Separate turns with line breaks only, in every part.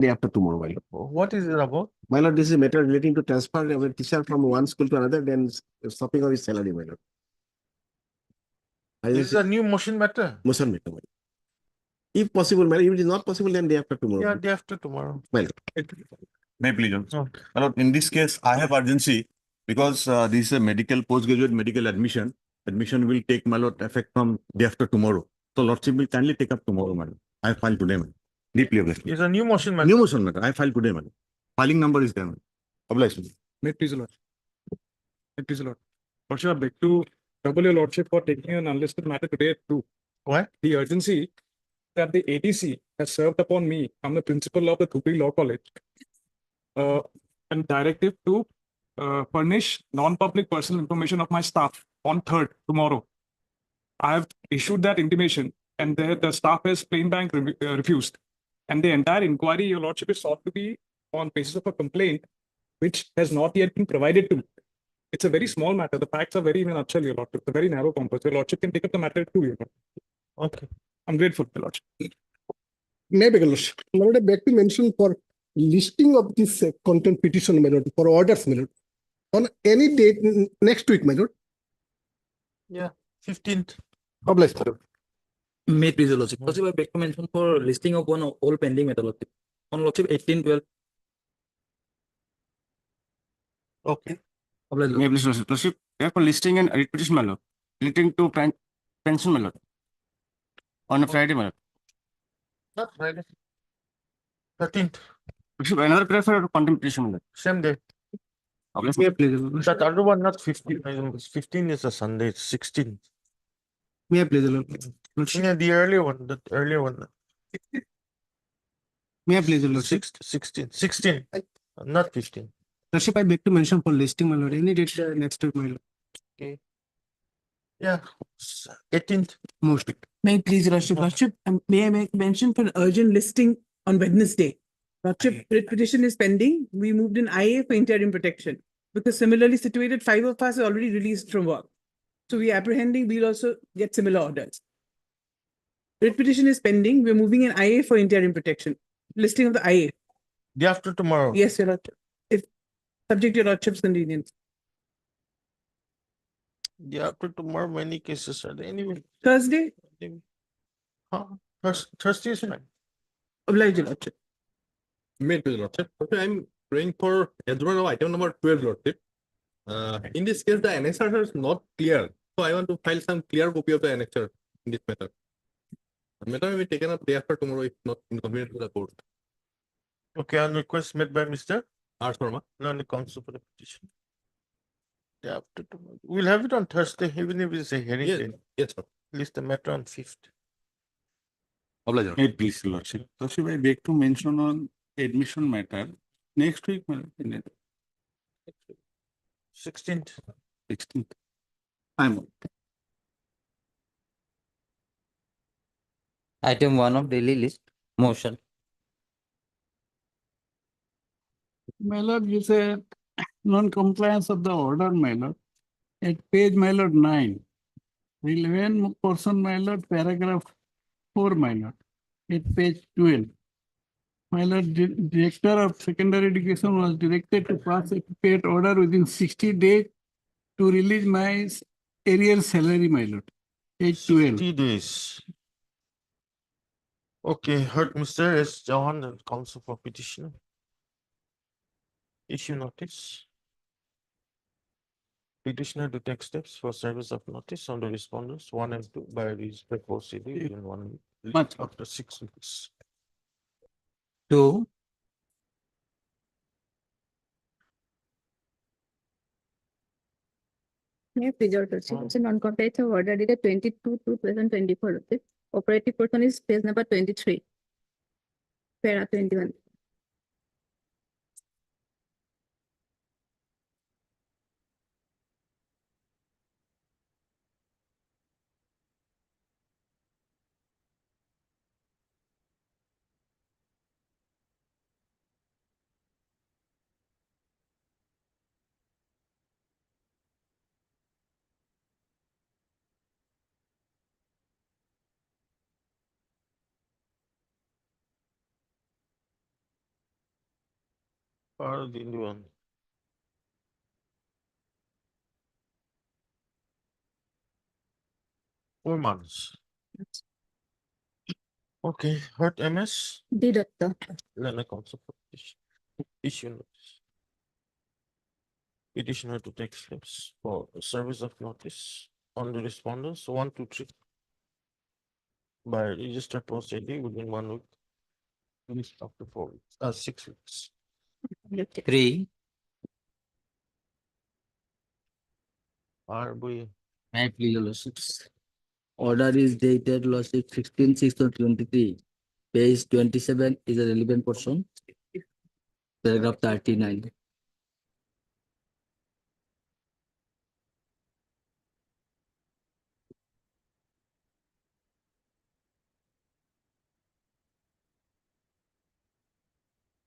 Day after tomorrow, my lord.
What is it about?
My lord, this is a matter relating to transfer of a teacher from one school to another, then stopping of his salary, my lord.
This is a new motion matter.
Motion matter, my lord. If possible, my lord. If it is not possible, then day after tomorrow.
Yeah, day after tomorrow.
My lord.
May I please, Your
Oh.
Honor? My lord, in this case, I have urgency because this is a medical, postgraduate medical admission. Admission will take, my lord, effect from day after tomorrow. So Lordship will kindly take up tomorrow, madam. I filed today, madam. Deeply obliged.
It's a new motion matter.
New motion matter. I filed today, madam. Filing number is there, madam. Obliged.
May it please, Lord. May it please, Lord. Lordship, I beg to trouble your Lordship for taking an unlisted matter today too.
Why?
The urgency that the ADC has served upon me, I'm the principal of the Tutor Law College, and directive to furnish non-public personal information of my staff on 3rd, tomorrow. I have issued that intimation, and the staff has plain blank refused. And the entire inquiry, your Lordship, is sought to be on basis of a complaint which has not yet been provided to me. It's a very small matter. The facts are very in a nutshell, your Lordship. It's a very narrow compass. Your Lordship can take up the matter too, your Lordship.
Okay.
I'm grateful, your Lordship.
Maybe, Lordship. Lord, I beg to mention for listing of this contempt petition, my lord, for orders, my lord, on any date next week, my lord.
Yeah, 15th.
Obliged, my lord.
May it please, Your Lordship. Lordship, I beg to mention for listing of one all pending matter, Lordship. On Lordship 18-12.
Okay.
Obliged,
May I please, Lordship? Lordship, therefore listing and writ petition, my lord, relating to pension, my lord, on a Friday, my lord.
Not Friday. 13th.
Lordship, another prayer for contempt petition, my lord.
Same day.
Obliged.
May I please,
That other one, not 15. 15 is a Sunday. It's 16.
may I please, Lord?
Yeah, the earlier one. The earlier one.
May I please, Lordship?
16. 16. Not 15.
Lordship, I beg to mention for listing, my lord, any date next week, my lord.
Okay. Yeah. 18th.
Most.
May I please, Lordship? Lordship, may I make mention for an urgent listing on Wednesday? Lordship, writ petition is pending. We moved in IA for interim protection because similarly situated, 5 of us are already released from work. So we are apprehending we'll also get similar orders. Writ petition is pending. We're moving in IA for interim protection. Listing of the IA.
Day after tomorrow.
Yes, Your Lordship. If subject to Your Lordship's convenience.
Day after tomorrow, many cases are there. Anyway.
Thursday,
Huh? Thursday is fine.
oblige, Your Lordship.
May it please, Lordship. Okay, I'm praying for adjournment of item number 12, Lordship. In this case, the annexure is not clear. So I want to file some clear copy of the annexure in this matter. The matter may be taken up day after tomorrow if not inconvenient to the court.
Okay, on request made by Mr.
R. Sharma.
No, the counsel for the petition. Day after tomorrow. We'll have it on Thursday, even if it's a hearing
Yes,
day.
yes, sir.
List the matter on 5th.
Obliged.
May it please, Lordship. Lordship, I beg to mention on admission matter next week, my lord,
16th.
16th. I'm on.
Item 1 of daily list, motion.
My lord, you say non-compliance of the order, my lord. At page, my lord, 9. Relevant portion, my lord, paragraph 4, my lord. At page 12. My lord, Director of Secondary Education was directed to pass a prepared order within 60 days to release my arrear salary, my lord. Page 12.
60 days. Okay, heard Mr. S. Jawan and counsel for petitioner. Issue notice. Petitioner to take steps for service of notice on the respondents 1 and 2 by respect proceeding in 1 week after 6 weeks.
2,
May preserve it's a non-competitive order dated 22/2024. Operative person is page number 23. Para 21.
Or the new one? Four months. Okay, hurt MS,
D. Dutta.
then a counsel for petition. Issue notice. Petitioner to take steps for service of notice on the respondents, 1, 2, 3. By registered post ID within 1 week. Finish after 4 weeks, 6 weeks.
Okay.
3,
Are we,
may I please your lordships. Order is dated lordship 16/6/23. Page 27 is a relevant portion. Paragraph 39.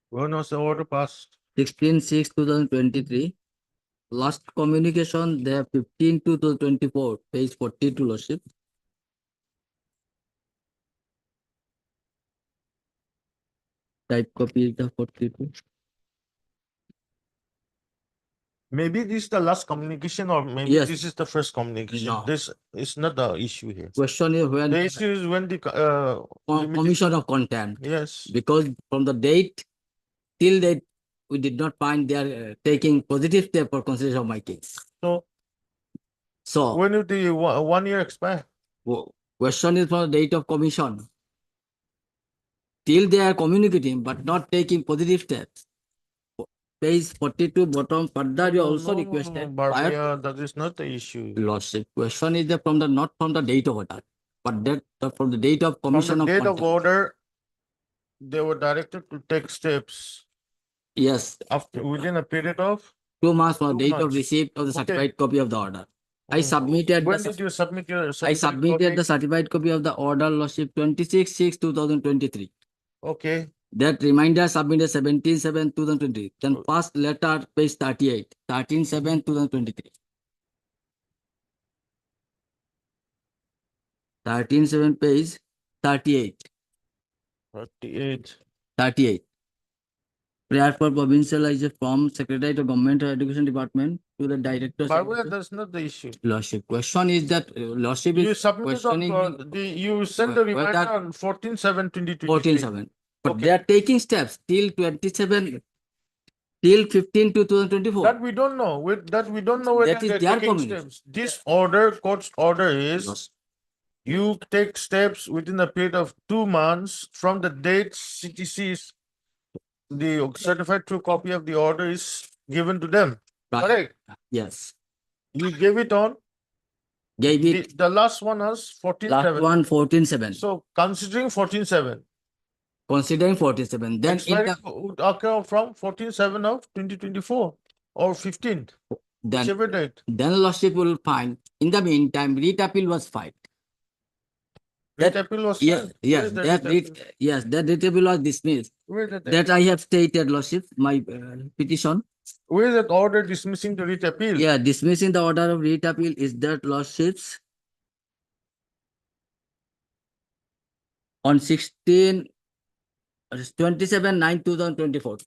when was the order passed?
16/6/2023. Last communication, they have 15/2/2024, page 42, lordship. Type copy is the 42.
Maybe this is the last communication or maybe
Yes.
this is the first communication.
No.
This is not the issue here.
Question is when
The issue is when the,
commission of contempt,
yes,
because from the date till date, we did not find they are taking positive step for consideration of my case.
so
So
when will the 1 year expire?
question is from the date of commission. Till they are communicating but not taking positive steps. Page 42 bottom further you also requested. prior
Barbara, that is not the issue.
Lordship, question is that from the not from the date of order, but that from the date of
From
commission
the
of
date of
contempt.
order, they were directed to take steps
Yes,
after within a period of.
2 months from the
2
date of
months.
receipt of the
Okay.
certified copy of the order. I
Mm.
submitted
When
the
did you submit your?
I
certificate
submitted
copy?
the certified copy of the order, lordship, 26/6/2023.
Okay,
That reminder submitted 17/7/2020. Then
Oh.
first letter, page 38, 13/7/2023. 13/7, page 38.
38.
38. Prayer for provincialization from Secretariat of Government or Education Department to the Director.
Barbara, that's not the issue.
Lordship, question is that lordship
You
is
submitted on,
questioning
you sent the
whether-
reminder on 14/7/2023.
14/7. But
Okay.
they are taking steps till 27, till 15/2/2024.
That we don't know, that we don't know whether
That is
they're
their
taking
communication.
steps. This order, court's order is,
Lordship.
you take steps within a period of 2 months from the date CTC's, the certified true copy of the order is given to them.
Right.
Correct?
Yes.
You gave it on,
Gave it
the last one was
last
14/7.
one 14/7.
So considering 14/7,
Considering 47. Then in
expiry
the
would occur from 14/7 of 2024 or 15th,
then
whichever date.
then lordship will find. In the meantime, writ appeal was filed.
Writ
That-
appeal was
Yes,
filed.
yes,
Where is the
that
writ
writ,
appeal?
yes, that writ appeal was dismissed.
Where is
That I have stated, lordship, my petition.
where is that order dismissing the writ appeal?
Yeah, dismissing the order of writ appeal is that lordships on 27/9/2024,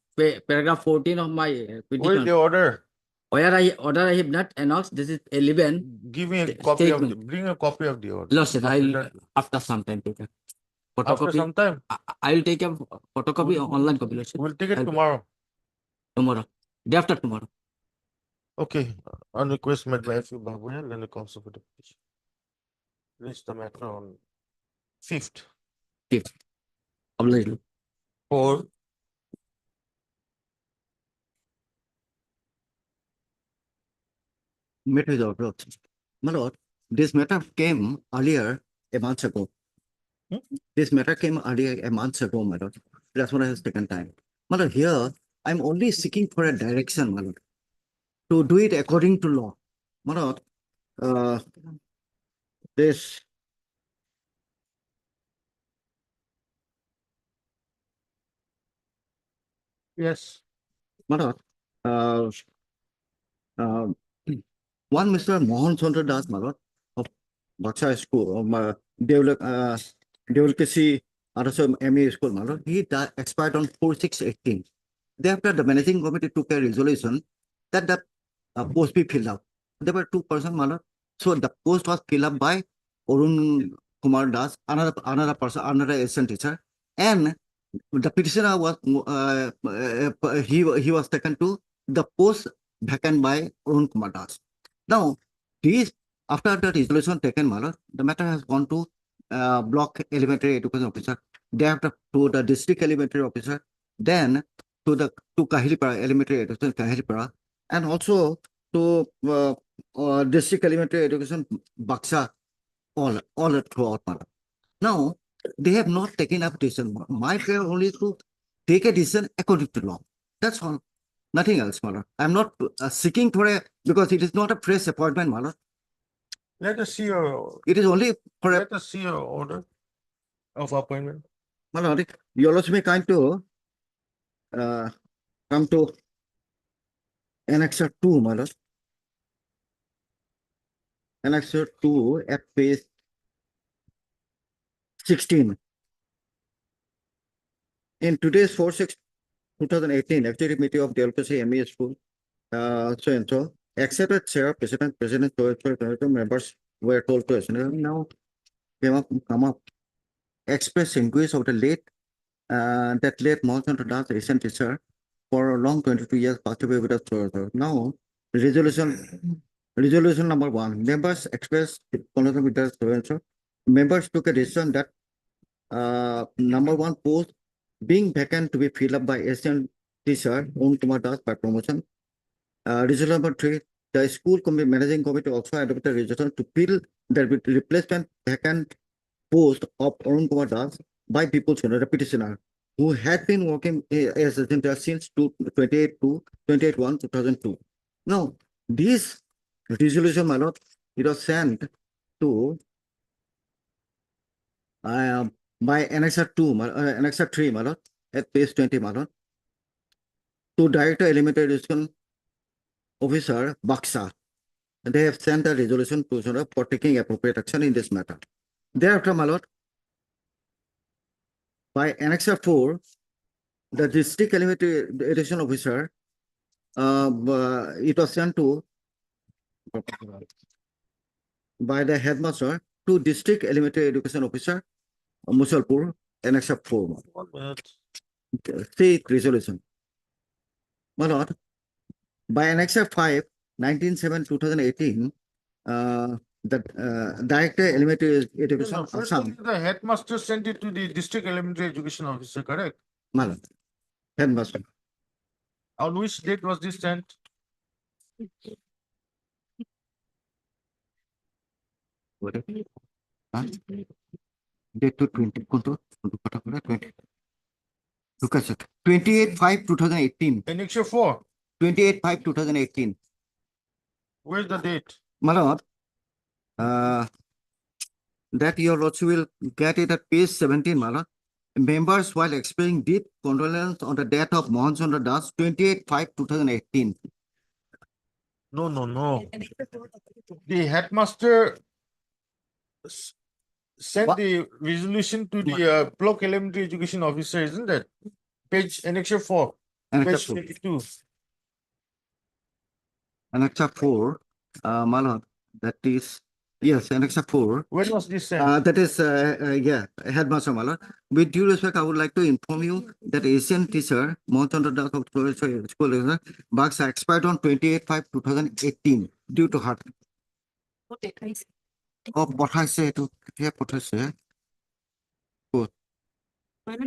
paragraph 14 of my
Where is
petition,
the order?
where I have not announced, this is 11.
Give me a
Sta-
copy of the,
statement.
bring a copy of the order.
Lordship,
After
I'll
that-
after some time take a
After
photocopy.
some time,
I'll take a photocopy or online copy, lordship,
we'll take it
I'll-
tomorrow.
tomorrow, day after tomorrow.
Okay, on request made by FU Babuya, then the counsel for the petition. Reach the matter on 5th.
Obliged.
4.
Met with the order. My lord, this matter came earlier a month ago.
Hmm?
This matter came earlier a month ago, my lord. That's what has taken time. My lord, here I'm only seeking for a direction, my lord, to do it according to law. My lord, this
Yes.
my lord, one Mr. Mohan Chandra Das, my lord, of Baksha School, of Devulkasi RSM MA School, my lord, he expired on 4/6/18. Thereafter, the managing committee took a resolution that the post be filled up. There were 2 persons, my lord. So the post was filled up by Arun Kumar Das, another person, another assistant teacher, and the petitioner was he was taken to the post vacant by Arun Kumar Das. Now, these after the resolution taken, my lord, the matter has gone to block elementary education officer, thereafter to the district elementary officer, then to Kahilipara elementary education Kahilipara, and also to district elementary education Baksa, all throughout, my lord. Now, they have not taken up decision. My prayer only is to take a decision according to law. That's all. Nothing else, my lord. I'm not seeking for a, because it is not a fresh appointment, my lord.
Let us see your,
It is only for a,
let us see your order of appointment.
my lord, you also be kind to come to Annexure 2, my lord. Annexure 2 at page 16. In today's 4/6/2018 FGD meeting of the LPC ME school, so and so, accepted chair, president, members were told to now come up, express inquiries of the late, that late Mohan Das, recent teacher, for a long 22 years, passed away with us. Now, resolution number 1, members expressed members took a decision that number 1 post being vacant to be filled up by Asian teacher Om Kumar Das by promotion. Resolution number 3, the school committee managing committee also adopted a resolution to fill the replacement vacant post of Arun Kumar Das by people's petitioner, who had been working as a center since 28/1/2002. Now, this resolution, my lord, it was sent to by Annexure 2, Annexure 3, my lord, at page 20, my lord, to Director Elementary Education Officer Baksa. They have sent a resolution to for taking appropriate action in this matter. Thereafter, my lord, by Annexure 4, the District Elementary Education Officer, it was sent to by the headmaster to District Elementary Education Officer, Musalpur, Annexure 4.
1 minute.
See resolution. My lord, by Annexure 5, 19/7/2018, the Director Elementary Education
No, first
Assam,
the headmaster sent it to the district elementary education officer, correct?
my lord, headmaster.
On which date was this sent?
Date to 20, 28/5/2018.
Annexure 4.
28/5/2018.
Where's the date?
My lord, that your lordship will get it at page 17, my lord. Members, while expressing deep condolence on the death of Mohan Chandra Das, 28/5/2018.
No, no, no. The headmaster sent
What?
the resolution to the block elementary education officer, isn't it? Page Annexure 4,
Annexure
page
4.
22.
Annexure 4, my lord, that is, yes, Annexure 4.
When was this sent?
That is, yeah, Headmaster, my lord. With due respect, I would like to inform you that Asian teacher, Mohan Chandra Das of school, Baksa expired on 28/5/2018 due to heart. পঠাইছে এইটো কেতিয়া পঠাইছে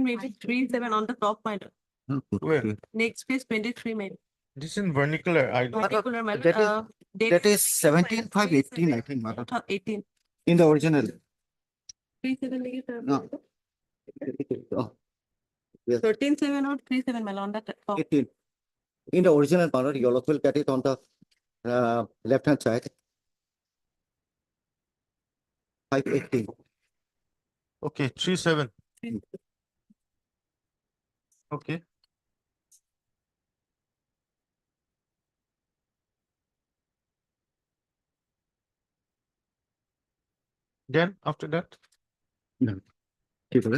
Maybe 3/7 on the top, my lord.
Where?
Next page 23, maybe.
This in vernacular.
Particular, my lord.
that is-
Date
that is 17/5/18, I think, my lord.
18.
In the original.
3/7 maybe, sir.
No. Oh,
13/7 or 3/7, my lord, on that top.
18. In the original, my lord, you will get it on the left hand side. 5/18.
Okay, 3/7. Okay. Then after that,
ठीक है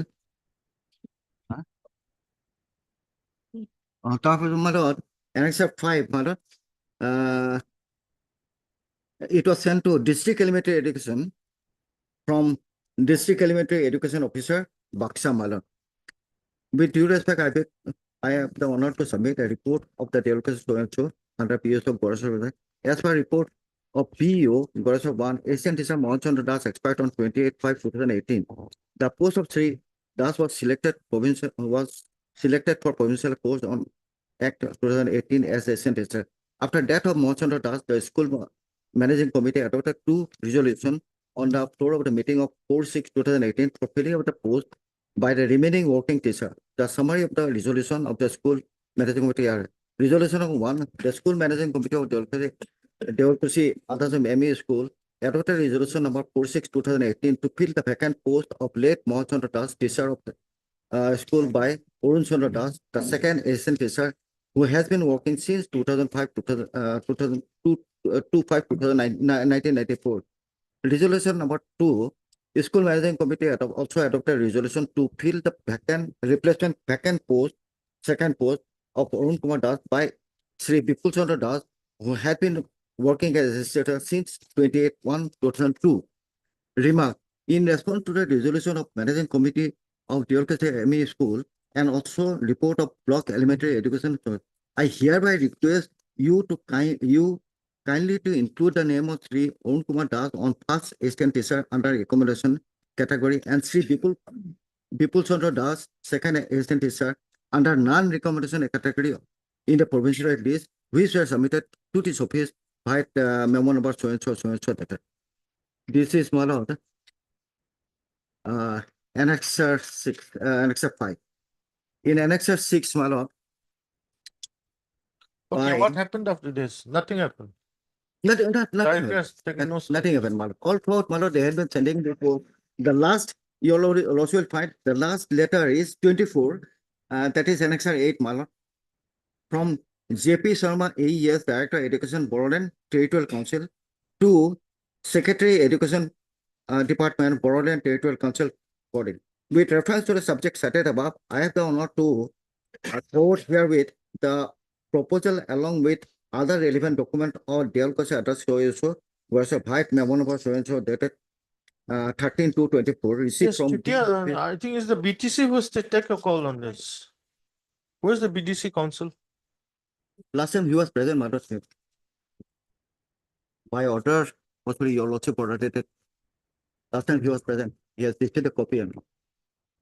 তারপরে my lord, Annexure 5, my lord, it was sent to District Elementary Education from District Elementary Education Officer, Baksha, my lord. With due respect, I have the honor to submit a report of the delegation to and so under PS of Gorasov. As per report of PEO, Gorasov 1, Asian teacher Mohanchandra Das expired on 28/5/2018. The post of Sri Das was selected for provincial post on Act 2018 as Asian teacher. After death of Mohanchandra Das, the school managing committee adopted 2 resolutions on the floor of the meeting of 4/6/2018 for filling of the post by the remaining working teacher. The summary of the resolution of the school managing committee are resolution of 1, the school managing committee of Devalkusi Adhasam ME School adopted resolution number 4/6/2018 to fill the vacant post of late Mohanchandra Das, teacher of the school by Arun Chandra Das, the second assistant teacher who has been working since 1994. Resolution number 2, the school managing committee also adopted resolution to fill the replacement vacant post, second post of Arun Kumar Das by Sri Bipul Chandra Das, who had been working as administrator since 28/1/2002. Remark, in response to the resolution of managing committee of Deolkase ME School and also report of Block Elementary Education, I hereby request you to kindly to include the name of Sri Arun Kumar Das on first assistant teacher under accommodation category and Sri Bipul Chandra Das, second assistant teacher under non-recommendation category in the provincial list, which were submitted to this office by memo number so and so letter. This is my lord. Annexure 6, Annexure 5. In Annexure 6, my lord.
Okay,
I-
what happened after this? Nothing happened.
Nothing
Director has taken no steps.
Nothing happened, my lord. All throughout, my lord, they had been sending report. The last, you also will find, the last letter is 24, that is Annexure 8, my lord. From JP Sharma, AES, Director Education, Boroland Territorial Council, to Secretary Education Department, Boroland Territorial Council, body. With reference to the subject cited above, I have the honor to forward herewith the proposal along with other relevant document or Deolkase address so was a white memo number so and so dated 13/2/24 received
Yes,
from.
Tutor, I think it's the BTC who has to take a call on this. Where's the BDC council?
Last time he was present, my lord. By order, possibly your lordship ordered it. Last time he was present. He has listed the copy. And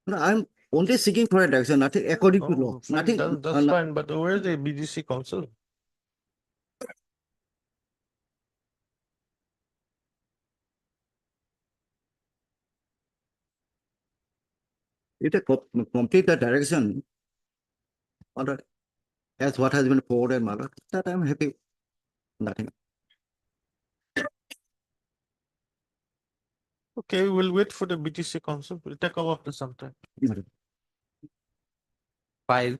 no, I'm only seeking for a direction, nothing according to law.
Oh, fine,
Nothing.
that's fine, but where's the BDC council?
It a complete the direction. Order as what has been forwarded, my lord. That I'm happy. Nothing.
Okay, we'll wait for the BTC council. We'll take over after some time.
5.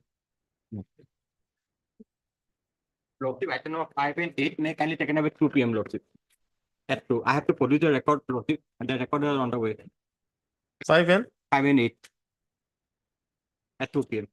Lordship, item number 5 and 8 may kindly taken away 2 PM, Lordship. At 2. I have to produce the record, Lordship, and the record is on the way.
5 and
5 and 8. At 2 PM.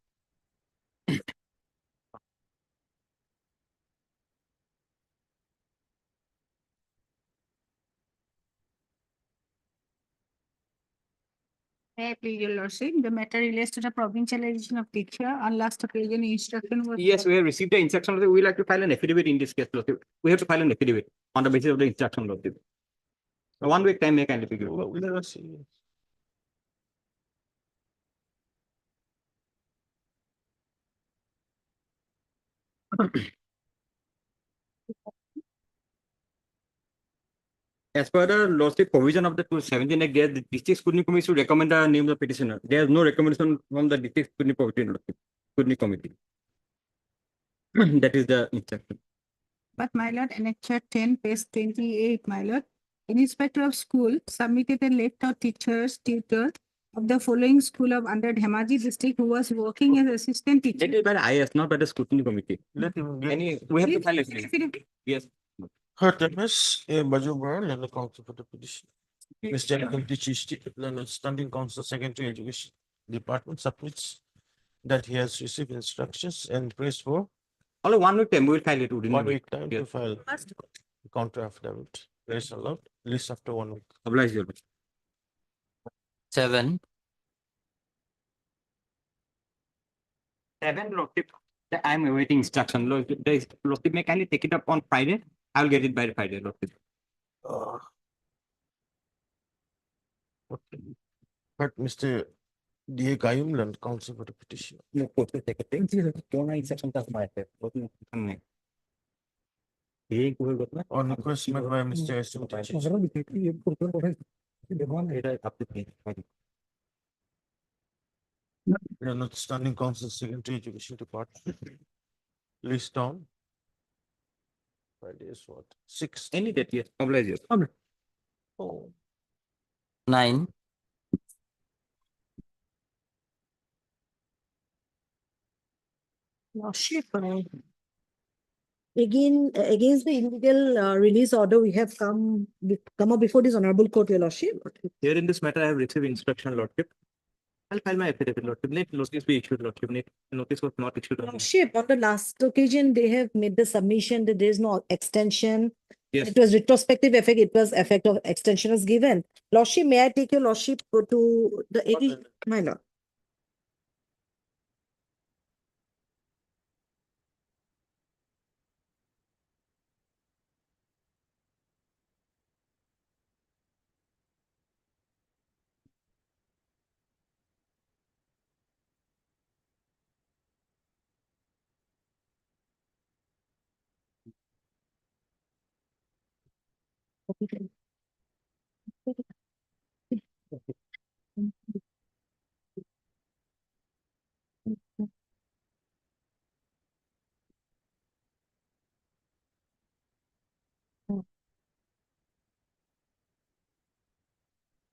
May I plead your lordship, the matter relates to the provincialization of teacher on last occasion instruction was.
Yes, we have received the instruction, Lordship. We like to file an affidavit in this case, Lordship. We have to file an affidavit on the basis of the instruction, Lordship. 1 week time may kindly be given.
well, we'll never see.
As per the lordship provision of the 217 Act, the district scrutiny committee should recommend the name of the petitioner. There is no recommendation from the district scrutiny committee. That is the instruction.
But my lord, annexure 10, page 28, my lord. Inspector of school submitted a letter teachers tutor of the following school of under Dhemaji district who was working as assistant
That
teacher.
is by the IS, not by the scrutiny committee.
Let him get.
We have to file it.
Affidavit.
Yes.
Her name is Baju Brown, and the council for the petition. Mr. Chisti, Standing Council Secretary Education Department submits that he has received instructions and prays for
Only 1 week time, we will file it within
1
1 week.
week time
Yeah.
to file counter affidavit. Praise the Lord. List after 1 week.
Oblige your.
7,
7, Lordship. I'm awaiting instruction. Lordship, may kindly take it up on Friday. I'll get it by Friday, Lordship.
Okay. But Mr. D.A. Gayumland, counsel for the petition.
No, court will take it. Don't instruction that's my affair.
On request made by Mr. S.M. Teachers. Leonard Standing Counsel, Secretary Education Department. List down. Friday is what? 6.
Any date, yes. Oblige your.
Oh.
9,
Lordship, again, against the illegal release order, we have come up before this honorable court, your Lordship.
Here in this matter, I have received instruction, Lordship. I'll file my affidavit, Lordship. Let notice be issued, Lordship. Notice was not issued.
Lordship, on the last occasion, they have made the submission that there is no extension.
Yes.
It was retrospective effect, it was effect of extension was given. Lordship, may I take your Lordship to the 80, my lord?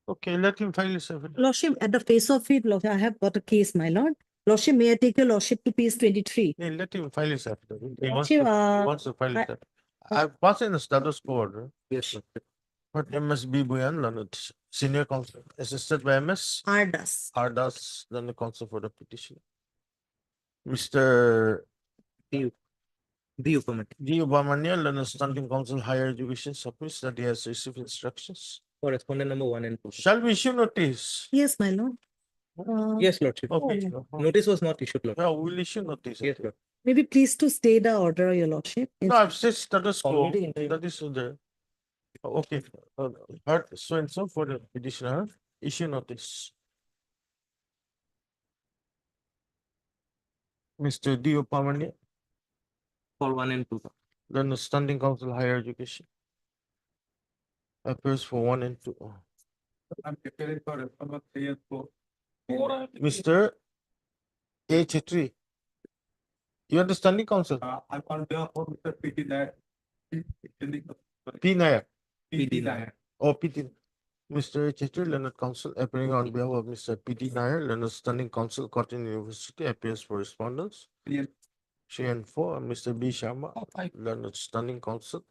Okay, let him file his affidavit.
Lordship, at the face of it, Lordship, I have got a case, my lord. Lordship, may I take your Lordship to page 23?
Hey, let him file his affidavit. He wants
Lordship,
he wants to file his
I-
affidavit. I've passed in the status quo order.
Yes, Lordship.
But MSB Buyan, Leonard, senior counsel, assisted by MS
Ardas.
Ardas, then the counsel for the petition. Mr.
The permit
D. Ubamania, Leonard Standing Counsel Higher Education submits that he has received instructions.
for respondent number 1 and 2.
Shall we issue notice?
Yes, my lord.
Yes, Lordship.
Okay.
Notice was not issued, Lordship.
Yeah, we'll issue notice.
Yes, Lord.
Maybe please to stay the order, your Lordship.
No, I've said status quo.
Already in-
That is there. Okay, heard so and so for the petitioner, issue notice. Mr. D. Upamania,
For 1 and 2.
then the Standing Council Higher Education. Appears for 1 and 2.
I'm preparing for referral 3 and 4.
Mr. A. Chetri. You are the Standing Council?
I'm on behalf of Mr. P.T. Nair.
P. Nayak.
P.T. Nair.
Oh, P.T. Mr. A. Chetri, Leonard Council, appearing on behalf of Mr. P.T. Nair, Leonard Standing Council, Cotton University, appears for respondents. 3 and 4, and Mr. B. Sharma, Leonard Standing Council.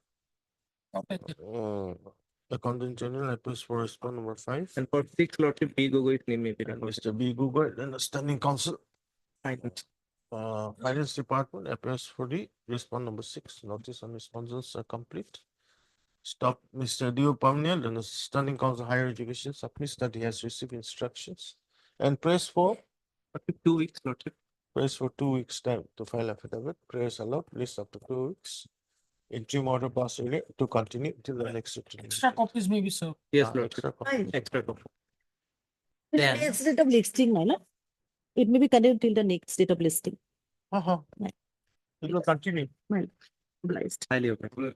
Accountant General appears for respondent number 5.
And for 6, Lordship, B. Gogo is named.
And Mr. B. Google, Leonard Standing Council.
Finance.
Finance Department appears for the respondent number 6. Notice and responses are complete. Stop Mr. Dio Pamniel, and the Standing Council Higher Education submits that he has received instructions and prays for
2 weeks, Lordship.
prays for 2 weeks time to file affidavit. Prayers allowed, list after 2 weeks. Interim order passed to continue till the next.
Extra copies may be served.
Yes,
Extra
Lordship.
copy.
Extra copy.
Then-
Next date of listing, my lord. It may be continued till the next date of listing. Right.
It will continue.
Obliged.
Highly open.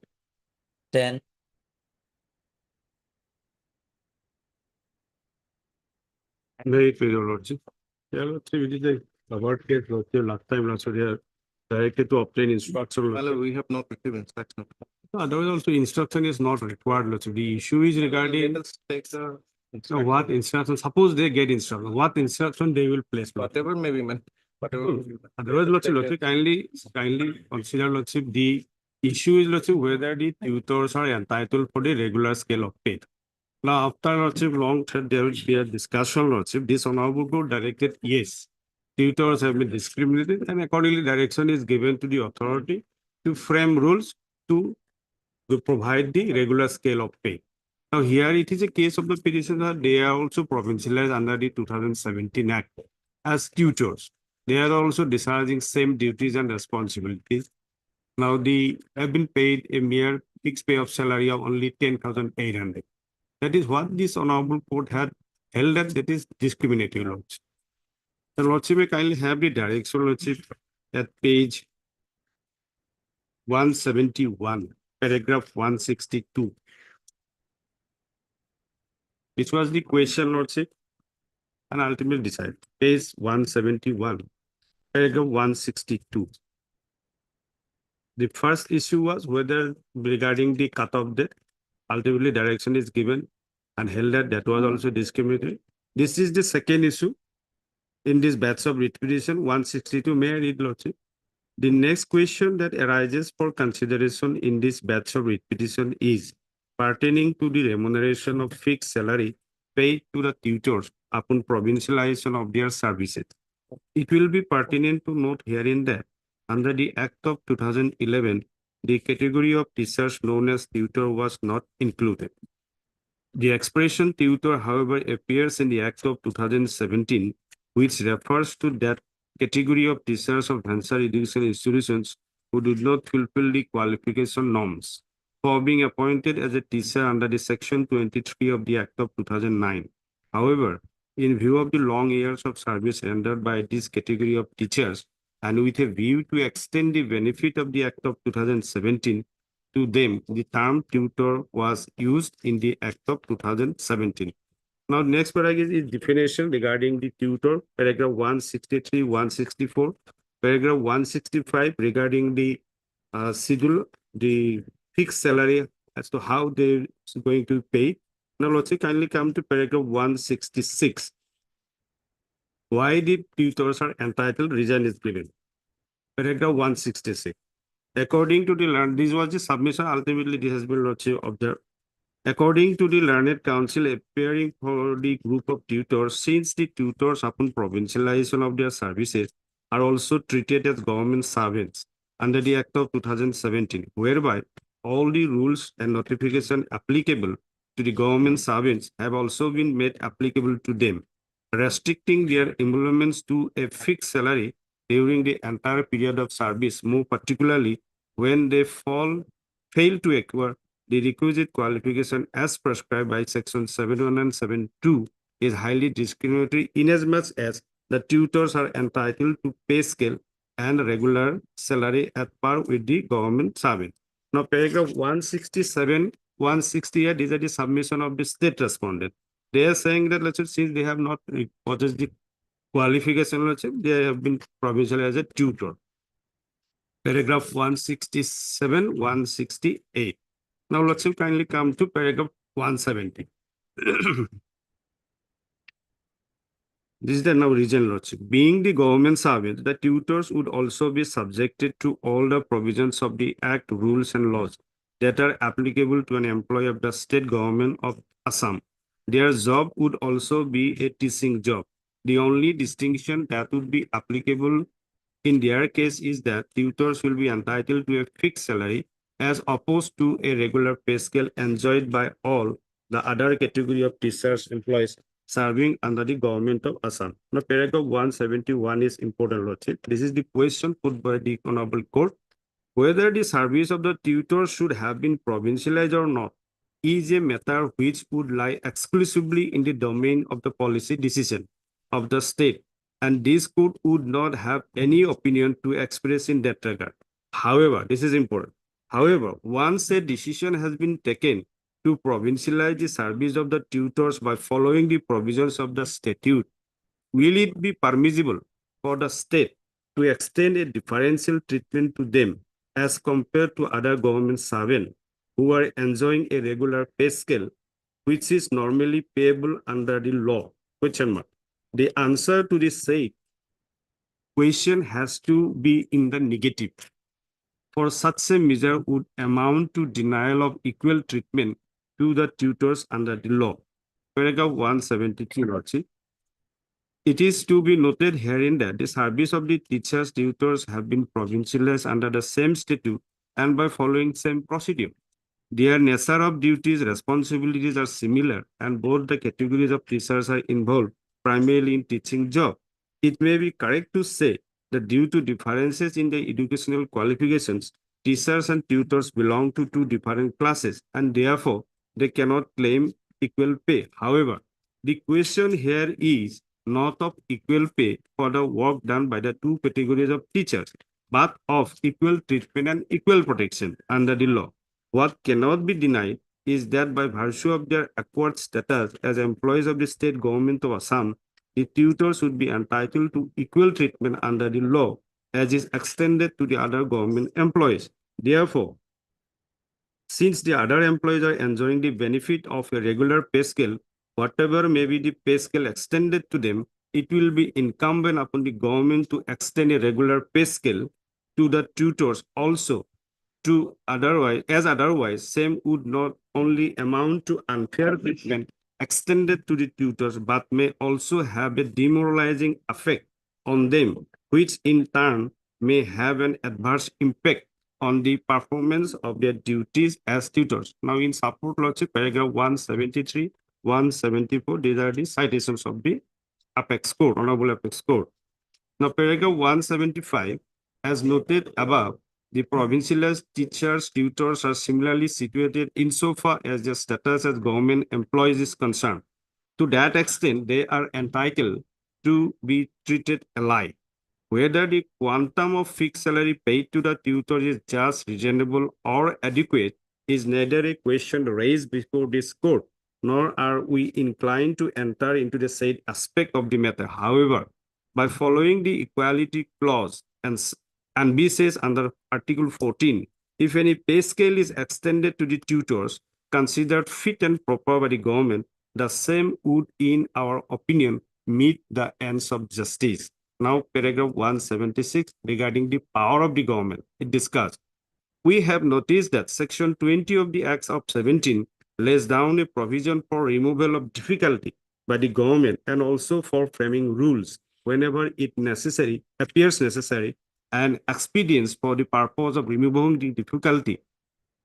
10,
Very clear, your lordship. Yeah, lordship, it is a award case, lordship, last time, lordship, they are directed to obtain instruction. lordship.
We have not received instruction.
Otherwise also instruction is not required, lordship. The issue is regarding so what instruction, suppose they get instruction, what instruction they will place. lordship.
Whatever may be meant. Whatever.
Otherwise, lordship, kindly consider, lordship, the issue is, lordship, whether the tutors are entitled for the regular scale of pay. Now, after lordship, long term, there will be a discussion, lordship, this honorable court directed yes. tutors have been discriminated, and accordingly direction is given to the authority to frame rules to provide the regular scale of pay. Now here it is a case of the petitioner, they are also provincialized under the 2017 Act as tutors. They are also discharging same duties and responsibilities. Now they have been paid a mere fixed pay of salary of only 10,800. That is what this honorable court had held that is discriminatory laws. The Lordship may kindly have the direction, Lordship, at page 171, paragraph 162. Which was the question, Lordship, and ultimately decided. Page 171, paragraph 162. The first issue was whether regarding the cutoff date, ultimately direction is given and held that was also discriminatory. This is the second issue in this batch of writ petition 162. May I read, Lordship? The next question that arises for consideration in this batch of writ petition is pertaining to the remuneration of fixed salary paid to the tutors upon provincialization of their services. It will be pertinent to note herein that under the Act of 2011, the category of teachers known as tutor was not included. The expression tutor, however, appears in the Act of 2017, which refers to that category of teachers of higher education institutions who did not fulfill the qualification norms for being appointed as a teacher under the Section 23 of the Act of 2009. However, in view of the long years of service rendered by this category of teachers, and with a view to extend the benefit of the Act of 2017 to them, the term tutor was used in the Act of 2017. Now, next paragraph is definition regarding the tutor, paragraph 163, 164, paragraph 165 regarding the schedule, the fixed salary as to how they're going to pay. Now, let's kindly come to paragraph 166. Why the tutors are entitled, reason is given. Paragraph 166. According to the this was the submission, ultimately this has been observed. According to the learned counsel appearing for the group of tutors, since the tutors upon provincialization of their services are also treated as government servants under the Act of 2017, whereby all the rules and notification applicable to the government servants have also been made applicable to them, restricting their emoluments to a fixed salary during the entire period of service, more particularly when they fail to acquire the requisite qualification as prescribed by Section 71 and 72 is highly discriminatory inasmuch as the tutors are entitled to pay scale and regular salary at par with the government servant. Now, paragraph 167, 168 is the submission of the state respondent. They are saying that, let's say, since they have not possessed the qualification, let's say, they have been provincial as a tutor. Paragraph 167, 168. Now, let's kindly come to paragraph 170. This is the now regional lordship. Being the government servant, the tutors would also be subjected to all the provisions of the Act, rules, and laws that are applicable to an employee of the state government of Assam. Their job would also be a teaching job. The only distinction that would be applicable in their case is that tutors will be entitled to a fixed salary as opposed to a regular pay scale enjoyed by all the other category of teachers employees serving under the government of Assam. Now, paragraph 171 is important, Lordship. This is the question put by the Honorable Court. Whether the service of the tutor should have been provincialized or not is a matter which would lie exclusively in the domain of the policy decision of the state, and this court would not have any opinion to express in that regard. However, this is important. However, once a decision has been taken to provincialize the service of the tutors by following the provisions of the statute, will it be permissible for the state to extend a differential treatment to them as compared to other government servants who are enjoying a regular pay scale, which is normally payable under the law? Question mark. The answer to this said question has to be in the negative. For such a measure would amount to denial of equal treatment to the tutors under the law. Paragraph 173, Lordship. It is to be noted herein that the service of the teachers, tutors have been provincialized under the same statute and by following same procedure. Their nature of duties, responsibilities are similar, and both the categories of teachers are involved primarily in teaching job. It may be correct to say that due to differences in the educational qualifications, teachers and tutors belong to two different classes, and therefore they cannot claim equal pay. However, the question here is not of equal pay for the work done by the two categories of teachers, but of equal treatment and equal protection under the law. What cannot be denied is that by virtue of their acquired status as employees of the state government of Assam, the tutors would be entitled to equal treatment under the law as is extended to the other government employees. Therefore, since the other employees are enjoying the benefit of a regular pay scale, whatever may be the pay scale extended to them, it will be incumbent upon the government to extend a regular pay scale to the tutors also. Otherwise, same would not only amount to unfair treatment extended to the tutors, but may also have a demoralizing effect on them, which in turn may have an adverse impact on the performance of their duties as tutors. Now, in support logic, paragraph 173, 174, these are the citations of the Apex Court, Honorable Apex Court. Now, paragraph 175, as noted above, the provincialized teachers, tutors are similarly situated insofar as their status as government employees is concerned. To that extent, they are entitled to be treated alike. Whether the quantum of fixed salary paid to the tutor is just, reasonable, or adequate is neither a question raised before this court, nor are we inclined to enter into the said aspect of the matter. However, by following the equality clause and B says under Article 14, if any pay scale is extended to the tutors considered fit and proper by the government, the same would, in our opinion, meet the ends of justice. Now, paragraph 176 regarding the power of the government, it discussed. We have noticed that section 20 of the Acts of 17 lays down a provision for removal of difficulty by the government and also for framing rules whenever it appears necessary and expedience for the purpose of removing the difficulty.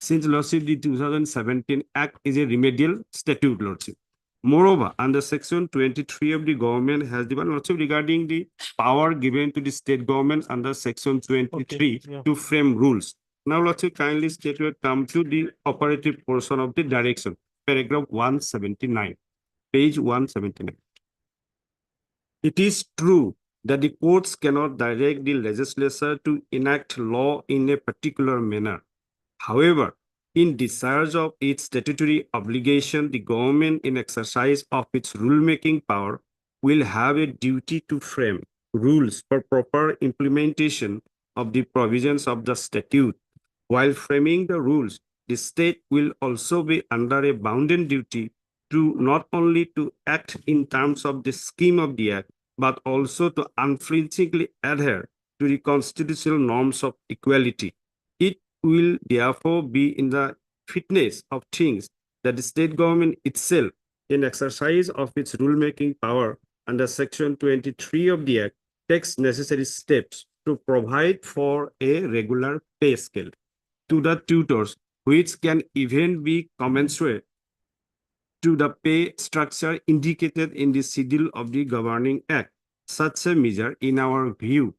Since Lordship, the 2017 Act is a remedial statute, Lordship. Moreover, under section 23 of the government has given Lordship regarding the power given to the state government under section 23 to frame rules. Now, Lordship, kindly state your come to the operative portion of the direction, paragraph 179, page 179. It is true that the courts cannot direct the legislature to enact law in a particular manner. However, in discharge of its statutory obligation, the government, in exercise of its rulemaking power, will have a duty to frame rules for proper implementation of the provisions of the statute. While framing the rules, the state will also be under a bounden duty to not only to act in terms of the scheme of the act, but also to unflinchingly adhere to the constitutional norms of equality. It will therefore be in the fitness of things that the state government itself, in exercise of its rulemaking power under section 23 of the Act, takes necessary steps to provide for a regular pay scale to the tutors, which can even be commensurate to the pay structure indicated in the schedule of the governing act. Such a measure, in our view,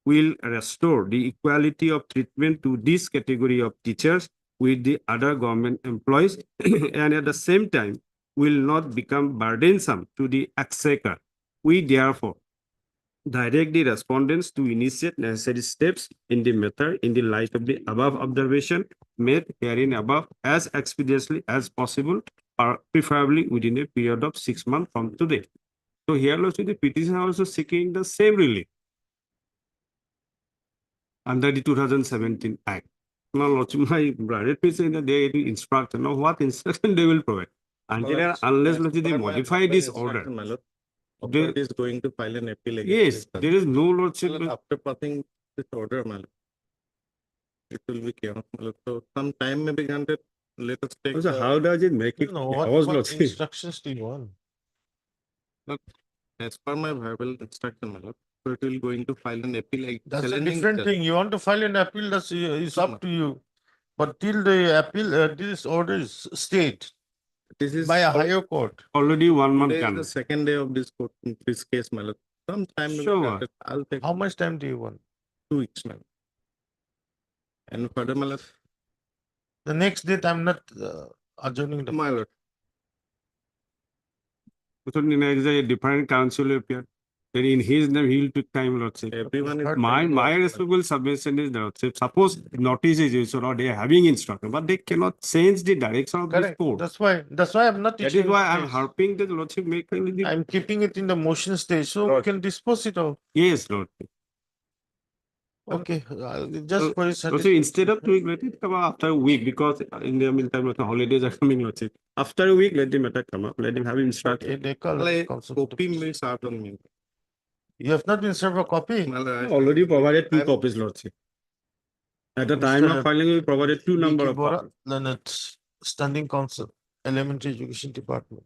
will restore the equality of treatment to this category of teachers with the other government employees and at the same time will not become burdensome to the exchequer. We therefore direct the respondents to initiate necessary steps in the matter in the light of the above observation made herein above as expeditiously as possible, or preferably within a period of 6 months from today. So here also the petition also seeking the same relief under the 2017 Act. Now, my brother is saying that they instruct, now what instruction they will provide? Until unless they modify this order.
It is going to file an appeal against
Yes,
this.
there is no lordship.
After passing this order, my lord, it will be chaos, my lord. So some time may be granted. Let us take.
So how does it make it?
No,
chaos,
what
lordship?
instructions do you want?
As per my verbal instruction, my lord, so it will going to file an appeal like
That's a
challenging
different
the-
thing. You want to file an appeal, that's, it's up to you. But till the appeal, this order is stayed
This is
by a
al-
higher court.
already 1 month.
Today is
Can
the
second day of this court, this case, my lord. Some time.
Sure.
I'll take
How much time do you want?
2 weeks, my lord. And further, my lord.
The next date, I'm not adjourning the.
My lord. So there is a different counsel appear. Then in his name, he will take time, lordship.
Everyone is.
My responsible submission is that suppose notice is issued or they are having instruction, but they cannot change the direction of this
Correct.
court.
That's why I'm not.
That is
issuing
why I'm
case.
harping the lordship make kindly the.
I'm keeping it in the motion stage so we
Lord.
can dispose it of.
Yes, Lord.
Okay, just for his
Lordship, instead of 2 weeks, let it come up after a week because in the meantime, the holidays are coming, Lordship. After a week, let the matter come up. Let him have instruction.
Okay, they call it
Like,
counsel.
copy may start on me.
You have not been served a copy.
I already provided 2 copies, Lordship. At the time
Mr.
of filing, we provided 2 number
Vicky
of
Bora,
copies.
Leonard, Standing Counsel, Elementary Education Department.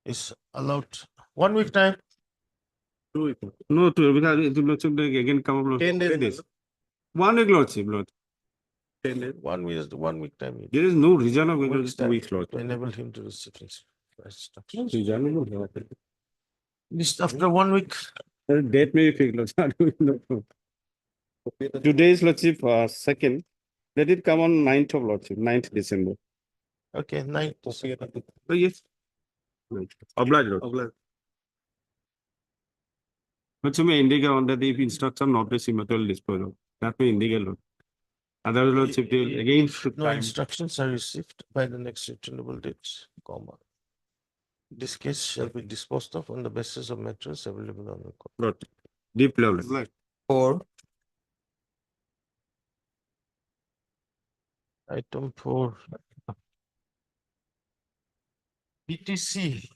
Is allowed 1 week time.
2 weeks. No, 2 because it will Lordship they again come up. Lordship.
10 days.
1 week, Lordship, Lord. 10 days.
1 week is the 1 week time.
There is no reason of going to
Week's
2
time
weeks, Lord.
To enable him to receive his instructions.
Reasonable.
Just after 1 week.
The date may be fixed, Lord. I don't know. Today is Lordship, second. Let it come on 9th of Lordship, 9th December.
Okay, 9.
Oh, yes. Oblige, Lord. Oblige. Lordship may indicate on that if instruction not received, matter will dispose of. That may indicate, Lord. Otherwise, Lordship, they will again should
No
time.
instructions are received by the next returnable dates, comma. This case shall be disposed of on the basis of matters available on the court.
Lord. Deep level.
4,
Item 4. PTC.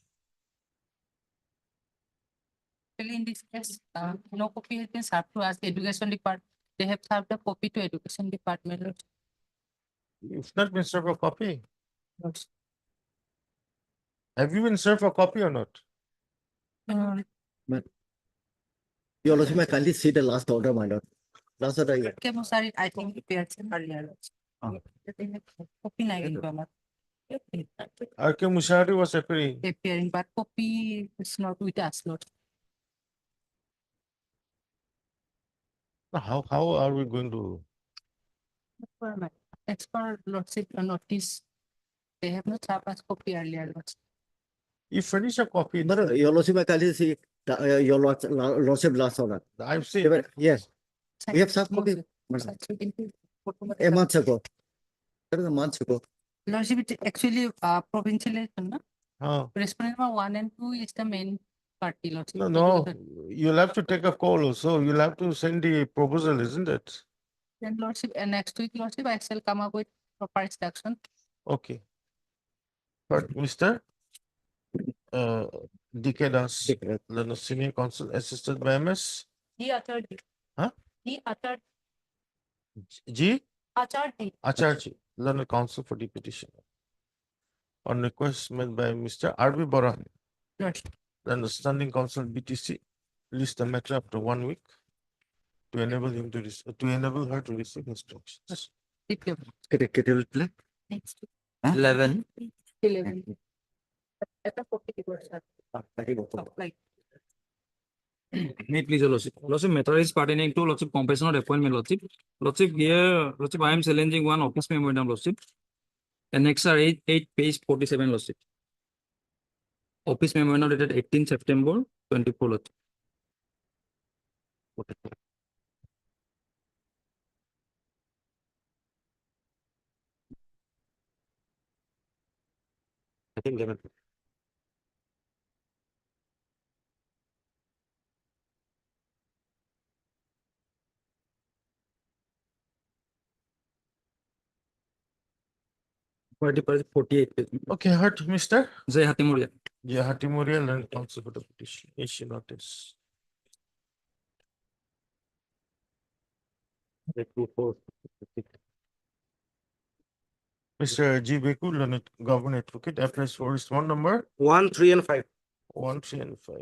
Actually, in this case, no copy has been served to us, the education department. They have served a copy to education department.
You've not been served a copy.
Lords.
Have you been served a copy or not?
Your Lordship, may kindly see the last order, my lord. Last order, yeah.
Okay, sorry, I think prepared earlier. Lords.
Ah.
Copy na rin ba, ma'am?
RK Mushari was appearing.
Preparing, but copy is not with us, Lord.
How are we going to?
As per Lordship notice, they have not served us copy earlier, Lords.
You furnish a copy.
No, Your Lordship, may kindly see your Lordship last order.
I've seen.
Yes, we have served
No,
copy.
sir.
Madam.
Such we can do.
A month ago. That is a month ago.
Lordship, it actually provincialization, no?
Huh.
Respondent 1 and 2 is the main party, Lordship.
No, you'll have to take a call also. You'll have to send the proposal, isn't it?
Then Lordship, and next week, Lordship, I shall come up with proper instruction.
Okay. But Mr. DK Das, the Senior Counsel, assisted by MS
He uttered it.
Huh?
He uttered,
G.
uttered it.
Acharji, Learned Counsel for the petition. On request made by Mr. RB Bora,
Lordship.
then the Standing Counsel BTC, released the matter after 1 week to enable him to enable her to receive instructions.
Next.
11,
11. At the 40 words are like.
May it please, your Lordship. Lordship, matter is pertaining to Lordship compensation of appointment, Lordship. Lordship, here, Lordship, I am challenging one office memorandum, Lordship. Annexure 8, page 47, Lordship. Office memorandum dated 18 September 24, Lordship.
I think 11.
Party 48.
Okay, heard, Mr.
Jai Hatimurya.
Jahati Muriel and Counsel for the petition. Issue notice. Mr. G. Beku, Learned Government Advocate, applies for respond number
1, 3, and 5.
1, 3, and 5.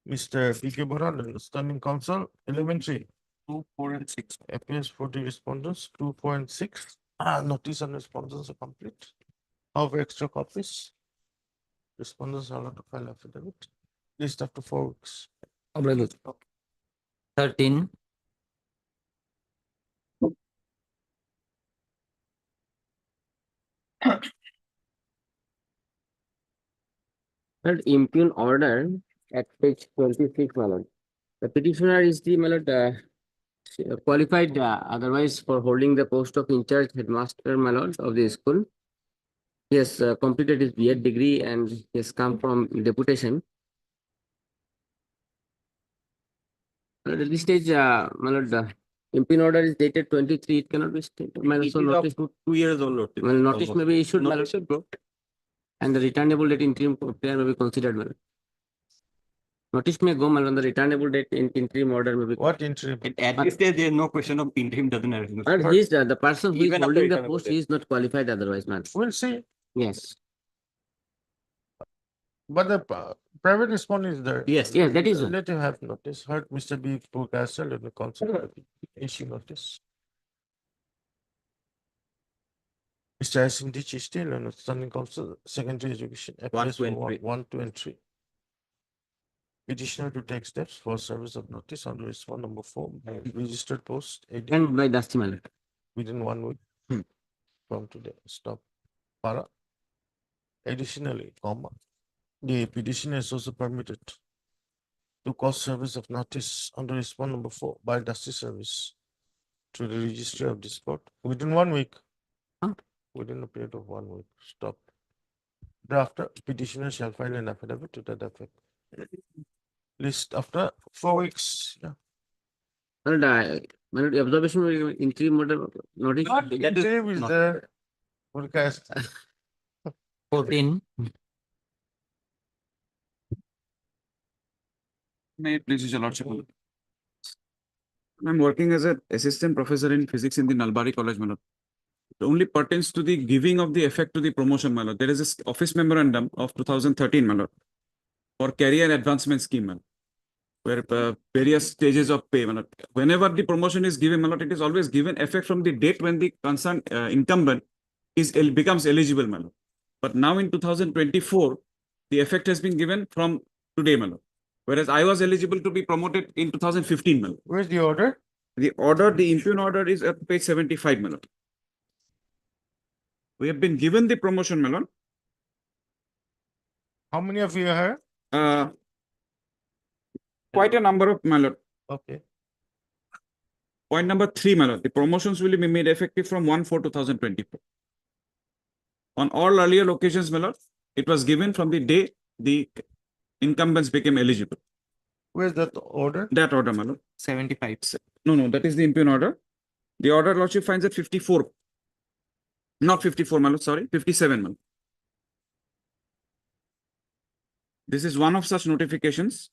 Mr. P.K. Boran, Standing Counsel, Elementary. 2, 4, and 6. Appears for the respondents, 2, 4, and 6. Notice and responses are complete. However, extra copies. Respondents are allowed to file affidavit. List after 4 weeks.
13.
Third, impugn order at page 26, my lord. The petitioner is the, my lord, qualified otherwise for holding the post of in charge headmaster, my lord, of the school. He has completed his B.Ed degree and he has come from deputation. At this stage, my lord, the impugn order is dated 23. It cannot be stated. My lord, so notice,
2 years old notice.
well, notice may be issued, my lord. And the returnable date interim prayer may be considered, my lord. Notice may go, my lord, the returnable date in interim order may be.
What interim?
At this stage, there is no question of interim doesn't have. But he is, the person who is
Even after
holding the
returnable
post,
date.
he is not qualified otherwise, man.
We'll see.
Yes,
But the private respondent is there.
yes, that is.
Let him have notice. Heard Mr. B. Castle in the council issue notice. Mr. S.M.D. Chistiel and Standing Council, Secondary Education. applies
2,
for
and 3.
1, 2, and 3. Petitioner to take steps for service of notice under response number 4 by registered post AD
And by Dusty, my lord.
within 1 week from today. Stop. Para. Additionally, comma, the petitioner is also permitted to cause service of notice under response number 4 by Dusty Service to the registry of this court within 1 week.
Huh?
Within a period of 1 week. Stop. Thereafter, petitioner shall file an affidavit to that effect. List after 4 weeks. Yeah.
My lord, the observation will be interim order notice.
Not
That is
interim is
not-
there. Forecast.
14.
May it please your lordship. I'm working as an assistant professor in physics in the Nalbari College, my lord. It only pertains to the giving of the effect to the promotion, my lord. There is this office memorandum of 2013, my lord, for career advancement scheme, my lord, where various stages of pay, my lord. Whenever the promotion is given, my lord, it is always given effect from the date when the concerned incumbent becomes eligible, my lord. But now in 2024, the effect has been given from today, my lord. Whereas I was eligible to be promoted in 2015, my lord.
Where's the order?
The order, the impugn order is at page 75, my lord. We have been given the promotion, my lord.
How many of you are here?
Quite a number of, my lord.
Okay.
Point number 3, my lord. The promotions will be made effective from 1/4/2024. On all earlier occasions, my lord, it was given from the day the incumbents became eligible.
Where's that order?
That order, my lord.
75.
No, that is the impugn order. The order lordship finds at 54. Not 54, my lord, sorry, 57, my lord. This is one of such notifications.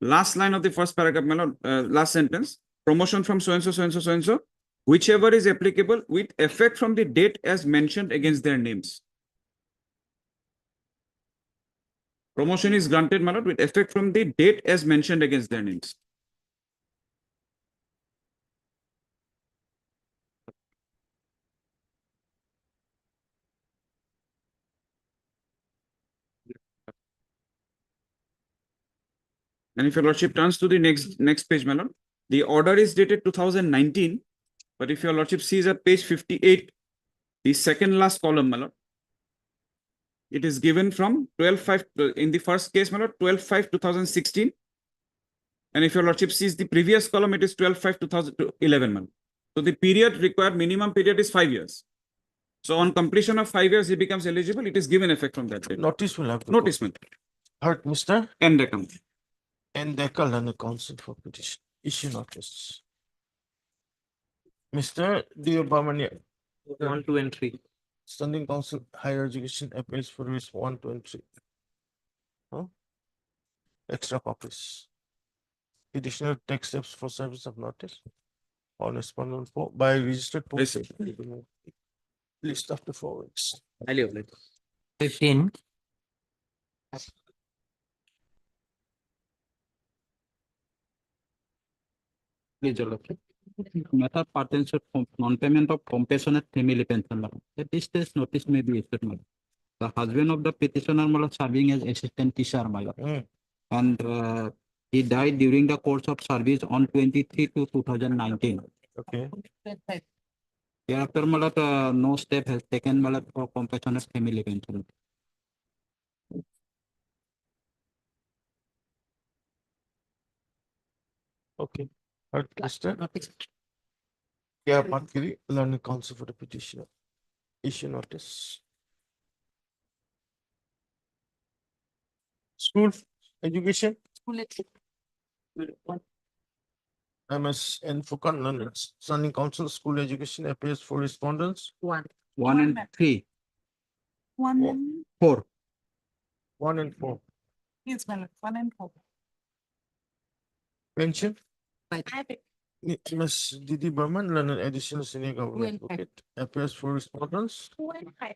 Last line of the first paragraph, my lord, last sentence. Promotion from so-and-so, so-and-so, so-and-so, whichever is applicable with effect from the date as mentioned against their names. Promotion is granted, my lord, with effect from the date as mentioned against their names. And if your lordship turns to the next page, my lord, the order is dated 2019. But if your lordship sees at page 58, the second last column, my lord, it is given from 12/5 in the first case, my lord, 12/5/2016. And if your lordship sees the previous column, it is 12/5/2011, my lord. So the period required, minimum period is 5 years. So on completion of 5 years, he becomes eligible. It is given effect from that date.
Notice will have to.
Notice, my lord.
Heard, Mr.
And the company.
And Decal and the counsel for petition. Issue notice. Mr. Diobamania.
1, 2, and 3.
Standing Council Higher Education appeals for risk 1, 2, and 3. Huh? Extra copies. Petitioner takes steps for service of notice on respondent by registered post. List after 4 weeks.
15. Please, Your Lordship. Matter pertains to non-payment of compassionate family pension. Madam. At this stage, notice may be issued. Madam. The husband of the petitioner madam, serving as assistant teacher, madam. And he died during the course of service on 23 to 2019.
Okay.
Thereafter, madam, no step has taken madam, for compassionate family pension.
Okay. Heard question? Yeah, Patkiri, learning counsel for the petitioner. Issue notice. School education. MS and Fukan Standing Council School Education appears for respondents.
1 and 3.
1 and
4.
1 and 4.
yes, my lord, 1 and 4.
Pension.
I have it.
Ms. Didi Burman, London Additional Senior Government
Well,
Advocate, appears for respondents.
2 and 5.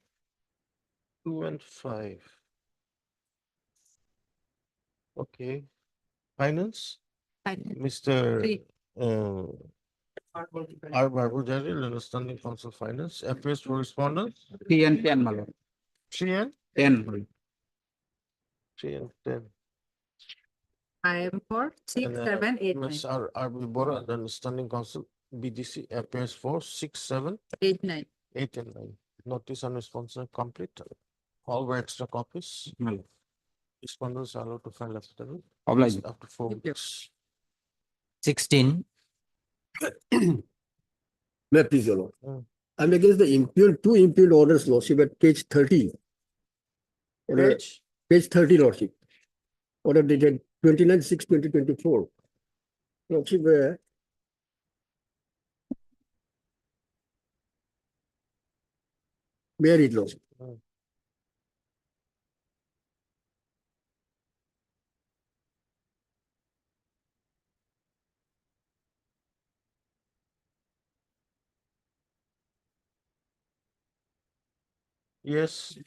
2 and 5. Okay. Finance. Mr.
Three.
R. Barbujari, London Standing Council Finance, appears for respondents.
3 and 10, madam.
3 and
10. madam.
3 and 10.
I am for 6,
And,
7, 8, 9.
Ms. R. B. Bora, London Standing Council BDC, appears for 6, 7,
8, 9.
8 and 9. Notice and response are complete. All were extra copies.
Madam.
Respondents are allowed to file affidavit
Obliged.
after 4
Thank you.
weeks.
16.
May I please, Your Lord?
Mm.
I'm against the two impugned orders, Lordship, at page 30. Order,
Page.
page 30, Lordship. Order dated 29/6/2024. Lordship, may I read, Lordship?
Mm. Yes.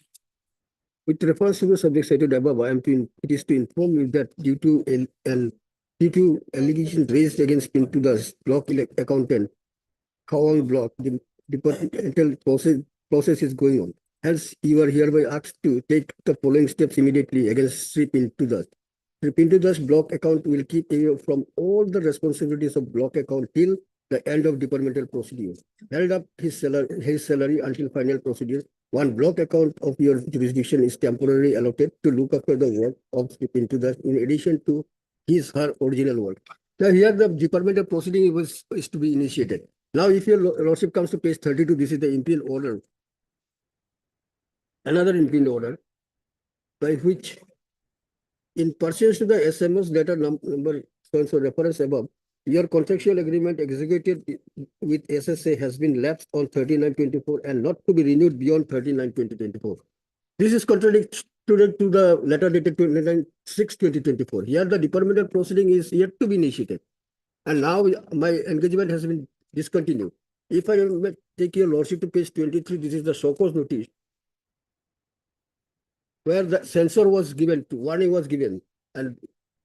With reference to the subject cited above, it is to inform you that due to allegations raised against Pintuda's block accountant, Kawang block, the departmental process is going on. Hence, you are hereby asked to take the following steps immediately against Sri Pintudas. Sri Pintudas block account will keep away from all the responsibilities of block account till the end of departmental procedure. Held up his salary until final procedure. One block account of your jurisdiction is temporarily allotted to look after the work of Sri Pintudas in addition to her original work. Now here the departmental proceeding is to be initiated. Now if your lordship comes to page 32, this is the impugned order. Another impugned order by which in pursuance to the SMS letter number so reference above, your contractual agreement executed with SSA has been lapsed on 39/24 and not to be renewed beyond 39/2024. This is contradictory to the letter dated 29/6/2024. Here the departmental proceeding is yet to be initiated. And now my engagement has been discontinued. If I may take your lordship to page 23, this is the show cause notice, where the censure was given, warning was given, and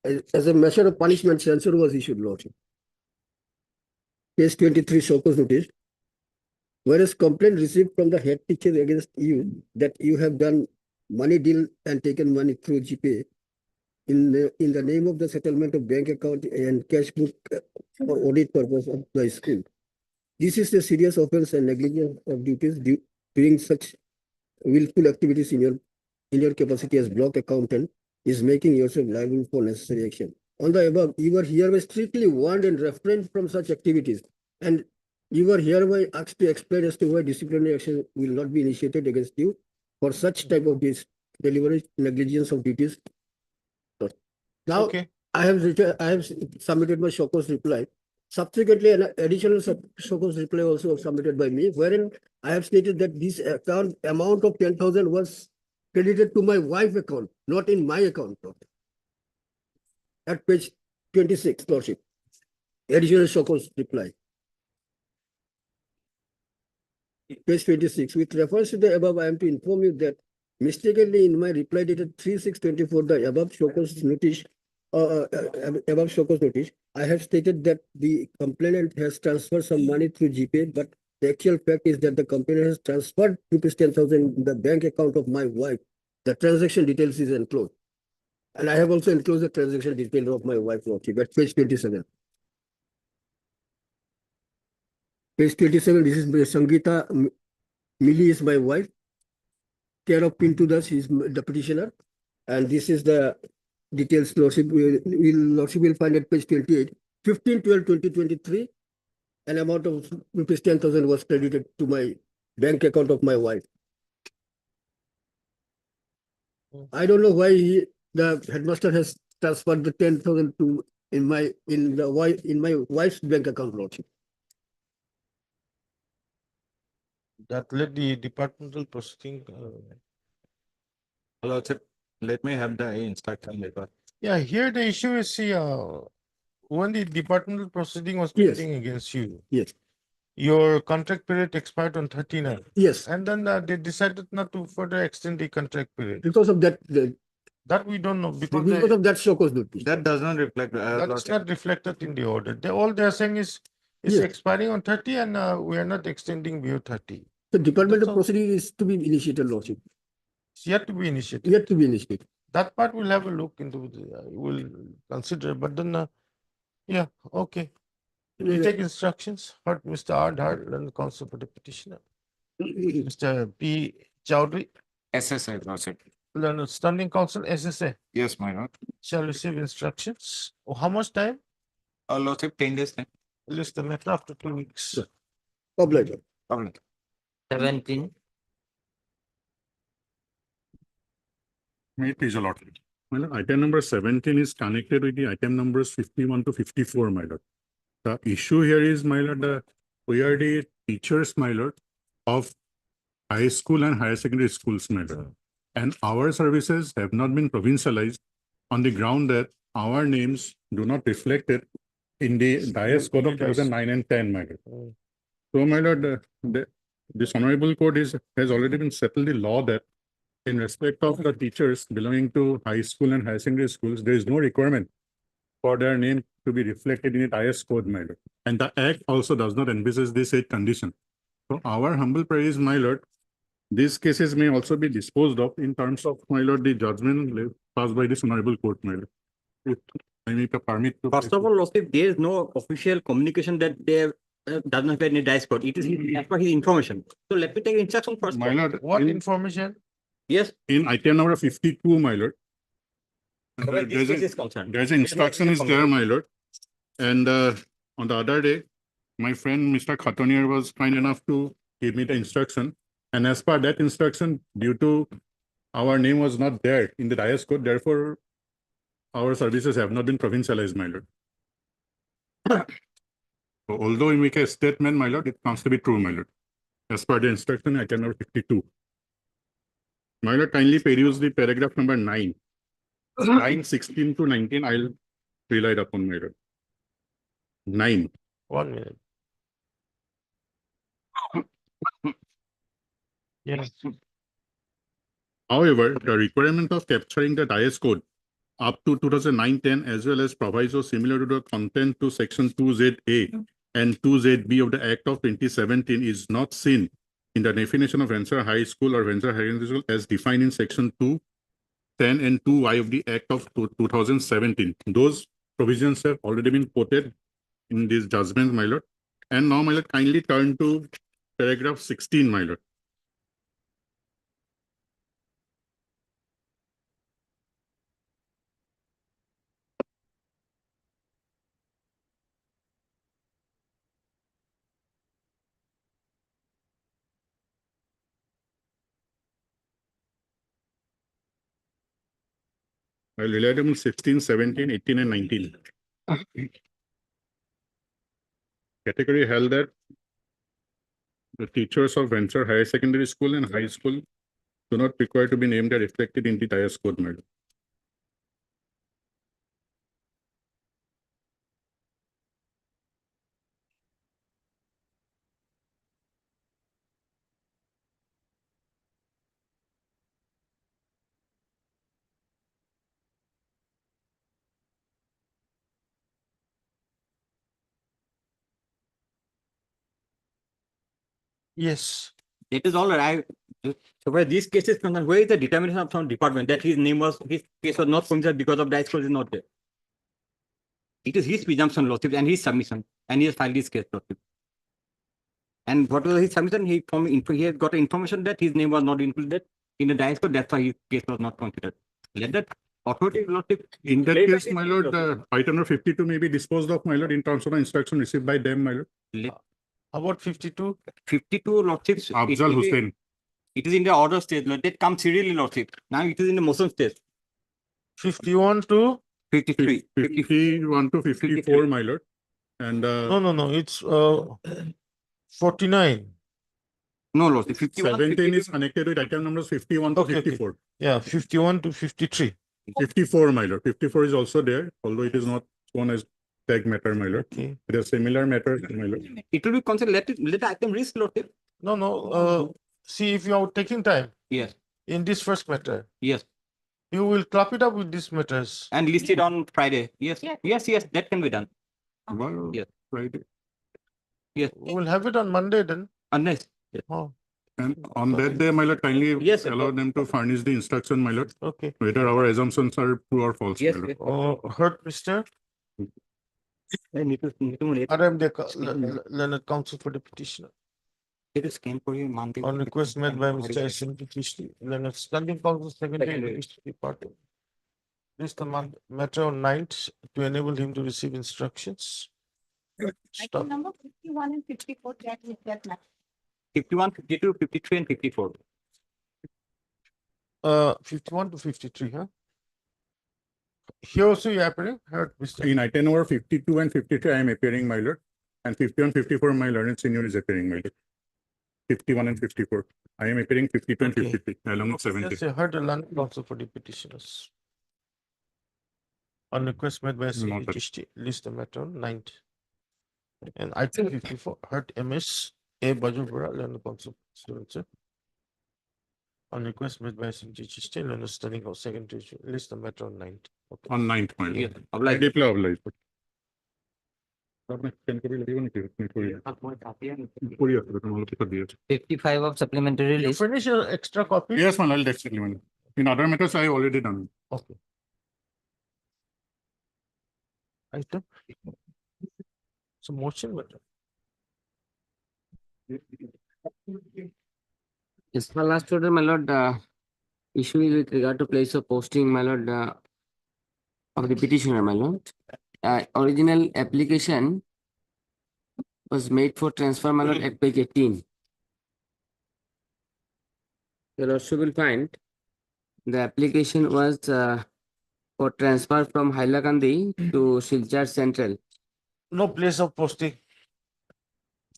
as a measure of punishment, censure was issued, lordship. Page 23, show cause notice. Whereas complaint received from the head teacher against you that you have done money deal and taken money through GPay in the name of the settlement of bank account and cash book for audit purpose of the school. This is a serious offense and negligence of duties doing such willful activities in your capacity as block accountant is making yourself liable for necessary action. On the above, you are hereby strictly warned and refrained from such activities, and you are hereby asked to explain as to why disciplinary action will not be initiated against you for such type of deliberate negligence of duties. Now,
Okay.
I have submitted my show cause reply. Subsequently, an additional show cause reply also submitted by me, wherein I have stated that this amount of 10,000 was credited to my wife's account, not in my account. At page 26, lordship. Additional show cause reply. Page 26. With reference to the above, I am to inform you that mistakenly in my reply dated 3/6/24, the above shows notice, I have stated that the complainant has transferred some money through GPay, but the actual fact is that the complainant has transferred ₹10,000 in the bank account of my wife. The transaction details is enclosed. And I have also enclosed the transaction detail of my wife, Lordship, at page 27. Page 27, this is Sangeeta Mili is my wife. Care of Pintu Das is the petitioner. And this is the details Lordship will find at page 28. 15/12/2023, an amount of ₹10,000 was credited to my bank account of my wife. I don't know why the headmaster has transferred the 10,000 to in my wife's bank account, Lordship.
That let the departmental proceeding.
Lordship, let me have the instruction later.
Yeah, here the issue is, see, when the departmental proceeding was
Yes.
pending against you.
Yes.
Your contract period expired on 39.
Yes.
And then they decided not to further extend the contract period.
Because of that,
That we don't know because
of that show cause notice.
That does not reflect.
that's not reflected in the order. All they're saying is it's
Yes.
expiring on 30 and we are not extending beyond 30.
The department
That's
of
all.
proceeding is to be initiated, Lordship.
It's yet to be initiated.
Yet to be initiated.
That part we'll have a look into. We'll consider. But then, yeah, okay. We take instructions. Heard Mr. Ardhar and counsel for the petitioner. Mr. P. Chowdhury,
SSA, Lordship.
Learned Standing Counsel, SSA,
Yes, my lord.
shall receive instructions. Oh, how much time?
Lordship, 10 days time.
List the matter after 2 weeks.
Obliged.
Problem.
17.
May it please a lot. My lord, item number 17 is connected with the item numbers 51 to 54, my lord. The issue here is, my lord, we are the teachers, my lord, of high school and higher secondary schools, my lord. And our services have not been provincialized on the ground that our names do not reflect it in the Dias Code of 2009 and 10, my lord. So, my lord, this honorable court has already been settled the law that in respect of the teachers belonging to high school and higher secondary schools, there is no requirement for their name to be reflected in the IS code, my lord. And the act also does not envisage this said condition. So our humble prayer is, my lord, these cases may also be disposed of in terms of, my lord, the judgment passed by this honorable court, my lord. If I may permit to.
First of all, Lordship, there is no official communication that they does not have any dice code. It is as per his information. So let me take instruction first.
My lord,
What information?
Yes.
in item number 52, my lord.
Correct, this case is concerned.
There's an instruction is there, my lord. And on the other day, my friend Mr. Khatonier was kind enough to give me the instruction. And as per that instruction, due to our name was not there in the Dias code, therefore our services have not been provincialized, my lord. So although we make a statement, my lord, it comes to be true, my lord. As per the instruction, item number 52. My lord, kindly peruse the paragraph number 9. Line 16 to 19, I'll rely upon, my lord. 9.
1 minute. Yes.
However, the requirement of capturing the Dias code up to 2009-10 as well as proviso similar to the content to section 2ZA and 2ZB of the Act of 2017 is not seen in the definition of Venture High School or Venture Higher School as defined in section 210 and 2Y of the Act of 2017. Those provisions have already been quoted in this judgment, my lord. And now, my lord, kindly turn to paragraph 16, my lord. I'll rely on 16, 17, 18, and 19. Category held that the teachers of Venture Higher Secondary School and High School do not require to be named or reflected in the Dias code, madam.
Yes.
It is all right. So where these cases concerned, where is the determination of some department that his case was not considered because of dice clause is not there? It is his presumption, lordship, and his submission, and he has filed his case, lordship. And what was his submission? He has got information that his name was not included in the dice code. That's why his case was not considered. Let that authority, lordship.
In that
play by
case,
the
my
rules,
lord,
lordship.
item number 52 may be disposed of, my lord, in terms of the instruction received by them, my lord.
How about 52?
52 lordships.
Afzal Hussain.
It is in the order stage, lord. That comes serially, lordship. Now it is in the motion stage.
51 to
53.
51 to 54, my lord. And
no. It's 49.
No, lordship. 51,
17
52.
is connected with item numbers 51 to
Okay, okay.
54.
Yeah, 51 to 53.
54, my lord. 54 is also there, although it is not shown as tag matter, my lord.
Okay.
It is similar matter, my lord.
It will be considered. Let the item risk, lordship.
No. See, if you are taking time
Yes.
in this first matter,
Yes.
you will clap it up with these matters.
And list it on Friday. Yes. Yes. That can be done.
Well,
Yes.
Friday.
Yes.
We will have it on Monday then.
Unless.
Oh,
And on that day, my lord, kindly
Yes, sir.
allow them to furnish the instruction, my lord,
okay.
whether our assumptions are true or false,
Yes.
my lord.
Heard, Mr.
I need to
I am the learned counsel for the petitioner.
It is came for you Monday.
On request made by Mr. S.M. Petitioner, learned standing counsel secretary department. This the matter on 9th to enable him to receive instructions. Stop.
Item number 51 and 54, that is that matter.
51, 52, 53, and 54.
51 to 53, huh? Here also you are appearing, heard, Mr.
In item number 52 and 53, I am appearing, my lord. And 51, 54, my learned senior is appearing, my lord. 51 and 54. I am appearing 52 and
Okay.
53, along with 70.
Yes, I heard the learned counsel for the petitioners. On request made by S.M.
Noted.
Petitioner, list the matter on 9th. And item 54, heard MS A. Bajubara, learned counsel. On request made by S.M. Petitioner, learned standing of secretary, list the matter on 9th. Okay.
On 9th, my
Yes.
lord.
Oblige.
Deeply obliged. आपने scan करी लगी वो नहीं थी, नहीं थोड़ी पूरी है, तो मतलब कर दिया।
55 of supplementary
You
list.
finish your extra copy?
Yes, my lord, definitely, my lord. In other matters, I already done.
Okay. Item. So motion matter.
Yes, my last order, my lord, issue is with regard to place of posting, my lord, of the petitioner, my lord. Original application was made for transfer, my lord, at page 18. The lordship will find the application was for transfer from Hailakandi to Silchar Central.
No place of posting.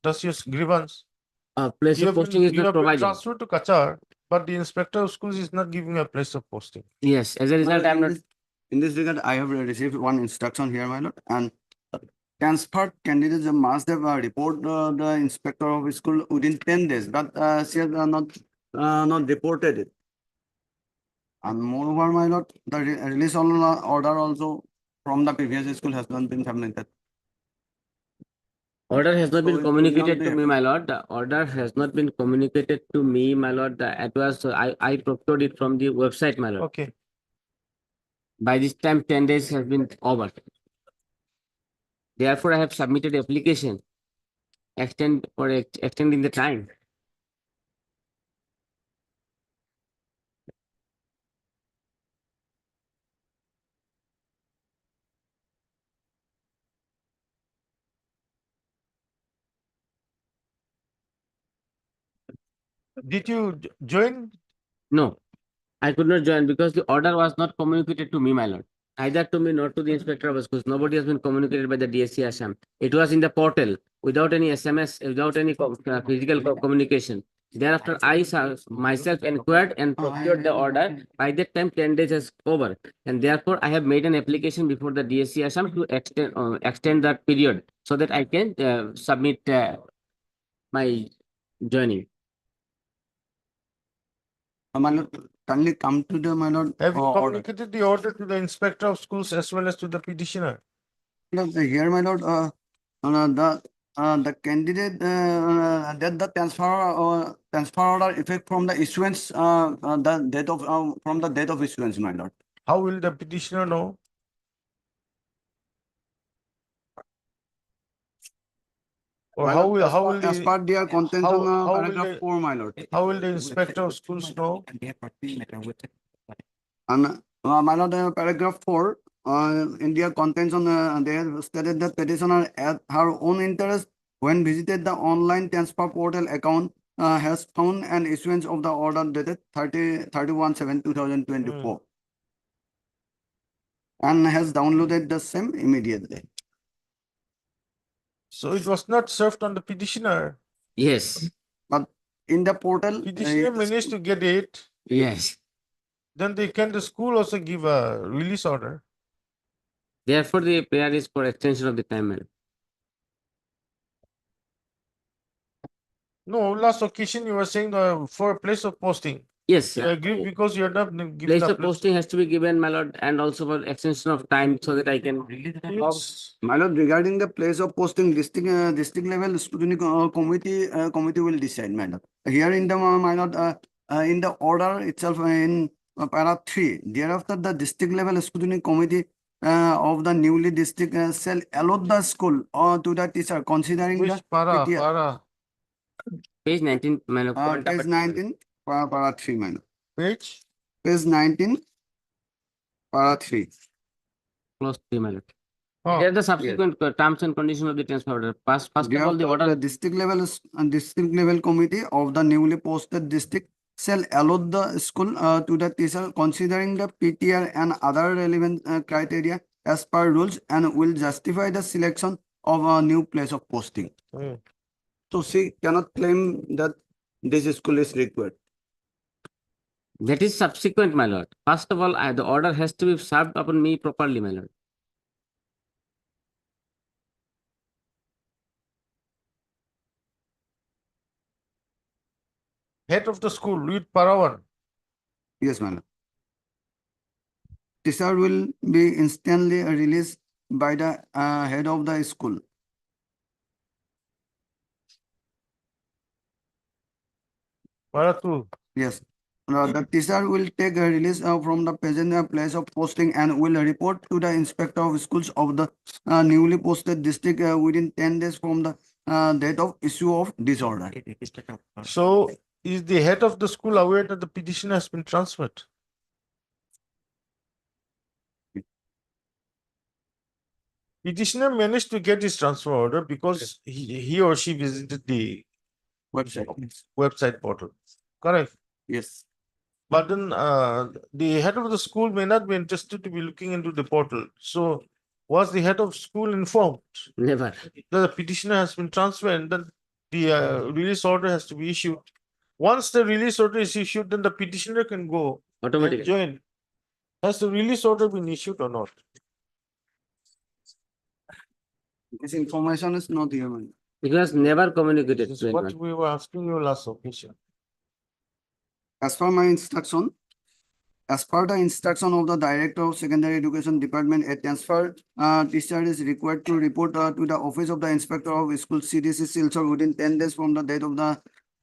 That's your grievance.
Place
You
of
have
posting
been,
is
you
not
have been
provided.
transferred to Kachar, but the inspector of schools is not giving a place of posting.
Yes, as a result, I am not.
In this regard, I have received one instruction here, my lord, and transferred candidates must have report the inspector of school within 10 days, but she has not reported it. And moreover, my lord, the release order also from the previous school has not been submitted.
Order has not
So
been
it will
communicated
not
to
be
me, my lord. The order has not been communicated to me, my lord. It was, I procured it from the website, my lord.
Okay.
By this time, 10 days has been over. Therefore, I have submitted application, extending the time.
Did you join?
No, I could not join because the order was not communicated to me, my lord. Either to me, nor to the inspector of schools. Nobody has been communicated by the DSC Assam. It was in the portal without any SMS, without any physical communication. Thereafter, I myself inquired and procured the order. By that time, 10 days is over. And therefore, I have made an application before the DSC Assam to extend that period so that I can submit my joining.
My lord, kindly come to the, my lord,
Have you
order.
communicated the order to the inspector of schools as well as to the petitioner?
Here, my lord, the
the candidate, that the transfer order effect from the issuance, the date of, from the date of issuance, my lord.
How will the petitioner know? Or
My
how
lord,
will, how will
as
the,
per their content
how-
on
how will
paragraph
the-
4, my lord.
how will the inspector of schools know?
And my lord, paragraph 4, in their contents on, they have stated that petitioner at her own interest when visited the online transfer portal account, has found an issuance of the order dated 31/7/2024 and has downloaded the same immediately.
So it was not served on the petitioner.
Yes,
But in the portal,
Petitioner managed to get it,
yes.
then the school also give a release order.
Therefore, the prayer is for extension of the time. Madam.
No, last occasion you were saying for a place of posting.
Yes,
I agree because you are not given
place
the
of posting has to be given, my lord, and also for extension of time so that I can.
Yes.
my lord, regarding the place of posting, district level scrutiny committee will decide, madam. Here in the, my lord, in the order itself, in para 3, thereafter the district level scrutiny committee of the newly district shall allot the school or to the teacher considering
Which
the
para,
PTR.
para,
Page 19, my lord. point
Page
number
19, para 3, madam.
page?
Page 19, para 3.
Close 3, my lord.
Oh,
Here are the subsequent terms and conditions of the transfer order. First of all, the
Thereafter,
order.
the district level committee of the newly posted district shall allot the school to the teacher considering the PTR and other relevant criteria as per rules and will justify the selection of a new place of posting.
hmm.
So she cannot claim that this school is required.
That is subsequent, my lord. First of all, the order has to be served upon me properly, my lord.
Head of the school, read para 1.
Yes, madam. Teacher will be instantly released by the head of the school.
Para 2.
Yes. The teacher will take a release from the present place of posting and will report to the inspector of schools of the newly posted district within 10 days from the date of issue of disorder.
So is the head of the school aware that the petition has been transferred? Petitioner managed to get his transfer order because he or she visited the website portal. Correct.
Yes.
But then the head of the school may not be interested to be looking into the portal. So was the head of school informed
Never.
that the petitioner has been transferred and then the release order has to be issued? Once the release order is issued, then the petitioner can go and
Automatically.
join. Has the release order been issued or not?
This information is not here, man.
It was never communicated.
This
to
is what
anyone.
we were asking you last occasion.
As per my instruction, as per the instruction of the Director of Secondary Education Department, a transfer teacher is required to report to the Office of the Inspector of School CDC Silchar within 10 days from the date of the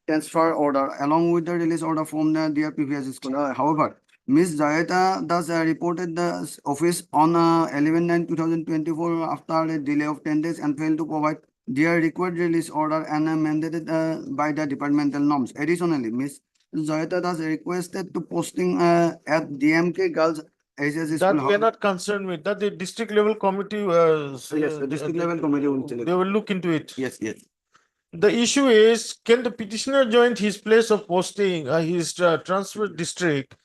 transfer order, along with the release order from their previous school. However, Ms. Jayata thus reported the office on 11/9/2024 after a delay of 10 days and failed to provide their required release order and mandated by the departmental norms. Additionally, Ms. Jayata thus requested to posting at DMK Girls SS
That
School.
we are not concerned with, that the district level committee
Yes, the district level committee will select.
they will look into it.
Yes, yes.
The issue is, can the petitioner join his place of posting, his transfer district,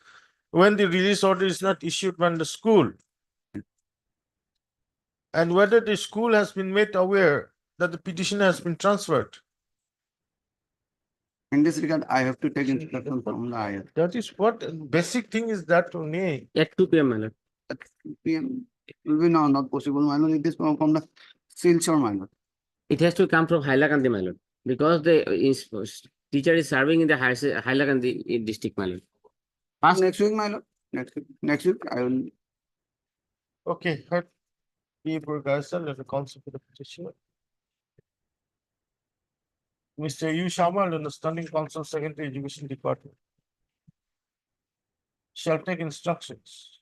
when the release order is not issued by the school? And whether the school has been made aware that the petitioner has been transferred?
In this regard, I have to take instruction from the IR.
That is what basic thing is that only.
At 2 p.m., my lord.
At 2 PM, it will be not possible, my lord. It is from the Silchar, my lord.
It has to come from Hailakandi, my lord. Because the teacher is serving in the Hailakandi district, my lord. First,
Next week, my lord. Next week, I will.
Okay, heard. Be guys, let the counsel for the petitioner. Mr. Yu Shamal and the Standing Council Secretary Education Department shall take instructions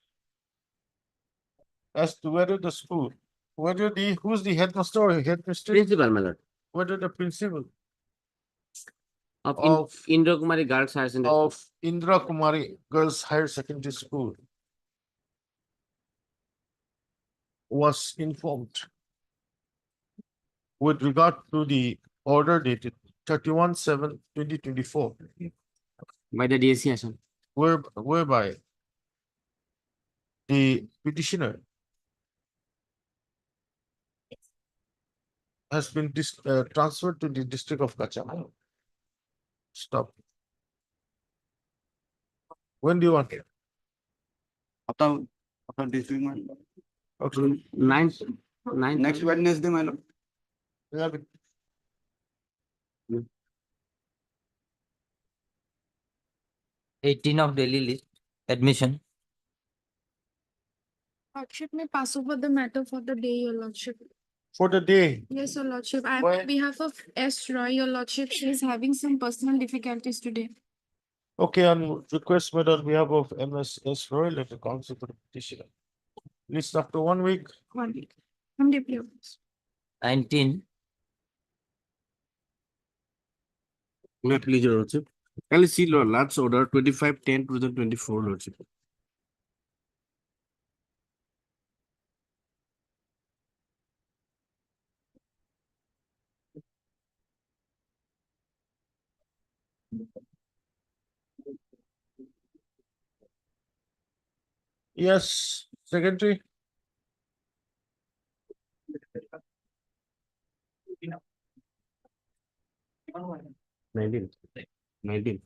as to whether the school, who's the headmaster or headmistress,
Principal, my lord,
whether the principal
of
of
Indra Kumari Girls Higher Secondary School.
of Indra Kumari Girls Higher Secondary School was informed with regard to the order dated 31/7/2024,
By the DSC Assam.
whereby the petitioner has been transferred to the district of Kachamala. Stop. When do you want it?
After this week, my lord.
Okay.
Ninth.
Next Wednesday, my lord.
11.
Of daily list, admission.
Lordship, may pass over the matter for the day, your lordship.
For the day.
Yes, your lordship. I,
Why?
on behalf of S. Roy, your lordship, she is having some personal difficulties today.
Okay, on request made on behalf of MSS Roy, let the council to the petitioner. List after 1 week.
1 week. I'm deeply honest.
19.
Not please, your lordship. Can you see Lord, last order 25/10/2024, lordship.
Yes, secretary.
Nineteen.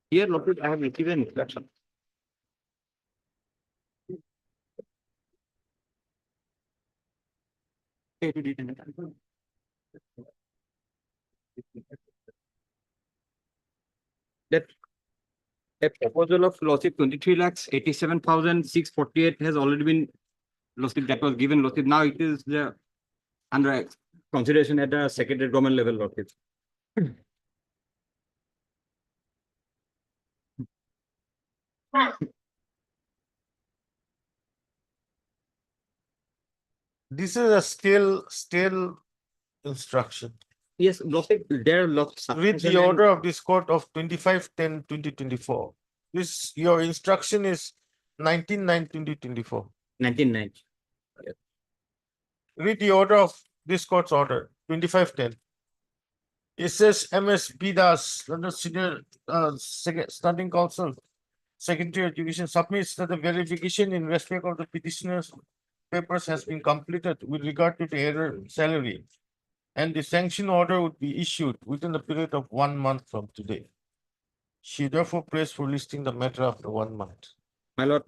Here, lordship, I have received an instruction. That a proposal of lordship 23,87,648 has already been lordship that was given lordship. Now it is under consideration at the secretary government level, lordship.
This is a still instruction.
Yes, lordship, there are lots.
Read the order of this court of 25/10/2024. This, your instruction is 19/9/2024.
19/9.
Read the order of this court's order, 25/10. It says MS B Das, London Senior Standing Counsel, Secretary of Education submits that the verification in respect of the petitioner's papers has been completed with regard to the error salary. And the sanction order would be issued within the period of 1 month from today. She therefore prays for listing the matter after 1 month.
My lord.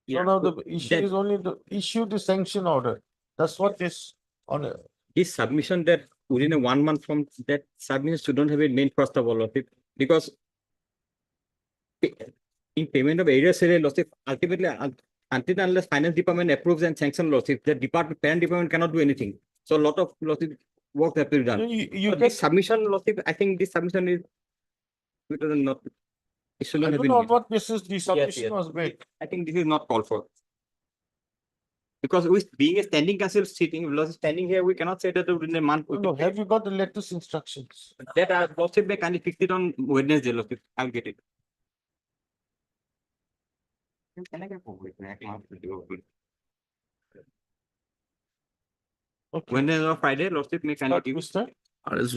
So now the issue
that-
is only to issue the sanction order. That's what is on a.
This submission that within a 1 month from that submission shouldn't have been made first of all, lordship, because in payment of area sale, lordship, ultimately, until unless finance department approves and sanction lordship, the parent department cannot do anything. So a lot of lordship work have to be done.
You
So
get,
this submission, lordship, I think this submission is it does not. It
I
shouldn't have
don't
been
know on
made.
what basis the submission
yes.
was made.
I think this is not called for. Because with being a standing council sitting, standing here, we cannot say that within a month.
No, have you got the latest instructions?
That lordship may kindly fix it on Wednesday, lordship. I'll get it. Can I get forward?
Okay.
Wednesday or Friday, lordship may kindly
Start,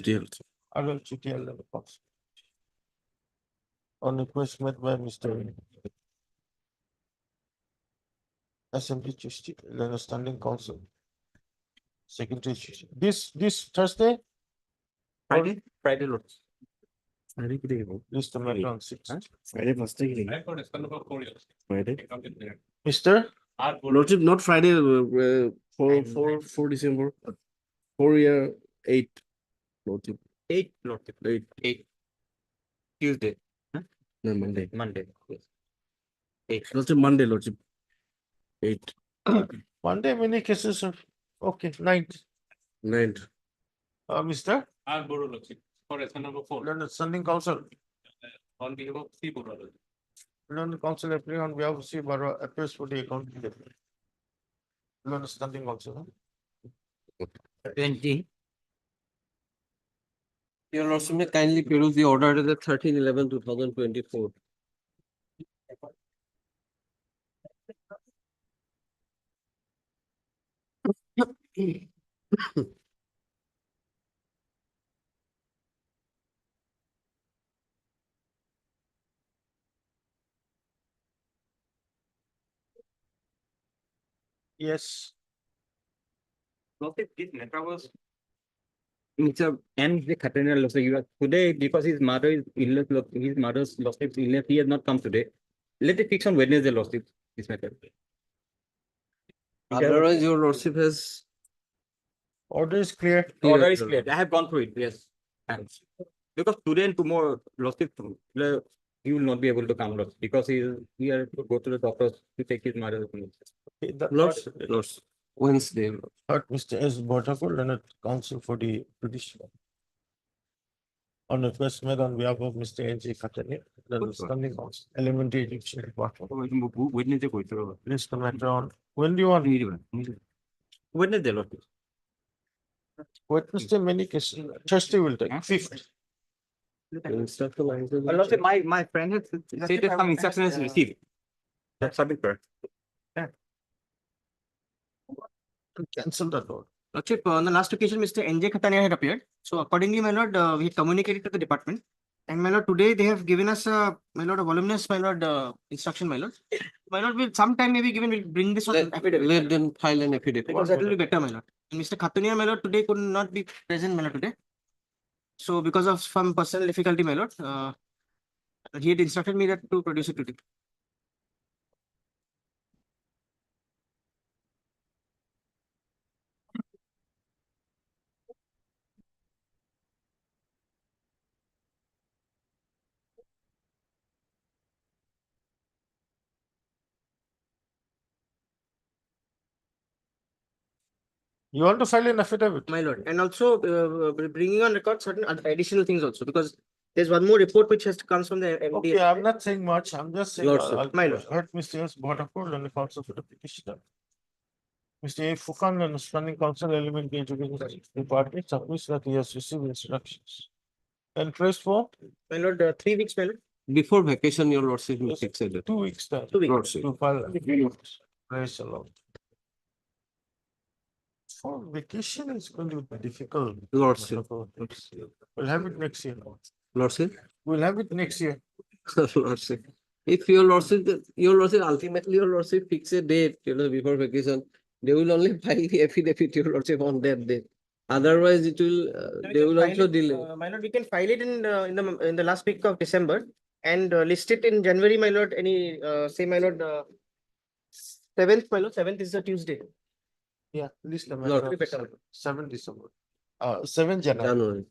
give.
Mr. Arul Chutial level box. On request made by Mr. Assembly Trustee, the Standing Council. Secretary. This Thursday,
Friday, Lord.
this the matter on 6th.
Friday must take Friday.
Mr.
Lordship, not Friday, 4 December. 8. Lordship. 8, Lordship. 8. Tuesday.
No, Monday.
Monday. Yes. Lordship, Monday, Lordship. 8.
Monday, many cases are, okay, 9th.
9th.
Mr.
And Boro Lordship, for resolution number 4,
Learned Standing Council,
on behalf of C Boro.
Learned Council appearing on behalf of C. Borough appears for the account. Learned Standing Council.
20. Your Lordship, may kindly peruse the order at the 13/11/2024.
Yes.
Lordship, this letter was. Mr. N. The Katrina Lordship, you are today because his mother is illness, his mother's Lordship illness, he has not come today. Let it fix on Wednesday, Lordship, this matter. Otherwise, your Lordship has.
Order is clear.
Order is clear. I have gone through it, yes. Thanks. Because today and tomorrow, Lordship, he will not be able to come, Lordship, because he has to go to the doctors to take his mother's opinion. Lords, Wednesday.
Heard Mr. S. Bottakul, Learned Council for the petition. On request made on behalf of Mr. N.G. Katani, Learned Standing Council, Elementary Education Department.
Wednesday,
Please the matter on, when do you want?
Wednesday, Lordship.
Wednesday, many cases, Thursday will take, 5th.
Lordship, my friend has said that some instruction is received. That's a bit correct.
Cancel that order.
Lordship, on the last occasion, Mr. N.J. Khatania had appeared. So accordingly, my lord, we had communicated to the department. And my lord, today they have given us a voluminous, my lord, instruction, my lord. My lord, will sometime maybe given, we'll bring this on affidavit. Let them file an affidavit. Because that will be better, my lord. And Mr. Khatania, my lord, today could not be present, my lord, today. So because of some personal difficulty, my lord, he had instructed me that to produce it today.
You want to file an affidavit?
My lord, and also bringing on record certain additional things also, because there's one more report which has to come from the MD.
Okay, I'm not saying much, I'm just saying.
Lordship, my lord.
Heard Mr. S. Bottakul, Learned Council for the petitioner. Mr. A. Fukan, Learned Standing Council, Elementary Education Department, submits that he has received instructions. And praise for?
My lord, 3 weeks, my lord. Before vacation, your lordship will fix it.
2 weeks time.
2 weeks.
Lordship. To file. Praise the Lord. For vacation is going to be difficult.
Lordship.
We'll have it next year.
Lordship.
We'll have it next year.
Lordship. If your lordship ultimately your lordship fix a date, before vacation, they will only file the affidavit, your lordship, on that day. Otherwise, it will, they will also delay. My lord, we can file it in the last week of December and list it in January, my lord. Any, say, my lord, 7th, my lord, 7th is a Tuesday.
Yeah, list the
Lord,
matter.
be better.
7 December. 7 January.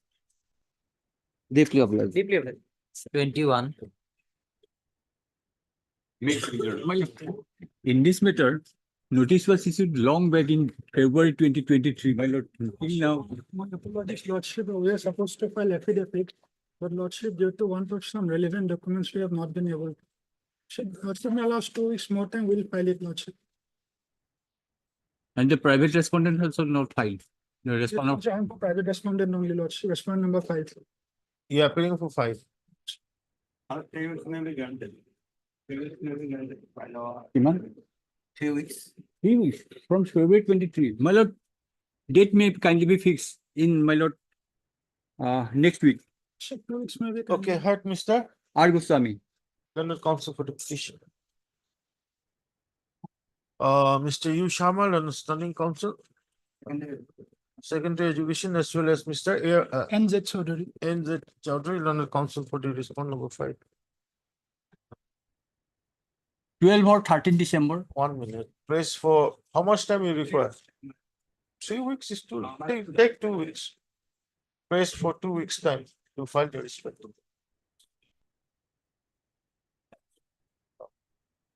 Deeply obliged. Deeply obliged.
21.
In this matter, notice was issued long back in February 2023, my lord. Till now,
My apologies, Lordship, we are supposed to file affidavit, but Lordship, due to one of some relevant documents, we have not been able. Lordship may allow us 2 weeks more time, we'll file it, Lordship.
and the private respondent also not filed. The
Yes,
respondent.
Lordship, I am for private respondent only, Lordship, respondent number 5.
Yeah, appearing for 5.
Iman?
3 weeks.
3 weeks from February 23. My lord, date may kindly be fixed in, my lord, next week.
2 weeks maybe.
Okay, heard Mr.
R. Goswami.
Learned Council for the petition. Mr. U. Sharma, Learned Standing Council. Secondary Education, as well as Mr.
NZ Chaudhary.
NZ Chaudhary, Learned Council for the respond number 5.
12 or 13 December.
1 minute. Praise for, how much time you require? 3 weeks is too, take 2 weeks. Praise for 2 weeks time to file the respect.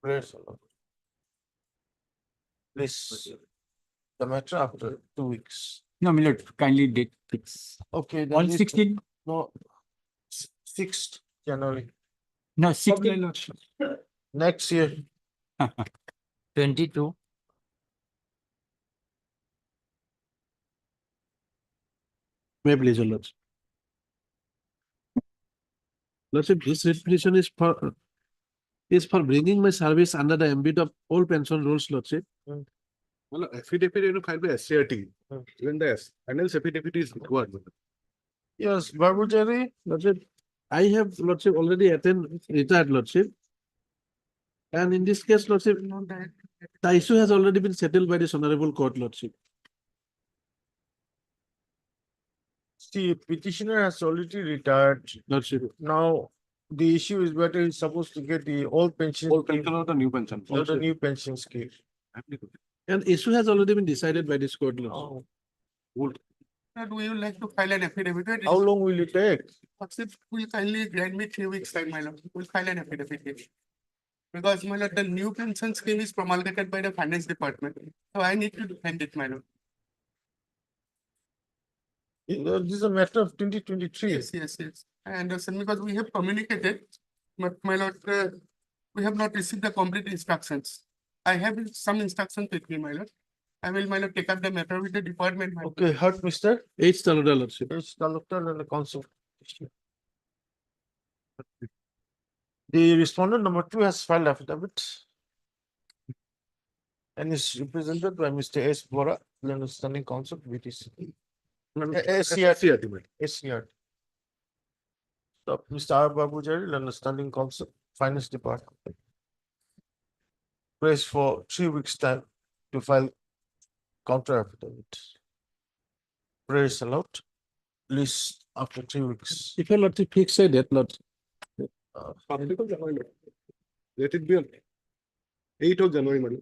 Praise the Lord. Please, the matter after 2 weeks.
No, my lord, kindly date fix.
Okay. then
On
this-
16,
No, 6th January,
no,
My
16.
lordship.
next year.
22.
May please, your lordship. Lordship, this writ petition is for bringing my service under the ambit of all pension rules, lordship.
Hmm.
Well, affidavit, filed by SCRT.
Hmm.
Even the final affidavit is required.
Yes, Barbujari,
Lordship, I have, lordship, already retired, lordship. And in this case, lordship, the issue has already been settled by this honorable court, lordship.
see, petitioner has already retired.
Lordship,
Now, the issue is whether he's supposed to get the old pension
old
scheme
pension or the new pension.
or the
Lordship.
new pension scheme.
And issue has already been decided by this court, lordship.
Oh,
That we would like to file an affidavit.
how long will it take?
Lordship will kindly grant me 3 weeks time, my lord. We'll file an affidavit here. Because my lord, the new pension scheme is promulgated by the finance department. So I need to defend it, my lord.
This is a matter of 2023.
Yes. I understand because we have communicated, but my lord, we have not received the complete instructions. I have some instructions with me, my lord. I will, my lord, take up the matter with the department. my lord.
Okay, heard, Mr.
H. Talada, lordship.
H. Talukdar and the council. The respondent number 2 has filed affidavit and is represented by Mr. S. Bora, Learned Standing Counsel, BTC. SCRT. SCRT. So, Mr. R. Babujari, Learned Standing Counsel, Finance Department. Prays for 3 weeks' time to file counter affidavit. Praise allowed. List after 3 weeks.
If you lordship fix a date, lordship.
Uh,
Let it be on 8th of January, madam.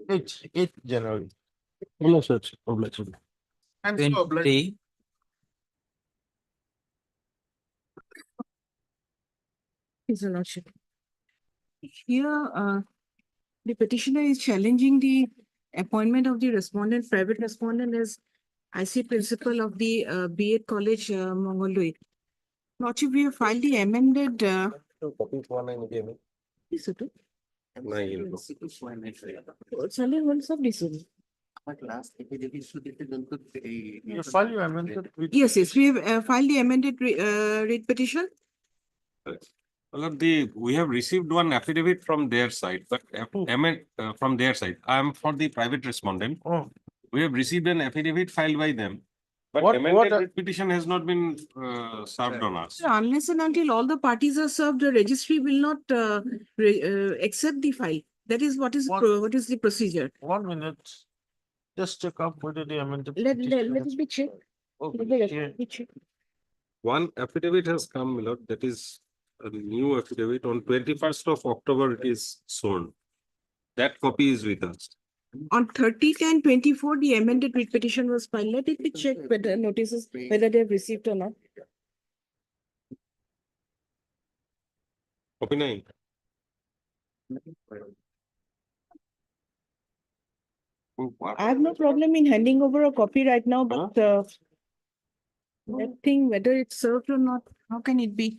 8th January.
No, such obligation.
I'm so obliged.
20.
His lordship. Here, the petitioner is challenging the appointment of the respondent, private respondent as IC principal of the B.Ed College, Mongoloi. Lordship, we have filed the amended. This is it. Chale, one sub this is.
You file your amended with.
Yes, we have filed the amended writ petition.
Well, we have received one affidavit from their side, but from their side, I am for the private respondent.
Oh,
We have received an affidavit filed by them. But
What-
amended
what-
writ petition has not been served on us.
So unless and until all the parties are served, the registry will not accept the file. That is what is the procedure.
1 minute. Just check up whether the amended.
Let
petition
it
has-
be checked.
Okay,
Let it
yeah.
be checked.
One affidavit has come, my lord, that is a new affidavit. On 21st of October, it is sworn. That copy is with us.
On 30th and 24, the amended writ petition was filed. Let it be checked whether notices, whether they have received or not.
Copy 9.
I have no problem in handing over a copy right now, but that thing, whether it's served or not, how can it be?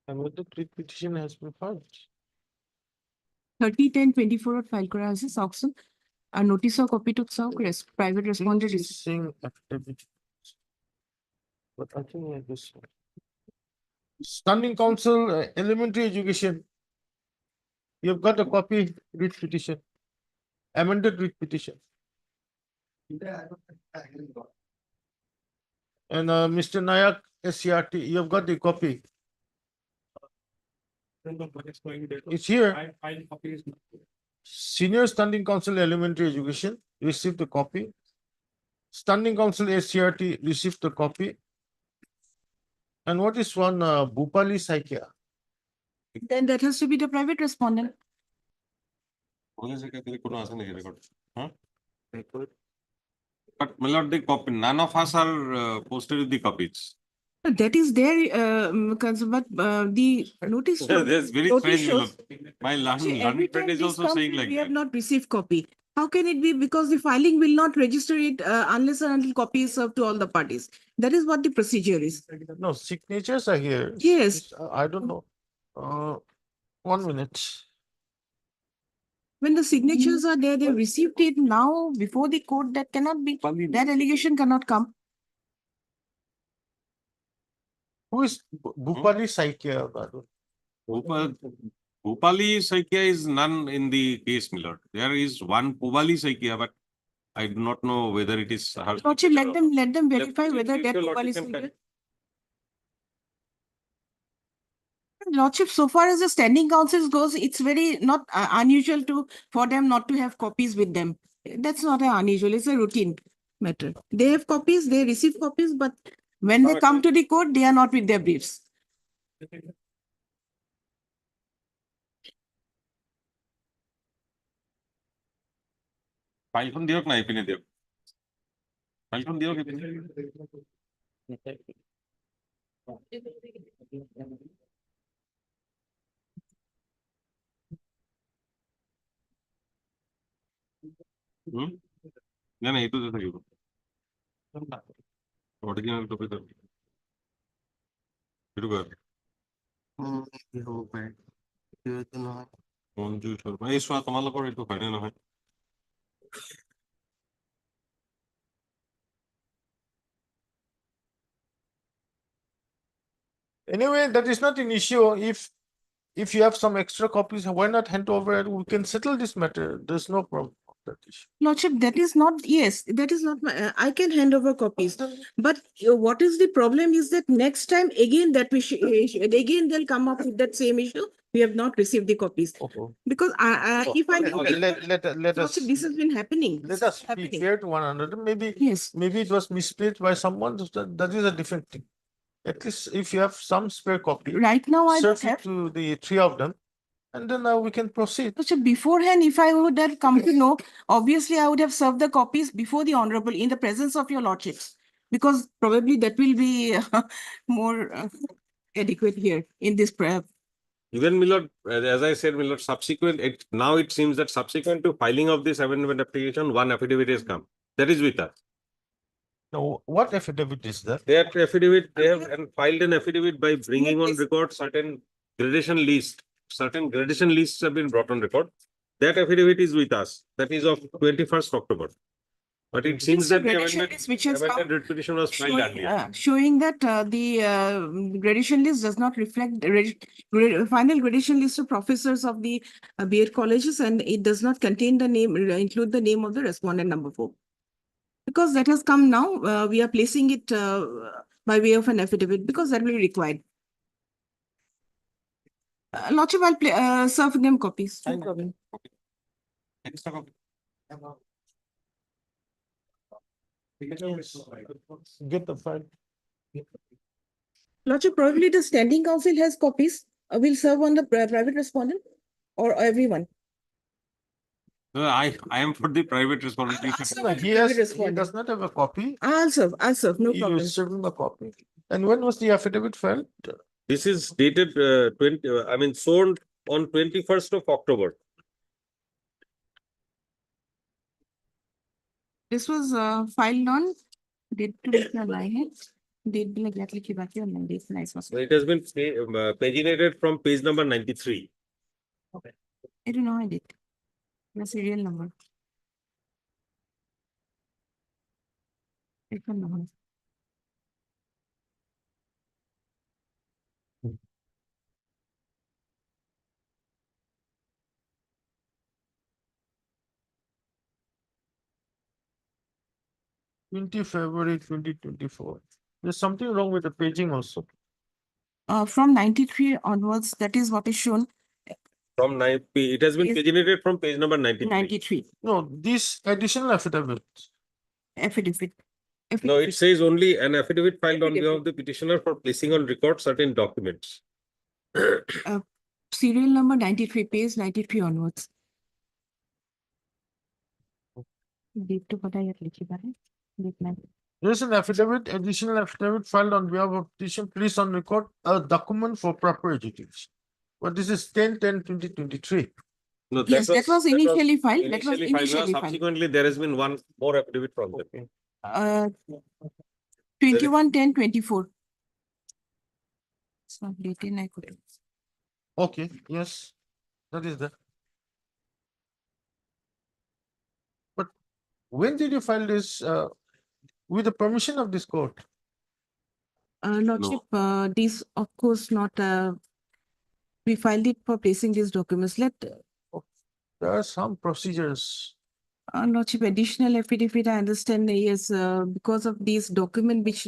Amended writ petition has been filed.
30th and 24 file kora ase Saukson. A notice of copy to Sauk, private respondent is.
Seeing affidavit. But I think like this. Standing Council, Elementary Education. You've got a copy writ petition. Amended writ petition. And Mr. Nayak, SCRT, you've got the copy. It's here. Senior Standing Council Elementary Education received the copy. Standing Council SCRT received the copy. And what is one Bhupali Saikya?
Then that has to be the private respondent.
But my lord, the copy, none of us are posted with the copies.
That is their but the notice.
That's very
notice
strange, my lord.
shows-
My
See,
learned
every
friend
time
is
this
also
comes,
saying
in,
like
we have
that.
not received copy. How can it be? Because the filing will not register it unless and until copy is served to all the parties. That is what the procedure is.
No, signatures are here.
Yes.
I don't know. 1 minute.
When the signatures are there, they received it now before the court. That cannot be. That allegation cannot come.
Who is Bhupali Saikia?
Bhupali Saikia is none in the case, my lord. There is one Puvali Saikia, but I do not know whether it is her.
Lordship, let them verify whether that mobile is legal. Lordship, so far as the standing councils goes, it's very not unusual for them not to have copies with them. That's not unusual, it's a routine matter. They have copies, they receive copies, but when they come to the court, they are not with their briefs.
File from Diok na ipine Diok. File from Diok ipine. না না এইটো যে থাকিব original copy তো এইটো কর
কি হ'ব পাৰে এইটো নহয়
মঞ্জু শৰ্মা এই চোৱা তোমালোকৰ এইটো হয়নে নহয়
Anyway, that is not an issue. If you have some extra copies, why not hand over it? We can settle this matter. There's no problem of that issue.
Lordship, that is not, yes, that is not, I can hand over copies. But what is the problem is that next time again that again they'll come up with that same issue. We have not received the copies. Because if I know,
Let us
Lordship, this has been happening.
let us be fair to one another. Maybe it was misplaced by someone. That is a different thing. At least if you have some spare copy,
Right now I don't
serve it
have.
to the three of them, and then we can proceed.
So beforehand, if I would have come to know, obviously I would have served the copies before the honorable in the presence of your lordships, because probably that will be more adequate here in this prayer.
Even Milord, as I said, Milord, now it seems that subsequent to filing of this amendment application, one affidavit has come. That is with us.
Now, what affidavit is that?
They have filed an affidavit by bringing on record certain gradation lists. Certain gradation lists have been brought on record. That affidavit is with us. That is of 21st October. But it seems that the amended writ petition was filed earlier.
Showing that the gradation list does not reflect the final gradation list of professors of the BEd colleges, and it does not contain the name, include the name of the respondent number 4. Because that has come now, we are placing it by way of an affidavit because that will be required. Lordship, I'll serve them copies. No problem.
Extra copy.
Get the file.
Lordship, probably the standing council has copies. Will serve on the private respondent or everyone.
I am for the private respondent.
He does not have a copy.
I'll serve, no
You
problem.
serve him a copy. And when was the affidavit filed?
This is dated sworn on 21st of October.
This was filed on date to date exactly
It has been paginated from page number 93.
I don't know I did. The serial number. I don't know.
February 2024. There's something wrong with the paging also.
From 93 onwards, that is what is shown.
From it has been paginated from page number 93.
93.
No, this additional affidavit.
Affidavit.
No, it says only an affidavit filed on behalf of the petitioner for placing on record certain documents.
Serial number 93, page 93 onwards. Date to what I have लिखी बारे.
There is an affidavit, additional affidavit filed on behalf of petition, please on record a document for proper education. But this is 10/10/2023.
No,
Yes, that was initially filed. That was initially filed.
Subsequently, there has been one more affidavit from them.
21/10/24. So dated I could.
Okay, yes, that is the. But when did you file this, with the permission of this court?
Lordship, these of course not, we filed it for placing these documents.
There are some procedures.
Lordship, additional affidavit, I understand, yes, because of this document which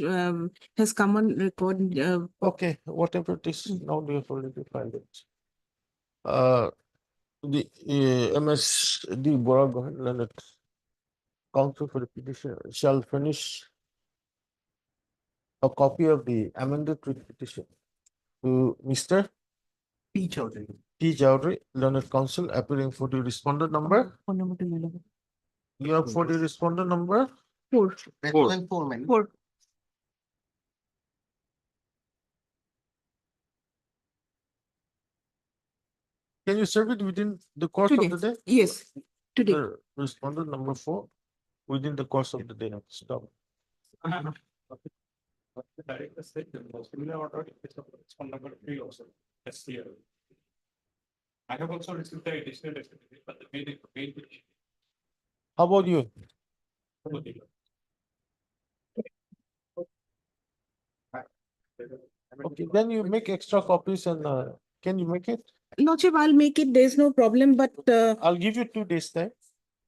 has come on record.
Okay, whatever it is, now we have already filed it. The MSD Bora Leonard Counsel for the petition shall furnish a copy of the amended writ petition to Mr.
P. Chaudhary.
P. Chowdhury, Learned Counsel, appearing for the respondent number.
Phone number to Melody.
You have for the respondent number.
Four. Four.
Can you serve it within the course of the
Today.
day?
Yes, today.
The respondent number 4 within the course of the day. Stop.
The director said the similar order is on number 3 also. That's clear. I have also received the additional affidavit, but the main petition.
How about you? Okay, then you make extra copies and can you make it?
Lordship, I'll make it. There's no problem, but
I'll give you 2 days time.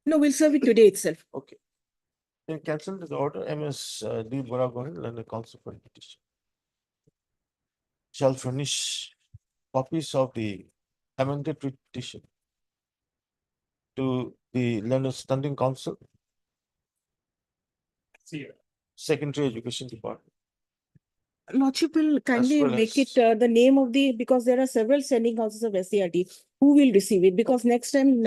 no, we'll serve it today itself.
Okay. Then cancel the order. MS D. Bora Gohil and the Counsel for petition shall furnish copies of the amended writ petition to the Learned Standing Council, Secondary Education Department.
Lordship will kindly
well
make
as-
it the name of the, because there are several sending houses of SCRT who will receive it, because next time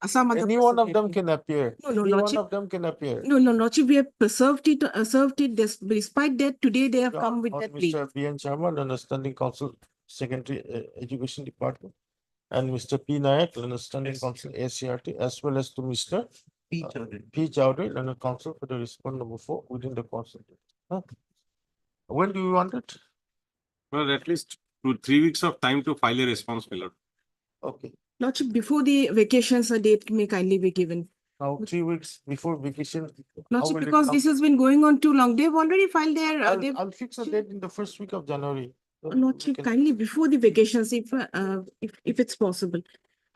some other.
Any one of them can appear.
No, no,
Any one
Lordship.
of them can appear.
No, Lordship, we have served it, despite that today they have come with
Not
that plea.
Mr. B. N. Sharma, Learned Standing Council, Secondary Education Department, and Mr. P. Nayak, Learned Standing Council, ACRT, as well as to Mr.
P. Chaudhary.
P. Chowdhury, Learned Counsel for the respondent number 4 within the council. Huh? When do you want it?
Well, at least 2-3 weeks of time to file a response, my lord.
Okay,
Lordship, before the vacations, a date may kindly be given.
now 3 weeks before vacation. how
Lordship,
will it
because
come?
this has been going on too long. They've already filed their,
I'll fix a date in the first week of January. So we
Lordship,
can-
kindly before the vacations, if it's possible.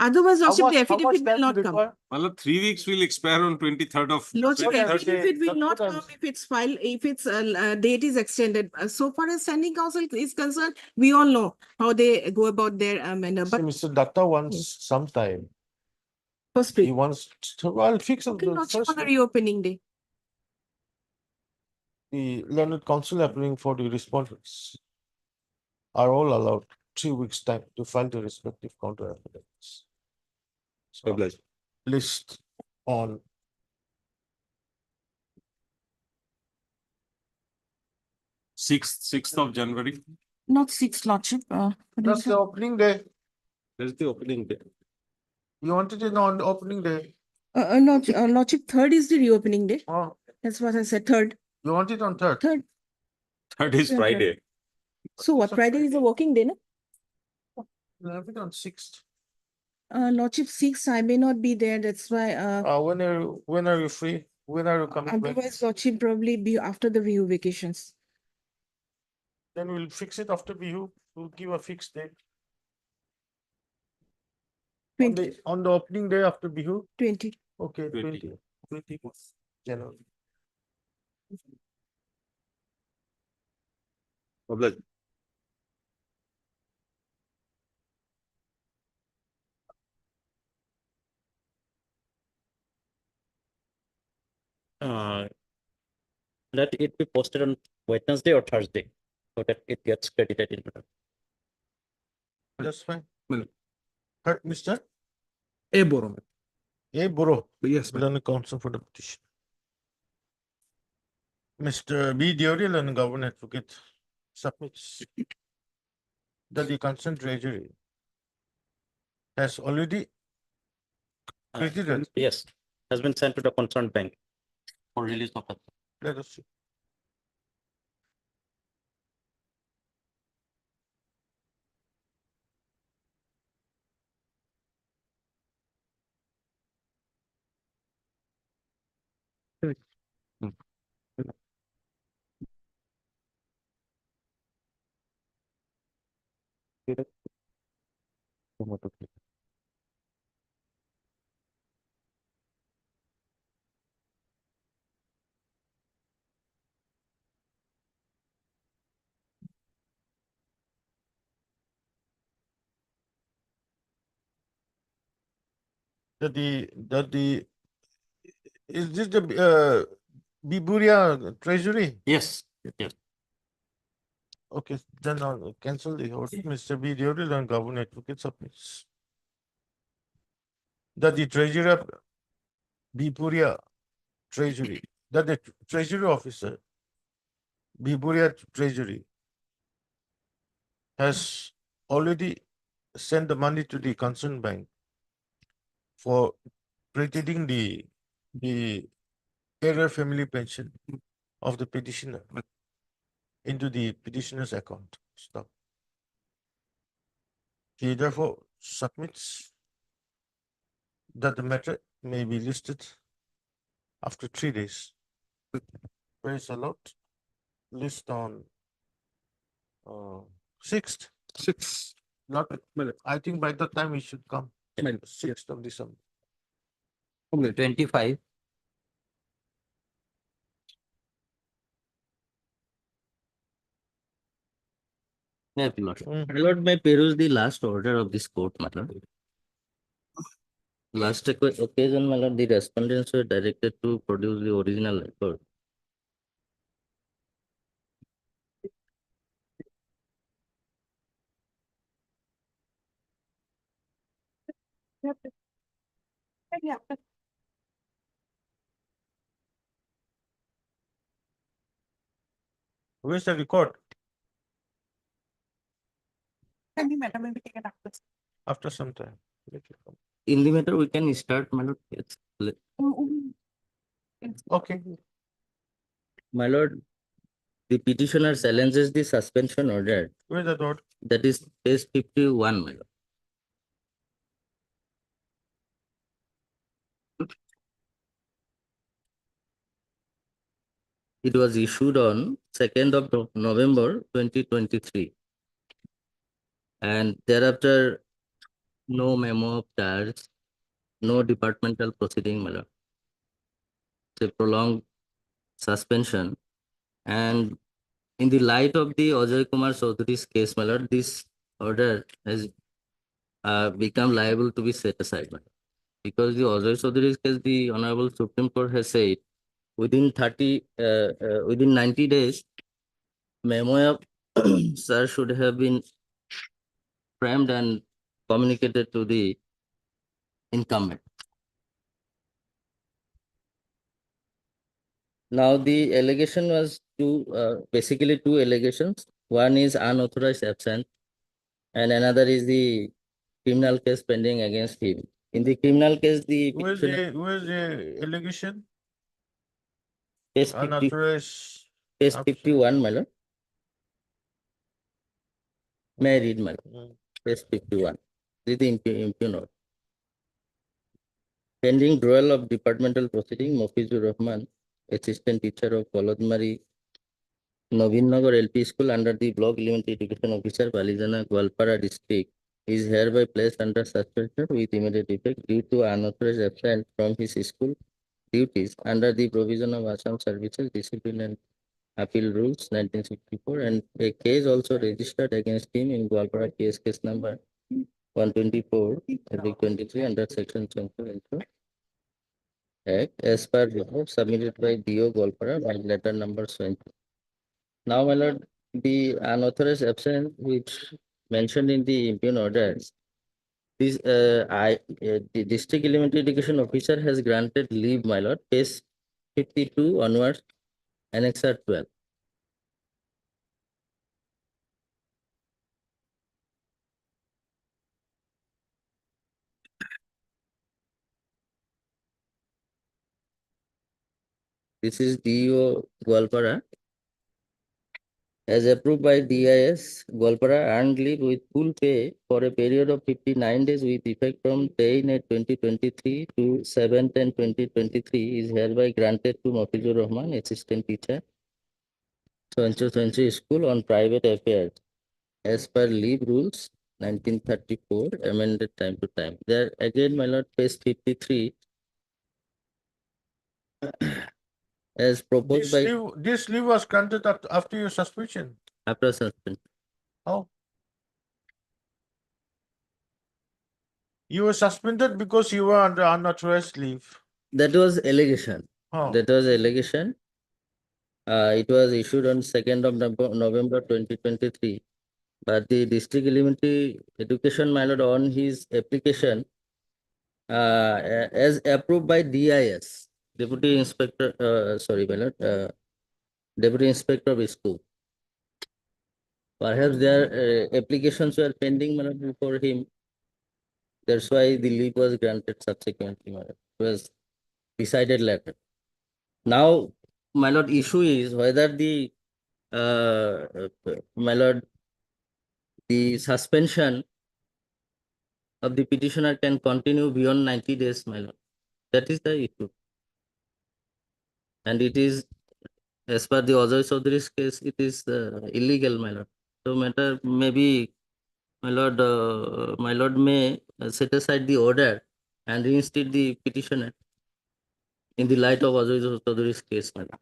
Otherwise,
How
Lordship,
much-
the
how much
affidavit will
time
not
you
come.
require?
My lord, 3 weeks will expire on 23rd of.
Lordship,
What else?
affidavit will
What
not
else?
come if it's filed, if its date is extended. So far as standing counsel is concerned, we all know how they go about their manner,
See,
but
Mr. Datta wants some time.
first
He
week.
wants, I'll fix on
Okay,
the
Lordship,
first
on the
week.
reopening day.
The Learned Counsel appearing for the respondents are all allowed 3 weeks time to file the respective counter affidavits. So list on
Sixth of January.
Not 6th, Lordship.
that's the opening day.
That's the opening day.
You wanted it on the opening day.
Lordship, 3rd is the reopening day.
Oh,
That's what I said, 3rd.
you want it on 3rd?
3rd.
3rd is
Yeah,
Friday.
So what, Friday is a working day, no?
We'll have it on 6th.
Lordship, 6th, I may not be there. That's why,
When are you free? When are you coming back?
otherwise, Lordship probably be after the VU vacations.
Then we'll fix it after BU. We'll give a fixed date. On
20.
the opening day after BU.
20.
Okay,
20.
20 January.
Let it be posted on Wednesday or Thursday so that it gets credited in.
That's fine.
Well-
Mr.
A Borom.
A Boro,
Yes, ma'am.
Learned Counsel for the petition. Mr. B. Deoril and Government Advocate submits that the concerned treasury has already credited.
Yes, has been sent to the concerned bank for release of.
Let us see. That the is this the Biburia treasury?
Yes, yes.
Okay, then I'll cancel the order. Mr. B. Deoril and Government Advocate submits that the treasurer Biburia treasury, that the treasury officer Biburia treasury has already sent the money to the concerned bank for crediting the error family pension of the petitioner into the petitioner's account. Stop. He therefore submits that the matter may be listed after 3 days. Where is allowed? List on 6th.
6.
Not, I think by the time it should come. 6th of December.
25. Yes, my lord. My lord, may peruse the last order of this court, my lord. Last occasion, my lord, the respondents were directed to produce the original record.
Where's the record? After some time. Let it come.
In the matter, we can start, my lord. Yes.
Okay.
My lord, the petitioner challenges the suspension order.
Where's the order?
That is page 51, my lord. It was issued on 2nd of November 2023. And thereafter, no memo of charge, no departmental proceeding, my lord. It's a prolonged suspension. And in the light of the Ajay Kumar Chaudhary's case, my lord, this order has become liable to be set aside, my lord. Because the Ajay Chaudhary's case, the Honorable Supreme Court has said within 90 days, memo of sir should have been framed and communicated to the incumbent. Now the allegation was basically two allegations. One is unauthorized absence and another is the criminal case pending against him. In the criminal case, the
Where's the allegation?
case 50,
Unauthorized.
case 51, my lord. May I read, my lord? Case 51. This is the impugn order. Pending drawal of departmental proceeding, Mofizur Rahman, assistant teacher of Kolodmari Nagar LP School under the Block Elementary Education Officer, Balizana, Gwalpara district, is hereby placed under suspension with immediate effect due to unauthorized absence from his school duties under the provision of Assam Services Discipline and Appeal Rules 1964, and a case also registered against him in Gwalpara case number 124, 23 under section 24 Act as per report submitted by D.O. Gwalpara by letter number 20. Now, my lord, the unauthorized absence which mentioned in the impugn order, this the district elementary education officer has granted leave, my lord, page 52 onwards,
Annexer 12. This is DO Gwalpara. As approved by DIS, Gwalpara earned leave with full pay for a period of 59 days with effect from 10/8/2023 to 7/10/2023 is hereby granted to Mafizur Rahman, assistant teacher, Sancho School on private affairs as per leave rules 1934, amended time to time. There again, my lord, page 53, as proposed by
This leave was granted after your suspension.
after suspension.
Oh. You were suspended because you were under unauthorized leave.
That was allegation.
Oh.
That was allegation. It was issued on 2nd of November 2023. But the district elementary education, my lord, on his application, as approved by DIS, Deputy Inspector, sorry, my lord, Deputy Inspector of School. Perhaps their applications were pending, my lord, before him. That's why the leave was granted subsequently, my lord. It was decided later. Now, my lord, issue is whether the my lord, the suspension of the petitioner can continue beyond 90 days, my lord. That is the issue. And it is, as per the Ajay Chaudhary's case, it is illegal, my lord. So matter maybe, my lord may set aside the order and reinstate the petitioner in the light of Ajay Chaudhary's case, my lord.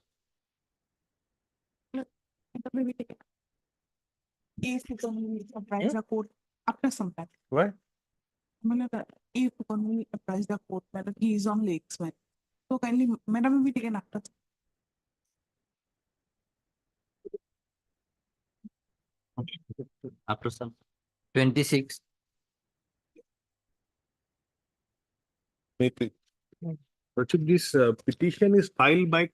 If you can apprise the court after some time.
What?
If you can apprise the court that he is on lakes, man. So kindly, madam, will be taken after.
After some 26.
Lordship, this petition is filed by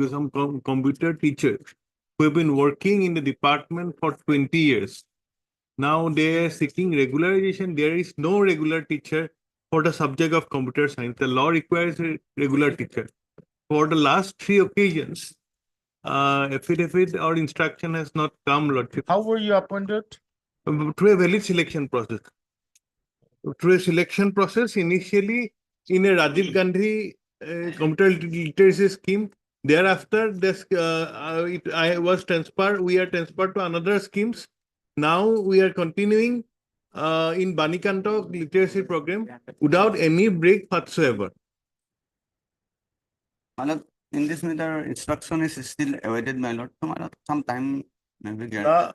some computer teachers who have been working in the department for 20 years. Now they are seeking regularization. There is no regular teacher for the subject of computer science. The law requires a regular teacher. For the last 3 occasions, affidavit or instruction has not come, Lordship.
How were you appointed?
Through a valid selection process. Through a selection process, initially in a Rajiv Gandhi computer literacy scheme. Thereafter, I was transferred. We are transferred to another schemes. Now we are continuing in Banikanto literacy program without any break whatsoever.
My lord, in this matter, instruction is still awaited, my lord. So, my lord, some time maybe
Now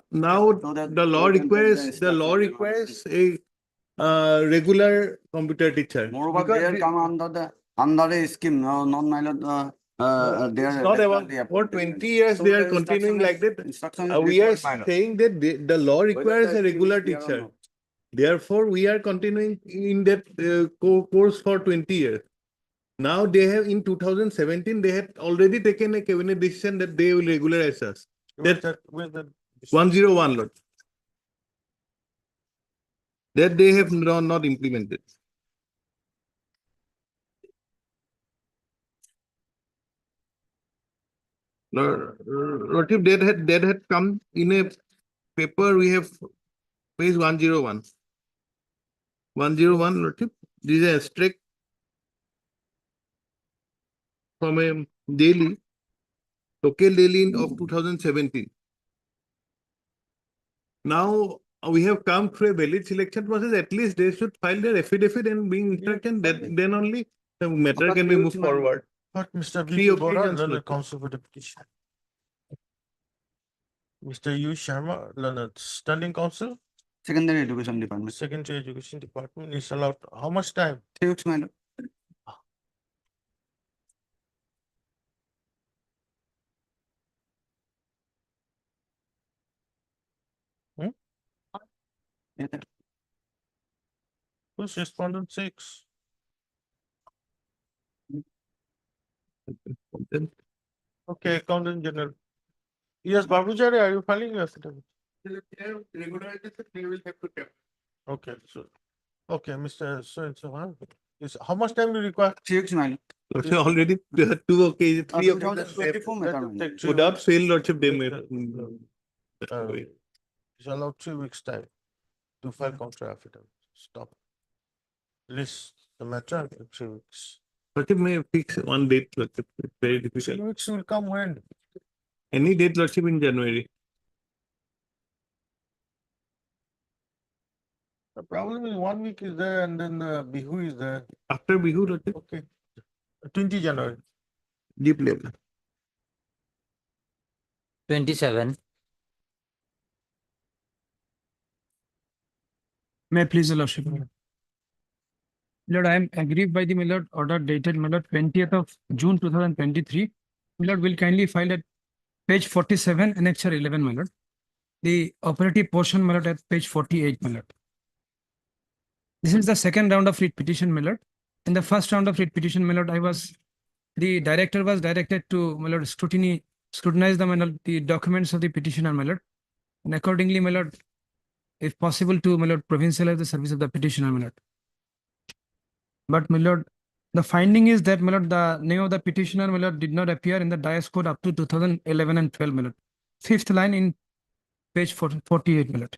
so that
the law
we can take
requires a regular computer teacher.
Moreover,
Because
they are come under a scheme, non my lord. They
it's
are
not about for 20 years
So
they are
the
continuing like that.
instruction is
We are
required, my lord.
saying that the law requires a regular teacher. Therefore, we are continuing in that course for 20 years. Now they have in 2017 they had already taken a cabinet decision that they will regularize us.
Where's
That
that?
101, Lord. That they have not implemented. Lord, if that had come in a paper, we have page 101. 101, Lordship. This is a strict from a daily, local daily of 2017. Now we have come through a valid selection process. At least they should file their affidavit and being instructed. Then only the matter can be moved forward.
But Mr.
3
V. Bora,
occasions,
learned
Lordship.
counsel for the petition. Mr. U. Sharma, learned standing counsel,
Secondary Education Department.
secondary education department is allowed how much time?
3 weeks, my lord. Yes, sir.
Who's respondent 6?
Contempt.
Okay, Accountant General. Yes, Babujari, are you filing your affidavit?
Regularization, they will have to take.
Okay, so, okay, Mr. So and so, huh? Yes, how much time do you require?
3 weeks, my lord.
Lordship, already two occasions, three
2024
Let
matter,
them
my
take 3
Without
weeks.
fail, Lordship, they may.
It's allowed 3 weeks time to file counter affidavit. Stop. List the matter in 3 weeks.
Lordship may fix one date, Lordship. It's very
3
difficult.
weeks will come when?
Any date, Lordship, in January.
The problem is 1 week is there and then Bihu is there.
After Bihu, Lordship,
Okay. 20 January.
deep level.
27.
May I please, your lordship. Lord, I am aggrieved by the my lord order dated my lord 20th of June 2023. My lord will kindly file at page 47, annexure 11, my lord. The operative portion, my lord, at page 48, my lord. This is the second round of writ petition, my lord. In the first round of writ petition, my lord, the director was directed to, my lord, scrutinize the, my lord, the documents of the petitioner, my lord. And accordingly, my lord, if possible to, my lord, provincialize the service of the petitioner, my lord. But, my lord, the finding is that, my lord, the name of the petitioner, my lord, did not appear in the Dias Code up to 2011 and 12, my lord. Fifth line in page 48, my lord.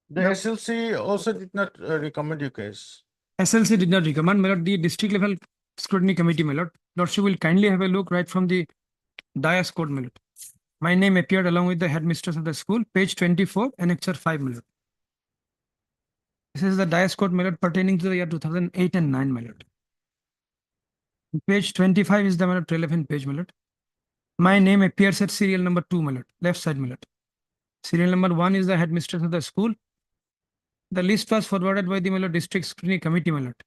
The SLC also did not recommend your case.
SLC did not recommend, my lord, the district level scrutiny committee, my lord. Lordship will kindly have a look right from the Dias Code, my lord. My name appeared along with the headmistress of the school, page 24, annexure 5, my lord. This is the Dias Code, my lord, pertaining to the year 2008 and 9, my lord. Page 25 is the, my lord, relevant page, my lord. My name appears at serial number 2, my lord, left side, my lord. Serial number 1 is the headmistress of the school. The list was forwarded by the, my lord, district scrutiny committee, my lord.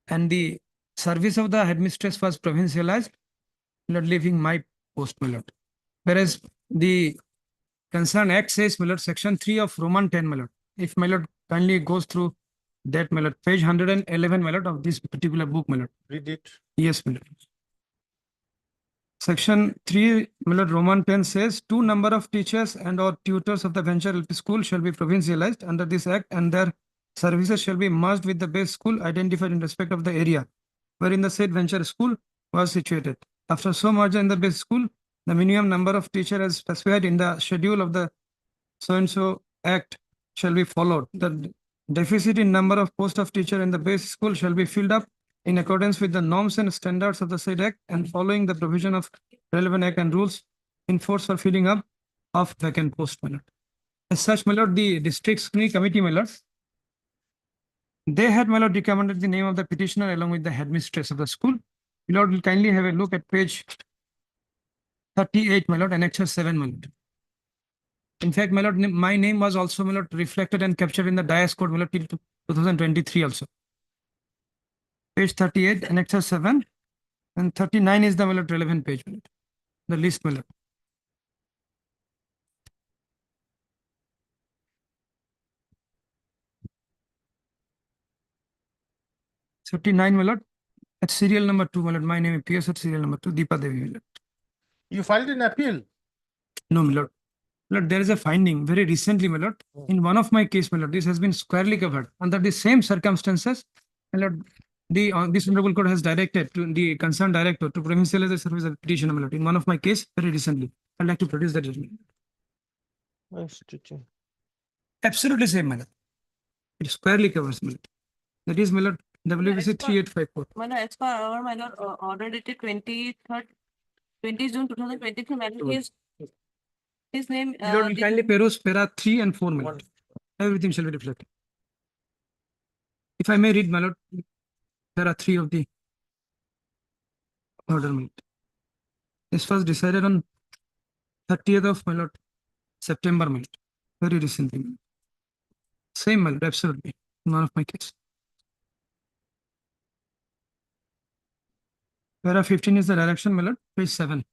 And the service of the headmistress was provincialized, my lord, leaving my post, my lord. Whereas the concerned act says, my lord, section 3 of Roman 10, my lord. If my lord kindly goes through that, my lord, page 111, my lord, of this particular book, my lord.
Read it.
Yes, my lord. Section 3, my lord, Roman 10 says, 2 number of teachers and or tutors of the venture LP school shall be provincialized under this act, and their services shall be merged with the base school identified in respect of the area wherein the said venture school was situated. After so merger in the base school, the minimum number of teachers as specified in the schedule of the so-and-so act shall be followed. The deficit in number of post of teacher in the base school shall be filled up in accordance with the norms and standards of the said act and following the provision of relevant act and rules in force for filling up of vacant post, my lord. As such, my lord, the district scrutiny committee, my lord, they had, my lord, recommended the name of the petitioner along with the headmistress of the school. My lord will kindly have a look at page 38, my lord, annexure 7, my lord. In fact, my lord, my name was also, my lord, reflected and captured in the Dias Code, my lord, till 2023 also. Page 38, annexure 7, and 39 is the, my lord, relevant page, my lord. The list, my lord. Thirty-nine, my lord, at serial number 2, my lord. My name appears at serial number 2, Deepa Devi, my lord.
You filed an appeal.
No, my lord. Lord, there is a finding very recently, my lord. In one of my case, my lord, this has been squarely covered. Under the same circumstances, my lord, this honorable court has directed to the concerned director to provincialize the service of petition, my lord. In one of my case, very recently, I'd like to produce that judgment.
Nice teaching.
Absolutely same, my lord. It squarely covers, my lord. That is, my lord, WBC 3854.
My lord, as per our, my lord, order dated 20 June 2023, my lord, his name.
My lord, will kindly peruse para 3 and 4, my lord. Everything shall be reflected. If I may read, my lord, para 3 of the order, my lord. This was decided on 30th of, my lord,
September, my lord. Very recently. My lord. Same, my lord, absolutely. None of my case. Para 15 is the direction, my lord. Page 7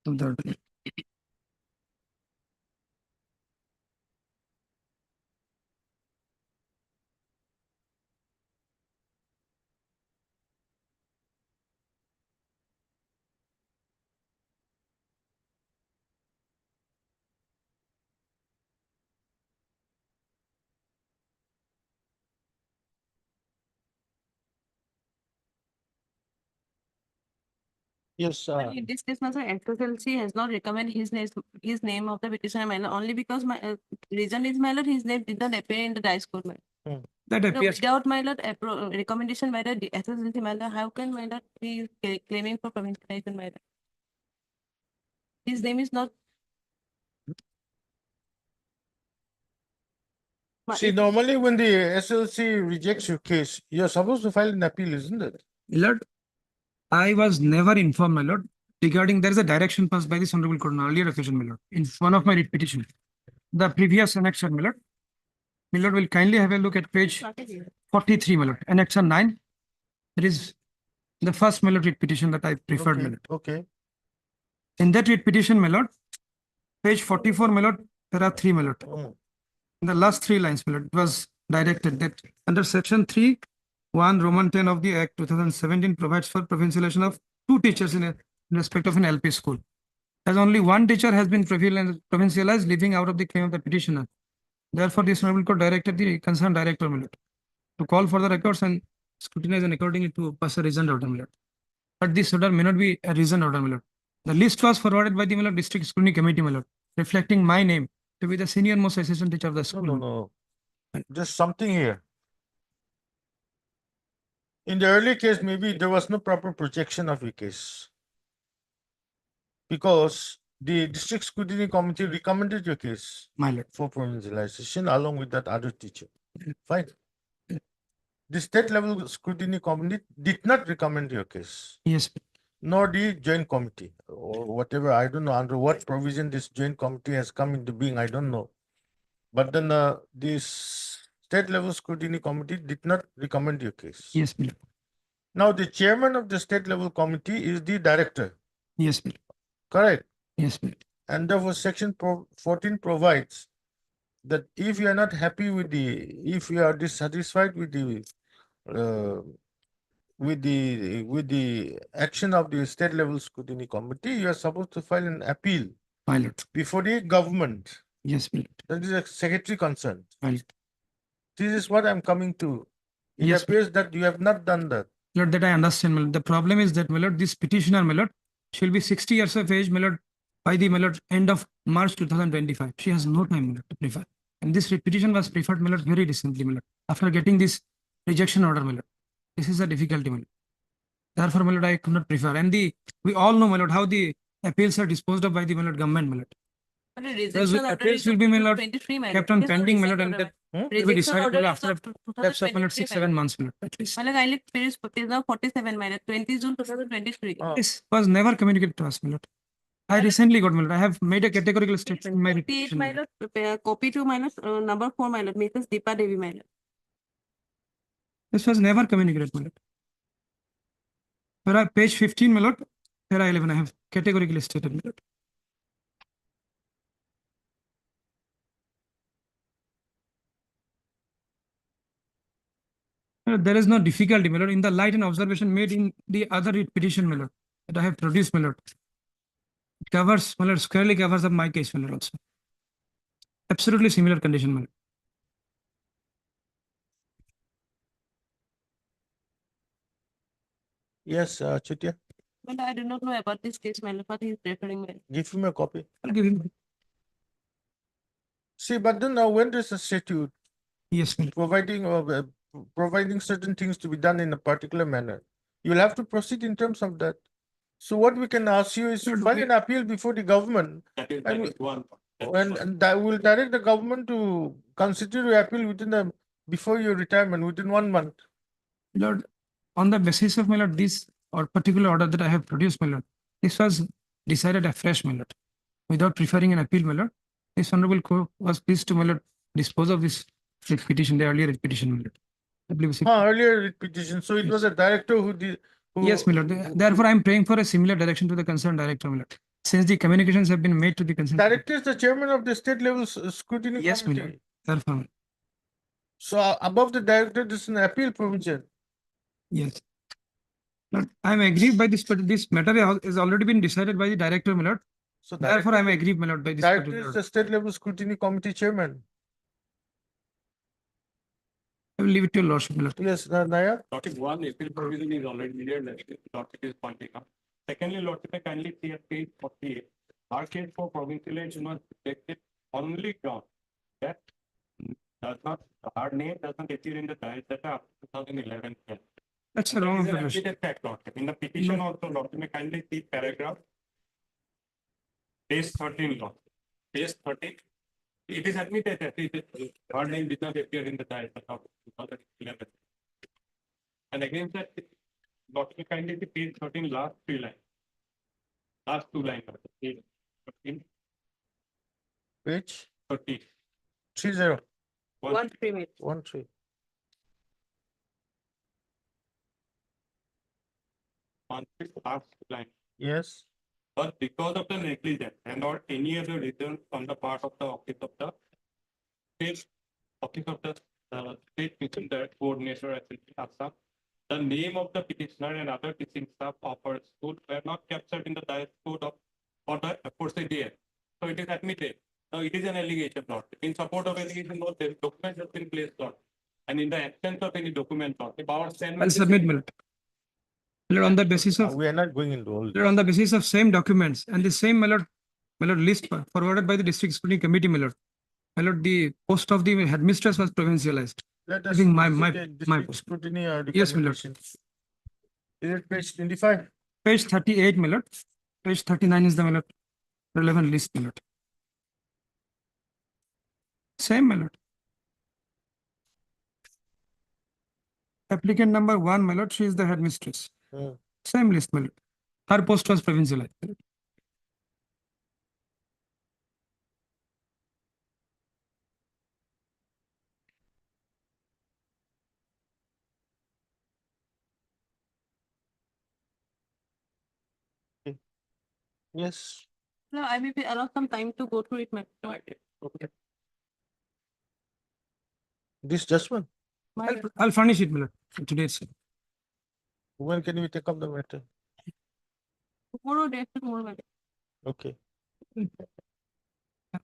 of the order.
Yes,
In this case, also SSLC has not recommended his name of the petitioner minor only because my reason is my lord, his name did not appear in the dice code. My lord.
That
So
appears.
without my lord recommendation by the SSLC my lord, how can my lord be claiming for provincialization my lord? His name is not. But
see,
if-
normally when the SLC rejects your case, you're supposed to file an appeal, isn't it?
My lord, I was never informed, my lord, regarding there is a direction passed by this honorable court on earlier occasion, my lord, in one of my writ petition. The previous annexure, my lord. My lord will kindly have a look at page 43, my lord. Annexure 9. There is the first, my lord, writ petition that I preferred, my
Okay,
lord.
okay.
In that writ petition, my lord, page 44, my lord, there are 3, my lord.
Mm.
In the last 3 lines, my lord, it was directed that under section 3, 1 Roman 10 of the Act 2017 provides for provincialization of 2 teachers in respect of an LP school. As only 1 teacher has been provincialized, leaving out of the claim of the petitioner. Therefore, this honorable court directed the concerned director, my lord, to call for the records and scrutinize and accordingly to pass a reasoned order, my lord. But this order may not be a reasoned order, my lord. The list was forwarded by the my lord, district scrutiny committee, my lord, reflecting my name to be the senior most assistant teacher of the
No,
school.
no, no. Just something here. In the early case, maybe there was no proper projection of your case. Because the district scrutiny committee recommended your case
My lord.
for provincialization along with that other teacher. Fine. The state level scrutiny committee did not recommend your case,
Yes.
nor the joint committee or whatever. I don't know under what provision this joint committee has come into being. I don't know. But then this state level scrutiny committee did not recommend your case.
Yes, my lord.
Now the chairman of the state level committee is the director,
Yes, my lord.
correct?
Yes, my lord.
And therefore section 14 provides that if you are not happy with if you are dissatisfied with the action of the state level scrutiny committee, you are supposed to file an appeal
My lord.
before the government.
Yes, my lord.
That is a secretary concern.
My lord.
This is what I'm coming to. It
Yes.
appears that you have not done that.
Lord, that I understand, my lord. The problem is that, my lord, this petitioner, my lord, she'll be 60 years of age, my lord, by the, my lord, end of March 2025. She has no time, my lord, to prefer. And this petition was preferred, my lord, very recently, my lord, after getting this rejection order, my lord. This is a difficulty, my lord. Therefore, my lord, I could not prefer. And we all know, my lord, how the appeals are disposed of by the, my lord, government, my lord.
But
Those
rejection order
appeals
is
will
of
be, my lord,
23, my
kept
lord.
on
It is a
pending, my
recent
lord, and
order,
that
my lord.
will be
Rejection
decided, my
order
lord,
is
after
of
lapse of, my lord,
2023,
6,
my
7
lord.
months, my lord, at least.
My lord, kindly page now 47, my lord, 20 June 2023.
This was never communicated to us, my lord. I recently got, my lord. I have made a categorical statement in my
48,
petition.
my lord, copy to my lord, number 4, my lord, Mrs. Deepa Devi, my lord.
This was never communicated, my lord. Page 15, my lord, para 11, I have categorically stated, my lord. There is no difficulty, my lord, in the light and observation made in the other petition, my lord, that I have produced, my lord. It covers, my lord, squarely covers up my case, my lord, also. Absolutely similar condition, my lord.
Yes, Chitya,
But I do not know about this case, my lord, what he is referring, my lord.
give him a copy.
I'll give him.
See, but then now when there's a statute
Yes, my lord.
providing certain things to be done in a particular manner, you'll have to proceed in terms of that. So what we can ask you is to
Lord,
file
we-
an appeal before the government. And that will direct the government to consider your appeal before your retirement, within 1 month.
Lord, on the basis of, my lord, this or particular order that I have produced, my lord, this was decided afresh, my lord, without preferring an appeal, my lord. This honorable court was pleased to, my lord, dispose of this petition, the earlier petition, my lord. I believe it's-
Earlier petition, so it was a director who did.
Yes, my lord. Therefore, I am praying for a similar direction to the concerned director, my lord. Since the communications have been made to the concerned.
Director is the chairman of the state level scrutiny
Yes, my lord.
committee.
Therefore, my lord.
So above the director, this is an appeal provision.
Yes. Lord, I am aggrieved by this, but this matter has already been decided by the director, my lord.
So
Therefore, I am aggrieved, my lord, by this.
director
particular
is
order.
the state level scrutiny committee chairman.
I will leave it to your lordship, my lord.
Yes, Naya.
Lordship, one appeal provision is already there, that Lordship is pointing out. Secondly, Lordship, I kindly see at page 48, our case for provincialization was rejected only ground that does not, our name does not appear in the diet that are 2011.
That's a wrong
That is an
observation.
admitted fact, Lordship. In the petition also, Lordship, may kindly see paragraph, page 13, Lordship. Page 13. It is admitted that our name did not appear in the diet of 2011. And against that, Lordship, kindly see page 13, last three lines. Last two lines of the page 13,
Page
30.
30.
1 3
13.
On this last line.
Yes.
But because of the negligence and or any other reason on the part of the state office of the state mission direct coordinator at Assam, the name of the petitioner and other teaching staff of our school were not captured in the diet code of for the procedure. So it is admitted. Now it is an allegation, not in support of allegation, not the document has been placed on. And in the absence of any document, not the power stand.
I'll submit, my lord. My lord, on the basis of,
We are not going into all
my lord, on the basis of same documents and the same, my lord, list forwarded by the district scrutiny committee, my lord. My lord, the post of the headmistress was provincialized.
Let
I
us
think my
district
post.
scrutiny or
Yes, my lord.
recommendation. Is it page 25?
Page 38, my lord. Page 39 is the, my lord, relevant list, my lord. Same, my lord. Applicant number 1, my lord, she is the headmistress.
Hmm.
Same list, my lord. Her post was provincialized. My lord.
Yes.
No, I may be allow some time to go through it, ma'am.
Okay. This judgment,
I'll furnish it, my lord, today itself.
when can we take up the matter?
Tomorrow, day after tomorrow, ma'am.
Okay.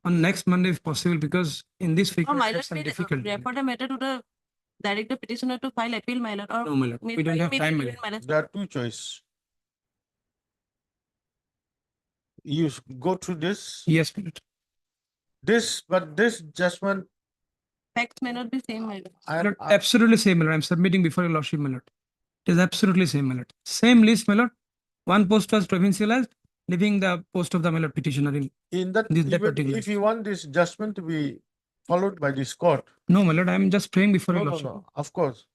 On next Monday if possible, because in this week
Or
I
my
have
lord,
some
may
difficulty.
refer the matter to the direct the petitioner to file appeal, my lord, or
No, my lord, we don't have time, my lord.
my lord.
There are two choices. You go through this,
Yes, my lord.
but this judgment,
Facts may not be same, my lord.
My lord, absolutely same, my lord. I'm submitting before your lordship, my lord. It is absolutely same, my lord. Same list, my lord. One post was provincialized, leaving the post of the, my lord, petitioner in
that,
that
even
particular.
if you want this judgment to be followed by this court.
No, my lord, I'm just praying before your
No,
lordship.
no, of course.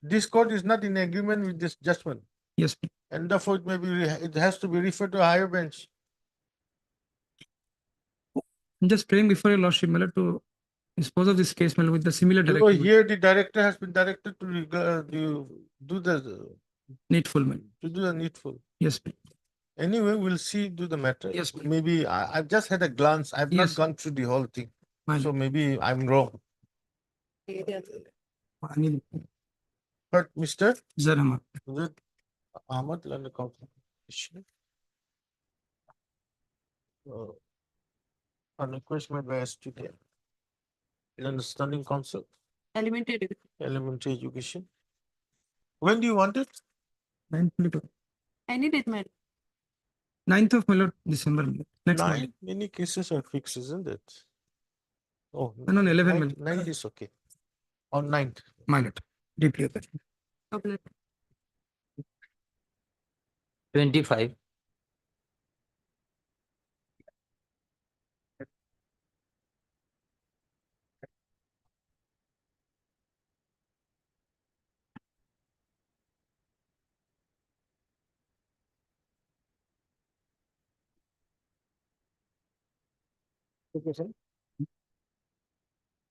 This court is not in agreement with this judgment.
Yes,
And therefore it has to be referred to a higher bench.
I'm just praying before your lordship, my lord, to dispose of this case, my lord, with the similar
So
directive.
here the director has been directed to do
Needful, my lord.
to do the needful.
Yes,
Anyway, we'll see, do the matter.
Yes, ma'am.
Maybe I've just had a glance. I've
Yes.
not gone through the whole thing.
my
So
lord.
maybe I'm wrong.
Anil
But Mr.
Zarama.
With Ahmad and the competition. On request made by student. In understanding council,
Elementary education.
elementary education. When do you want it?
I need it, madam.
9th of, my lord, December, my lord. Next Monday.
Nine, many cases are fixed, isn't it? Oh,
And on 11, my lord.
nine is okay. On 9th.
My lord. Deeply attached.
25.
Okay, sir.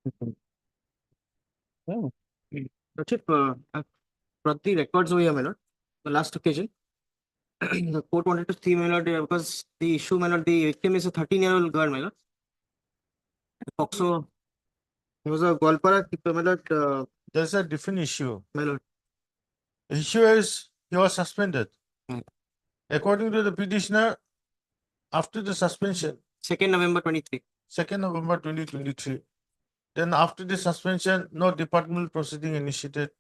Lordship, I've brought the records over here, my lord. The last occasion, the court wanted to see, my lord, because the issue, my lord, the victim is a 13-year-old girl, my lord. Also, he was a Gwalpara keeper, my lord,
There's a different issue.
my lord.
The issue is he was suspended.
Hmm.
According to the petitioner, after the suspension,
2nd November 23.
2nd November 2023, then after the suspension, no departmental proceeding initiated,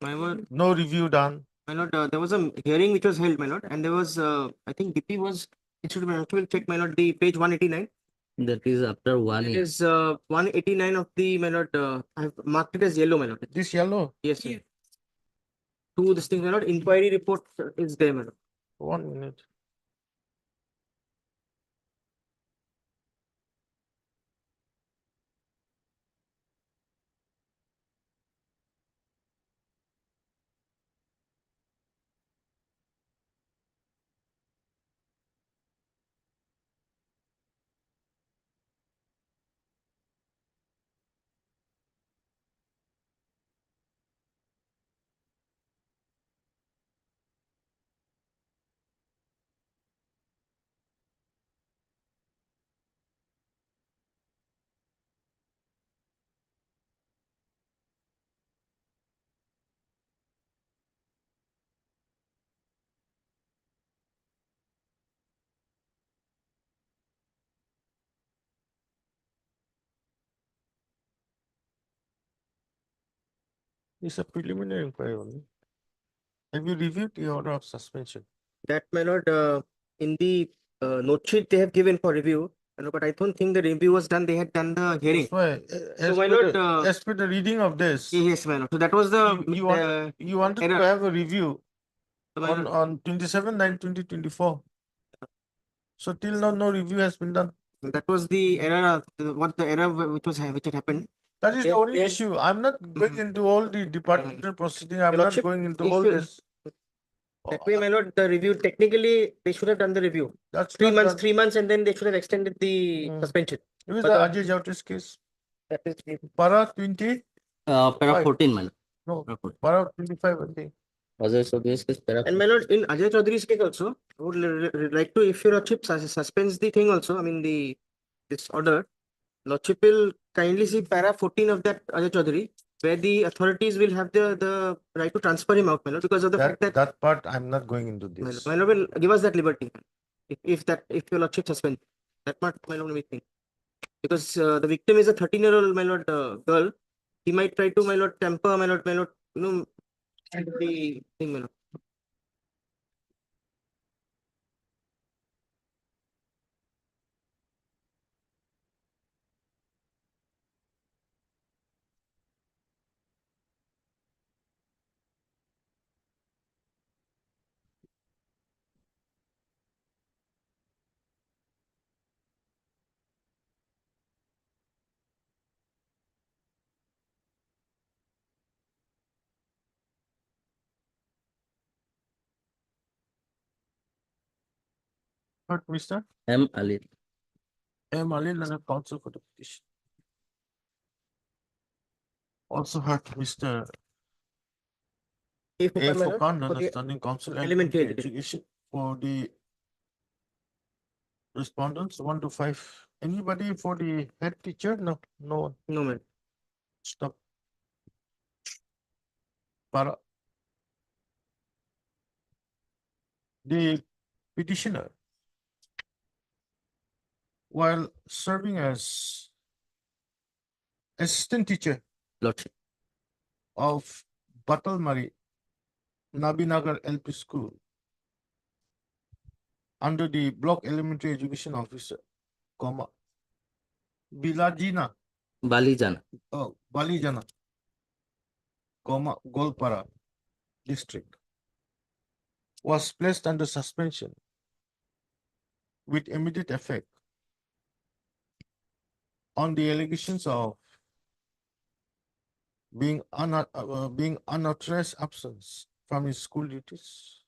My lord,
no review done.
my lord, there was a hearing which was held, my lord, and there was, I think DP was, it should be, I will check, my lord, the page 189.
That is after 1
It
year.
is 189 of the, my lord, I have marked it as yellow, my lord.
This yellow,
Yes, sir. To this thing, my lord, inquiry report is there, my lord.
1 minute. It's a preliminary inquiry only. Have you reviewed the order of suspension?
That, my lord, in the note sheet they have given for review, but I don't think the review was done. They had done the hearing.
That's why, as,
my
per
lord,
as per the reading of this,
yes, my lord. So that was the
you wanted to
error.
have a review
my lord,
on 27/9/2024. So till now, no review has been done.
that was the error. What the error which had happened.
That is the
Yes,
only
yes.
issue. I'm not going into all the departmental proceeding. I'm
Your
not
Lordship,
going into
if
all
you-
this.
That way, my lord, the review technically they should have done the review.
That's
3
not
months,
done.
3 months, and then they should have extended the
Hmm.
suspension.
It was
But,
the Ajay Jautis case.
That is
Para 20,
Para
Right.
14, man.
no,
Para 14.
para 25, I think.
Ajay Chaudhary's case, para
And my lord, in Ajay Chaudhary's case also, I would like to, if your lordship suspends the thing also, I mean this order, lordship will kindly see para 14 of that Ajay Chaudhary, where the authorities will have the right to transfer him out, my lord, because of the fact that
That part, I'm not going into
my
this.
lord will give us that liberty. If your lordship suspend that part, my lord, we think. Because the victim is a 13-year-old, my lord, girl, he might try to, my lord, temper, my lord, you know, the thing, my lord.
But Mr.
M. Ali.
M. Ali and counsel for the petition. Also heard Mr.
If
A.
my lord,
Fokan,
for the
understanding counsel and
elementary
education for the respondents 1 to 5. Anybody for the head teacher? No, no one.
no man.
Stop. Para. The petitioner, while serving as assistant teacher
Lordship.
of Batalmari Nabinagar LP School under the Block Elementary Education Officer, comma, Bilajina,
Balijan.
Balijana, comma, Golpara district was placed under suspension with immediate effect on the allegations of being unauthorized absence from his school duties,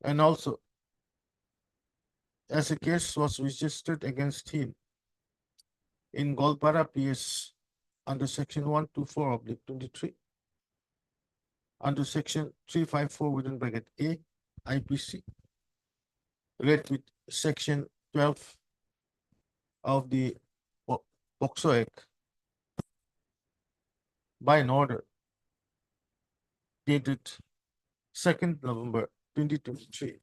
and also as a case was registered against him in Golpara PS under section 124/23, under section 354 within bracket A, IPC, read with section 12 of the POCSO Act by an order dated 2nd November 2023,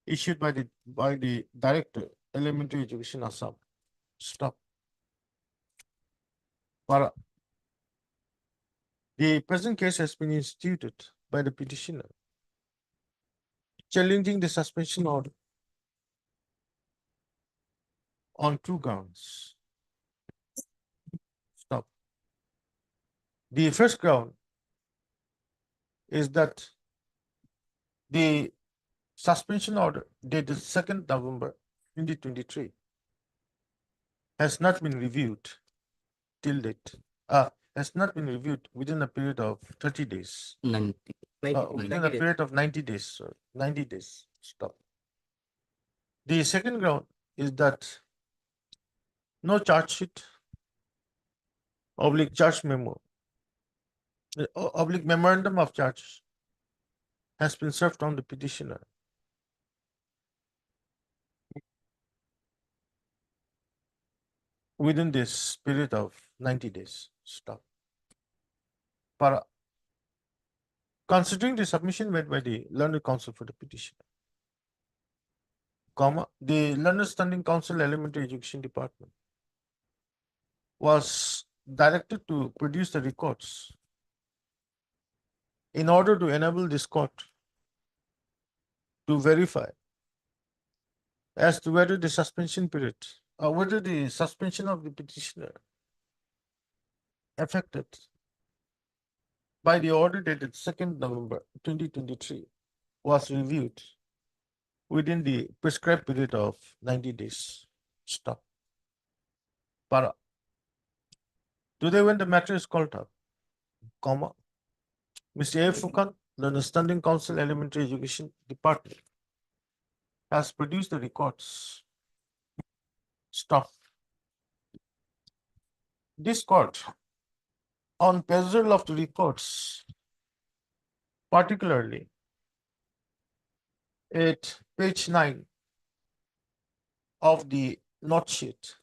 issued by the Director, Elementary Education, Assam. Stop. Para. The present case has been instituted by the petitioner, challenging the suspension order on two grounds. Stop. The first ground is that the suspension order dated 2nd November 2023 has not been reviewed till date. Has not been reviewed within a period of 30 days.
90.
Within a period of 90 days, sorry, 90 days. Stop. The second ground is that no charge sheet, oblique charge memo, oblique memorandum of charge has been served on the petitioner. Within this period of 90 days. Stop. Para. Considering the submission made by the learned counsel for the petitioner, comma, the learned standing counsel elementary education department was directed to produce the records in order to enable this court to verify as to whether the suspension period or whether the suspension of the petitioner affected by the order dated 2nd November 2023 was reviewed within the prescribed period of 90 days. Stop. Para. Today, when the matter is called up, comma, Mr. A. Fukan, the Standing Counsel Elementary Education Department, has produced the records. Stop. This court, on perusal of the reports, particularly at page 9 of the note sheet,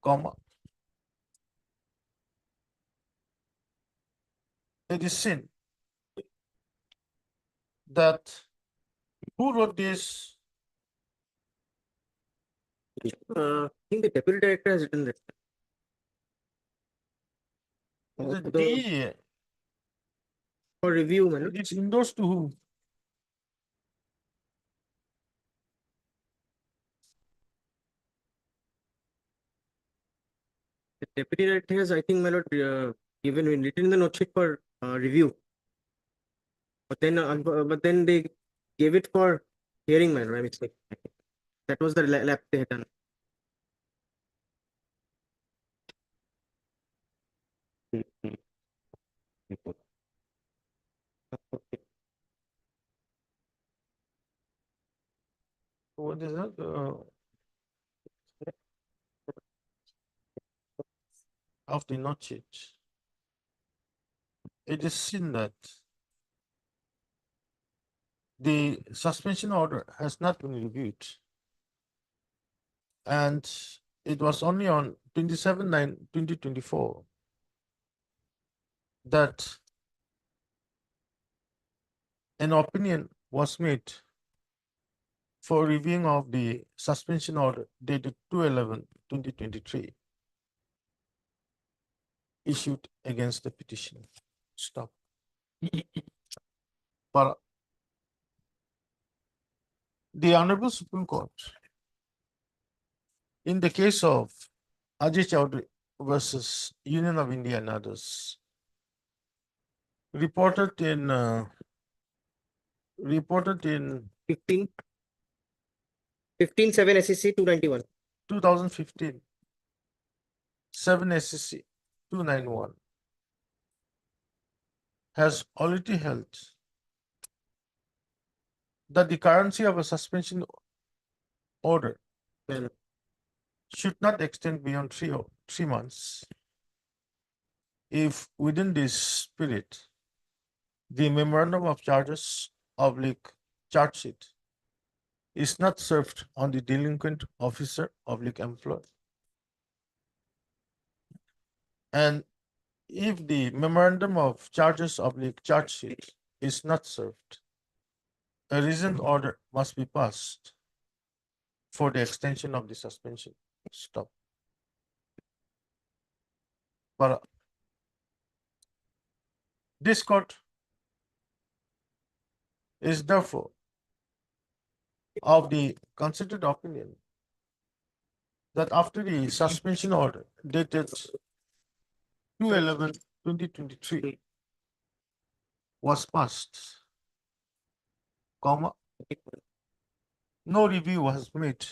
comma, it is seen that who wrote this?
I think the deputy director has written that. For review, man.
It's endorsed to whom?
The deputy director has, I think, my lord, given written in the note sheet for review. But then they gave it for hearing, my lord. It's like that was the lap they had done.
What is that? Of the note sheet. It is seen that the suspension order has not been reviewed. And it was only on 27/9/2024 that an opinion was made for reviewing of the suspension order dated 2/11/2023 issued against the petitioner. Stop. But the Honorable Supreme Court, in the case of Ajay Chowdhury versus Union of India and others, reported in
15/7 SEC 291.
2015, 7 SEC 291 has already held that the currency of a suspension order should not extend beyond 3 months if within this period the memorandum of charges oblique charge sheet is not served on the delinquent officer oblique employee. And if the memorandum of charges oblique charge sheet is not served, a recent order must be passed for the extension of the suspension. Stop. But this court is therefore of the considered opinion that after the suspension order dated 2/11/2023 was passed, comma, no review was made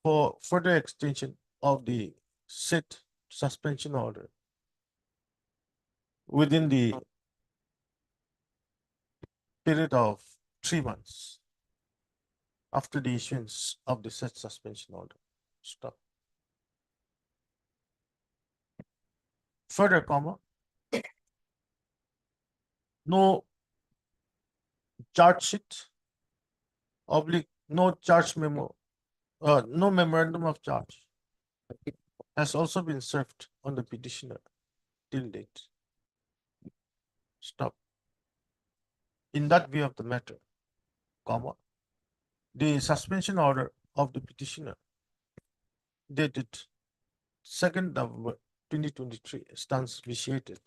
for further extension of the said suspension order within the period of 3 months after the issuance of the said suspension order. Stop. Further, comma, no charge sheet oblique no charge memo, no memorandum of charge has also been served on the petitioner till date. Stop. In that view of the matter, comma, the suspension order of the petitioner dated 2nd November 2023 stands vitiated,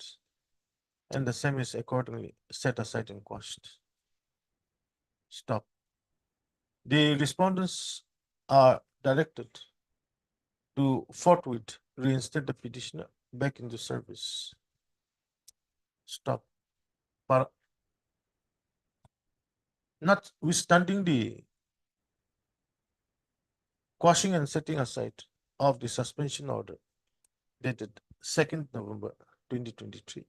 and the same is accordingly set aside and quashed. Stop. The respondents are directed to forthwith reinstate the petitioner back into service. Stop. But notwithstanding the quashing and setting aside of the suspension order dated 2nd November 2023,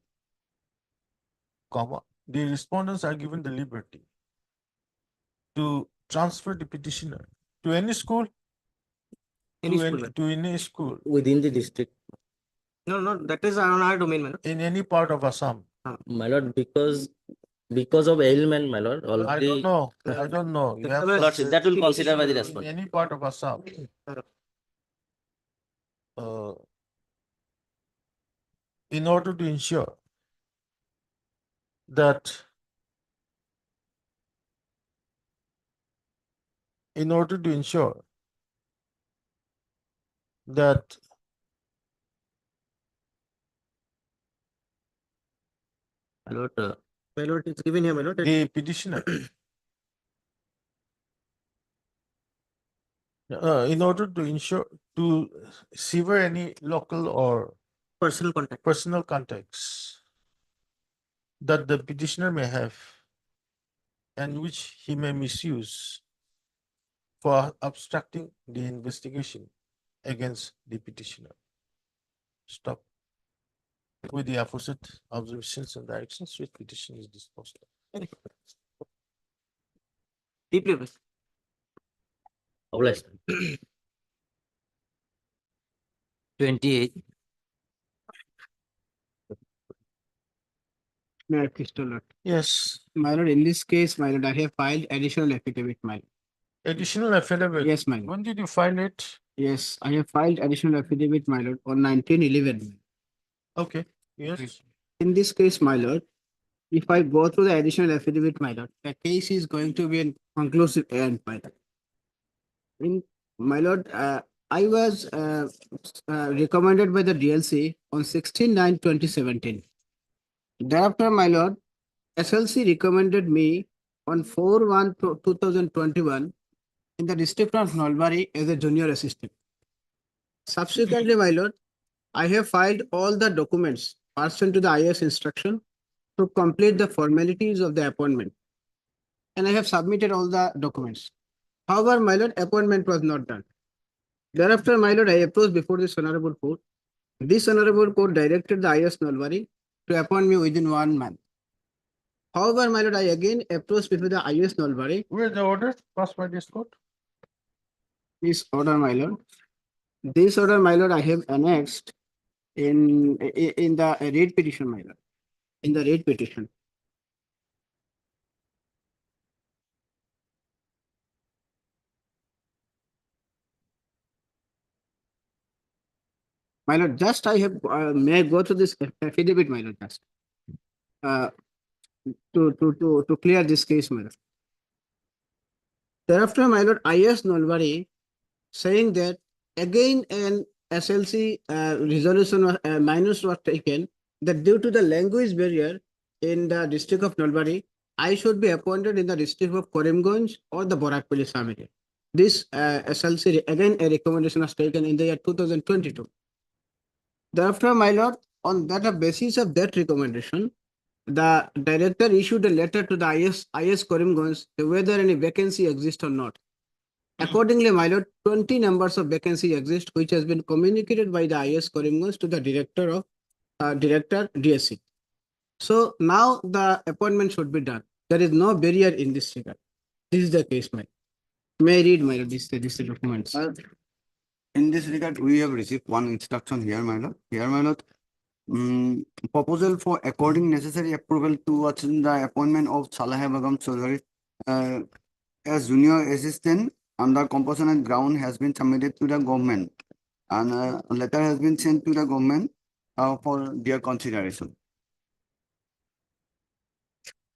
comma, the respondents are given the liberty to transfer the petitioner to any school, to any school
Within the district.
No, that is on our domain, my lord.
in any part of Assam.
My lord, because of ailment, my lord,
I
already.
don't know. I don't know. You have
Lordship, that will consider by the
in
response.
any part of Assam. In order to ensure that that
My lord,
My lord, it's given here, my lord.
the petitioner in order to ensure to sever any local or
Personal contact.
personal contacts that the petitioner may have and which he may misuse for obstructing the investigation against the petitioner. Stop. With the aforesaid observations and directions, which petition is disposed of.
Deeply pressed.
obliged. 28.
May I please tell that?
Yes,
My lord, in this case, my lord, I have filed additional affidavit, my lord.
additional affidavit.
Yes, my lord.
When did you file it?
Yes, I have filed additional affidavit, my lord, on 19/11.
Okay, yes.
In this case, my lord, if I go through the additional affidavit, my lord, the case is going to be a conclusive end, my lord. My lord, I was recommended by the DLC on 16/9/2017. Thereafter, my lord, SLC recommended me on 4/1/2021 in the district of Nalbari as a junior assistant. Subsequently, my lord, I have filed all the documents pursuant to the IS instruction to complete the formalities of the appointment. And I have submitted all the documents. However, my lord, appointment was not done. Thereafter, my lord, I approached before this honorable court. This honorable court directed the IS Nalbari to appoint me within 1 month. However, my lord, I again approached before the IS Nalbari.
Where is the order passed by this court?
This order, my lord. This order, my lord, I have annexed in the rate petition, my lord. In the rate petition. My lord, just I have, may I go to this affidavit, my lord, just. To clear this case, my lord. Thereafter, my lord, I.S. Nolbari saying that again an SLC resolution minus was taken that due to the language barrier in the district of Nolbari, I should be appointed in the district of Karimganj or the Barakpuli Samiti. This SLC again a recommendation was taken in the year 2022. Thereafter, my lord, on that basis of that recommendation, the director issued a letter to the IS Karimganj whether any vacancy exists or not. Accordingly, my lord, 20 numbers of vacancy exist, which has been communicated by the IS Karimganj to the director DSC. So now the appointment should be done. There is no barrier in this regard. This is the case, my. May I read, my lord, this documents?
In this regard, we have received one instruction here, my lord. Here, my lord. Proposal for according necessary approval towards the appointment of Salah Begum Chaudhary as junior assistant under compassionate ground has been submitted to the government, and a letter has been sent to the government for their consideration.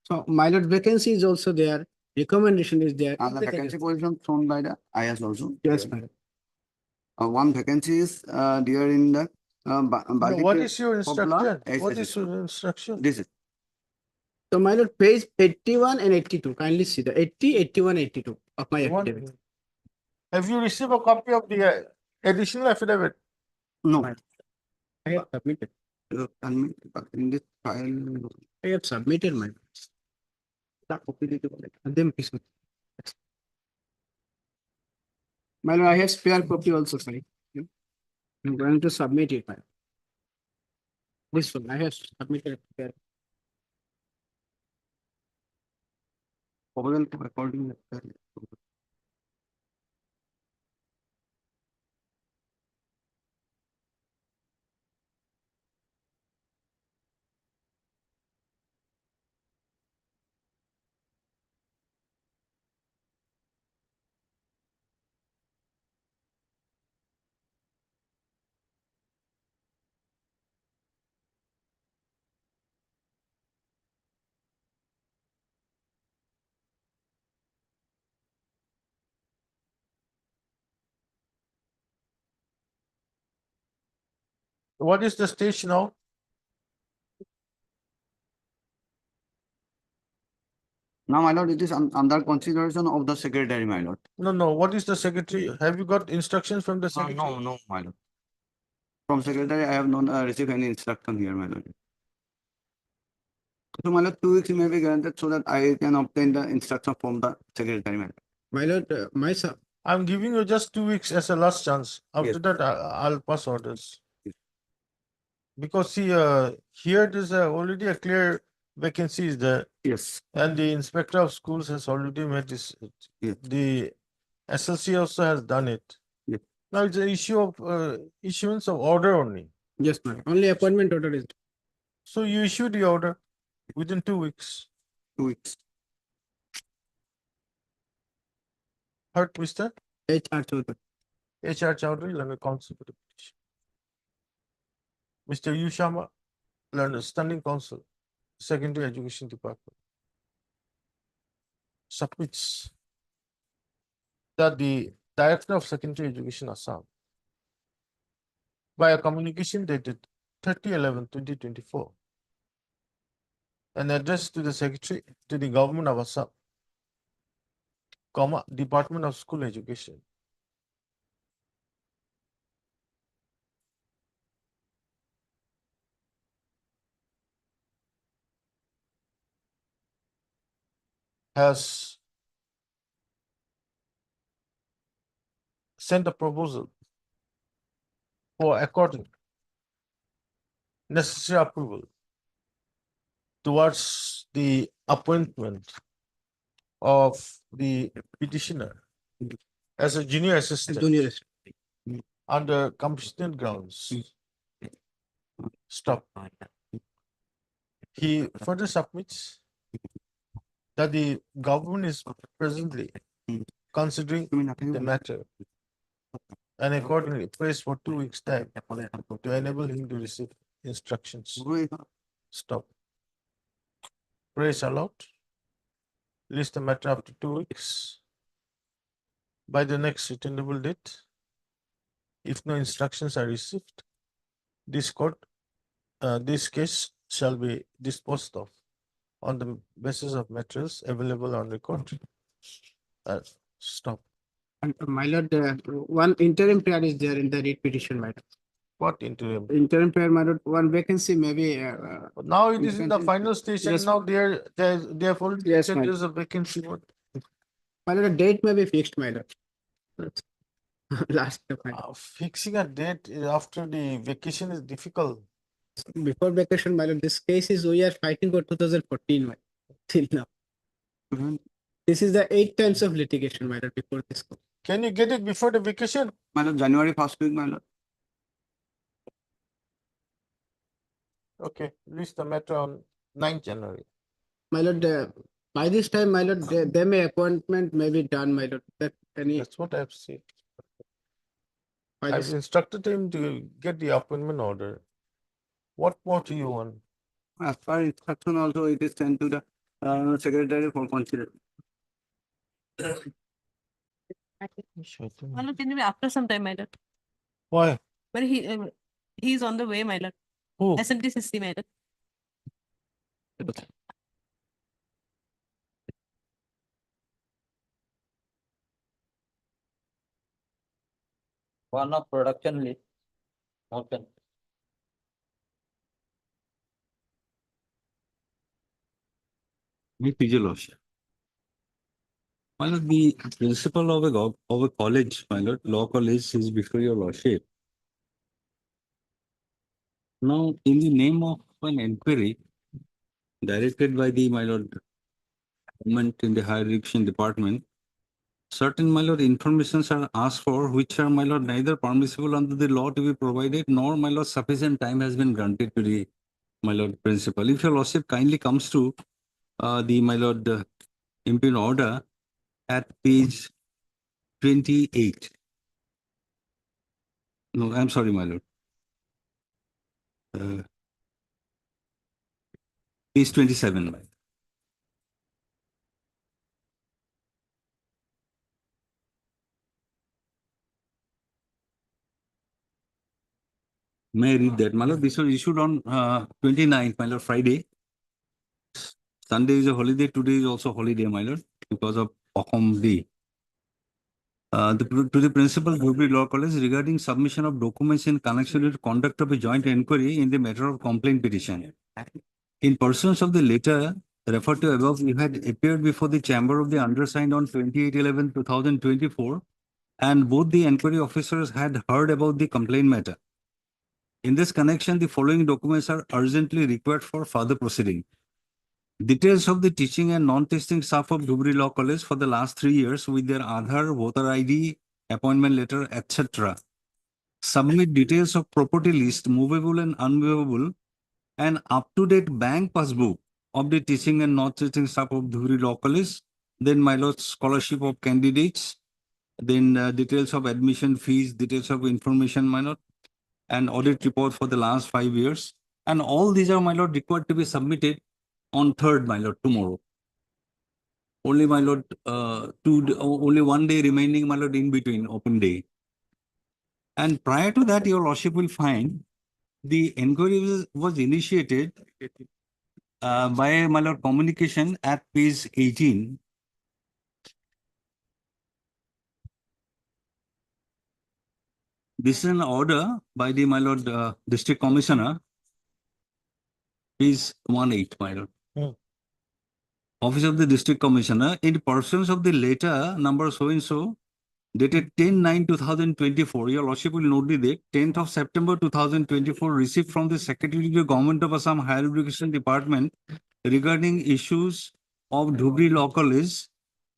So, my lord, vacancy is also there. Recommendation is there.
And the vacancy position shown by the IS also.
Yes, my lord.
One vacancy is there in the.
What is your
Poplar
instruction? What is your instruction?
This is.
So, my lord, page 81 and 82. Kindly see the 80, 81, 82 of my affidavit.
Have you received a copy of the additional affidavit?
No.
I have submitted.
In this file.
I have submitted my. My lord, I have spare copy also, sorry. I'm going to submit it, my. This one, I have submitted. Spare.
Proposal to according.
What is the stage now?
Now, my lord, it is under consideration of the secretary, my lord.
No. What is the secretary? Have you got instructions from the secretary?
No, my lord. From secretary, I have not received any instruction here, my lord. So, my lord, 2 weeks may be granted so that I can obtain the instruction from the secretary, my lord.
My lord,
I'm giving you just 2 weeks as a last chance. After
Yes.
that, I'll pass orders.
Yes.
Because see, here there's already a clear vacancy is there,
Yes.
and the inspector of schools has already made this.
Yes.
The SLC also has done it.
Yes.
Now it's an issue of issuance of order only.
yes, ma'am. Only appointment order is.
So you issue the order within 2 weeks.
2 weeks.
Heard, Mr.
HR Tutor.
HR Chowdhury, learned counsel for the petition. Mr. U Sharma, learned standing counsel, secondary education department. Submits that the director of secondary education Assam by a communication dated 30/11/2024 an address to the secretary to the government of Assam, Department of School Education. Has sent a proposal for according necessary approval towards the appointment of the petitioner as a junior assistant.
Junior.
Under compassionate grounds. Stop. He further submits that the government is presently considering the matter and accordingly prays for 2 weeks' time to enable him to receive instructions. Stop. Praise allowed. List the matter after 2 weeks. By the next returnable date, if no instructions are received, this case shall be disposed of on the basis of materials available on record. Stop.
And my lord, one interim prayer is there in the read petition, my lord.
What interim?
Interim prayer, my lord, one vacancy maybe.
But now it is in the
vacancy-
final stage and
Yes.
now they have already
Yes,
said
my-
there's a vacancy. What?
My lord, a date may be fixed, my lord. Last, my lord.
Fixing a date after the vacation is difficult.
Before vacation, my lord, this case is we are fighting for 2014, my lord, till now. This is the 8 times of litigation, my lord, before this.
Can you get it before the vacation?
My lord, January 1st week, my lord.
Okay, list the matter on 9th January.
My lord, by this time, my lord, they may appointment may be done, my lord. That any
That's what I've said.
by
I've
this,
instructed him to get the appointment order. What more do you want?
As per instruction also, it is sent to the secretary for consideration.
My lord, can you be after some time, my lord?
Why?
But he is on the way, my lord.
Who?
SMT60, my lord.
One of production list. Okay.
Physiology. My lord, the principal of a college, my lord, law college is before your lordship. Now, in the name of an inquiry directed by the, my lord, government in the higher education department, certain, my lord, informations are asked for which are, my lord, neither permissible under the law to be provided, nor, my lord, sufficient time has been granted to the, my lord, principal. If your lordship kindly comes to the, my lord, imperial order at page 28. No, I'm sorry, my lord. Page 27. May I read that? My lord, this was issued on 29th, my lord, Friday. Sunday is a holiday. Today is also holiday, my lord, because of Okhom Day. To the principal Dhubri Law College regarding submission of documents in connection with conduct of a joint inquiry in the matter of complaint petition. In pursuance of the letter referred to above, you had appeared before the chamber of the undersigned on 28/11/2024, and both the inquiry officers had heard about the complaint matter. In this connection, the following documents are urgently required for further proceeding. Details of the teaching and non-teaching staff of Dhubri Law College for the last 3 years with their Aadhaar, voter ID, appointment letter, etc. Submit details of property list, movable and unmovable, and up-to-date bank passbook of the teaching and non-teaching staff of Dhubri Law College. Then, my lord, scholarship of candidates. Then details of admission fees, details of information, my lord, and audit report for the last 5 years. And all these are, my lord, required to be submitted on 3rd, my lord, tomorrow. Only, my lord, only 1 day remaining, my lord, in between open day. And prior to that, your lordship will find the inquiry was initiated by, my lord, communication at page 18. This is an order by the, my lord, district commissioner. Page 18, my lord. Office of the District Commissioner, in pursuance of the letter number so-and-so, dated 10/9/2024, your lordship will note the date, 10th of September 2024, received from the Secretary to the Government of Assam Higher Education Department regarding issues of Dhubri Law College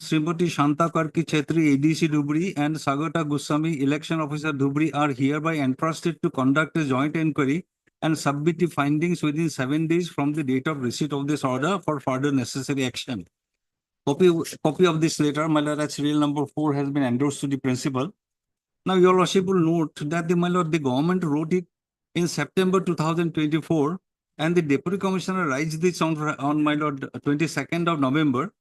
Srimati Shanta Karki Chetri, ADC Dhubri, and Sagata Goswami, Election Officer Dhubri, are hereby entrusted to conduct a joint inquiry and submit the findings within 7 days from the date of receipt of this order for further necessary action. Copy of this letter, my lord, at serial number 4 has been endorsed to the principal. Now, your lordship will note that my lord, the government wrote it in September 2024, and the deputy commissioner raised this on my lord 22nd of November,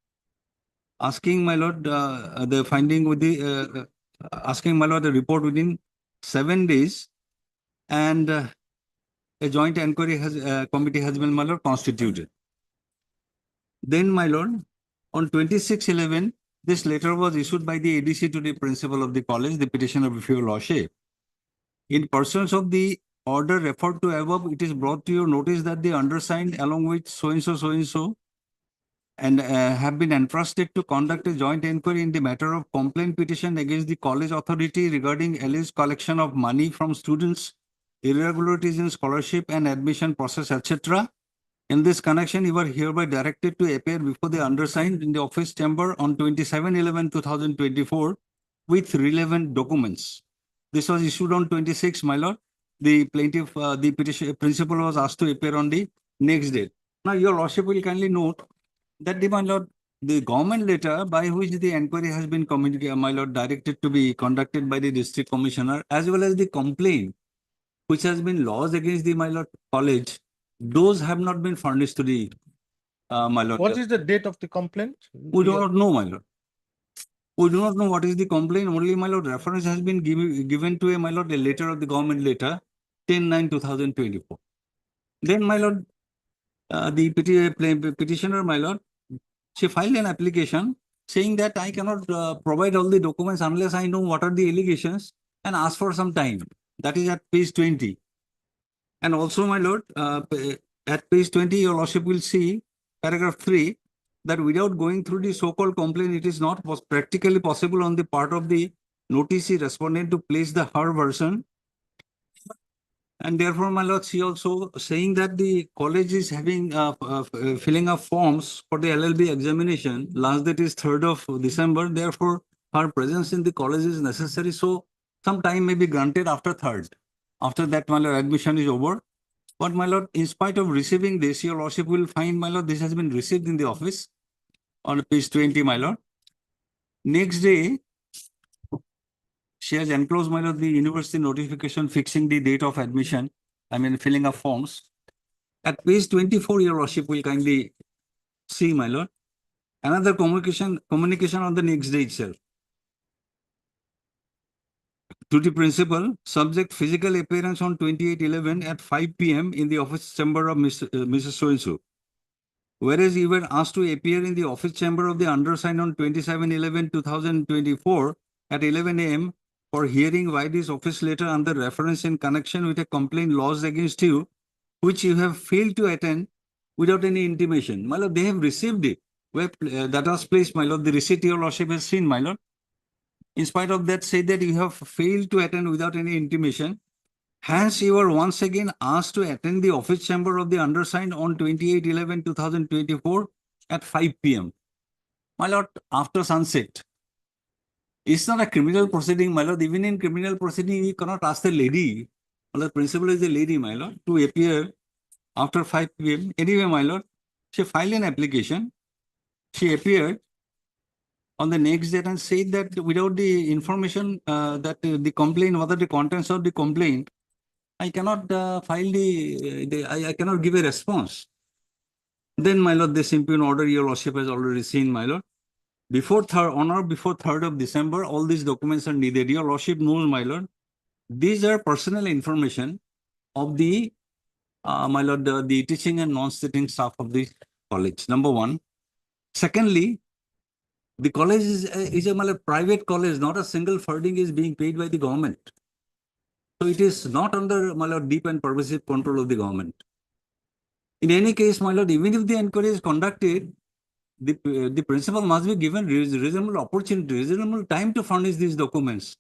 asking my lord the finding with the asking my lord the report within 7 days, and a joint inquiry committee has been my lord constituted. Then my lord, on 26/11, this letter was issued by the ADC to the principal of the college, the petitioner of your lordship. In pursuance of the order referred to above, it is brought to your notice that the undersigned, along with so and so, and have been entrusted to conduct a joint inquiry in the matter of complaint petition against the college authority regarding alleged collection of money from students, irregularities in scholarship and admission process, etc. In this connection, you are hereby directed to appear before the undersigned in the office chamber on 27/11/2024 with relevant documents. This was issued on 26, my lord. The plaintiff, the petition principal was asked to appear on the next date. Now, your lordship will kindly note that my lord, the government letter by which the inquiry has been communicated, my lord, directed to be conducted by the district commissioner, as well as the complaint which has been lodged against the my lord college, those have not been furnished to the my lord.
What is the date of the complaint?
We do not know, my lord. We do not know what is the complaint. Only, my lord, reference has been given to a my lord a letter of the government letter 10/9/2024. Then, my lord, the petitioner, my lord, she filed an application saying that I cannot provide all the documents unless I know what are the allegations, and ask for some time. That is at page 20. And also, my lord, at page 20, your lordship will see paragraph 3, that without going through the so-called complaint, it is not practically possible on the part of the noticee respondent to place the her version. And therefore, my lord, she also saying that the college is having filling up forms for the LLB examination. Last date is 3rd of December. Therefore, her presence in the college is necessary. So some time may be granted after 3rd. After that, my lord, admission is over. But my lord, in spite of receiving this, your lordship will find, my lord, this has been received in the office on page 20, my lord. Next day, she has enclosed, my lord, the university notification fixing the date of admission. I mean, filling up forms. At page 24, your lordship will kindly see, my lord, another communication on the next day itself. To the principal, subject physical appearance on 28/11 at 5 p.m. in the office chamber of Mrs. So-and-so. Whereas you were asked to appear in the office chamber of the undersigned on 27/11/2024 at 11 a.m. for hearing why this office letter under reference in connection with a complaint lodged against you, which you have failed to attend without any intimation. My lord, they have received it. Where that was placed, my lord, the receipt your lordship has seen, my lord. In spite of that, say that you have failed to attend without any intimation. Hence, you were once again asked to attend the office chamber of the undersigned on 28/11/2024 at 5 p.m. My lord, after sunset. It's not a criminal proceeding, my lord. Even in criminal proceeding, you cannot ask the lady, well, the principal is a lady, my lord, to appear after 5 p.m. Anyway, my lord, she filed an application. She appeared on the next day and said that without the information that the complaint, whether the contents of the complaint, I cannot file I cannot give a response. Then, my lord, this impugn order your lordship has already seen, my lord. Before 3rd of December, all these documents are needed. Your lordship knows, my lord, these are personal information of the, my lord, the teaching and non-teaching staff of the college, number one. Secondly, the college is a private college, not a single funding is being paid by the government. So it is not under, my lord, deep and pervasive control of the government. In any case, my lord, even if the inquiry is conducted, the principal must be given reasonable opportunity, reasonable time to furnish these documents.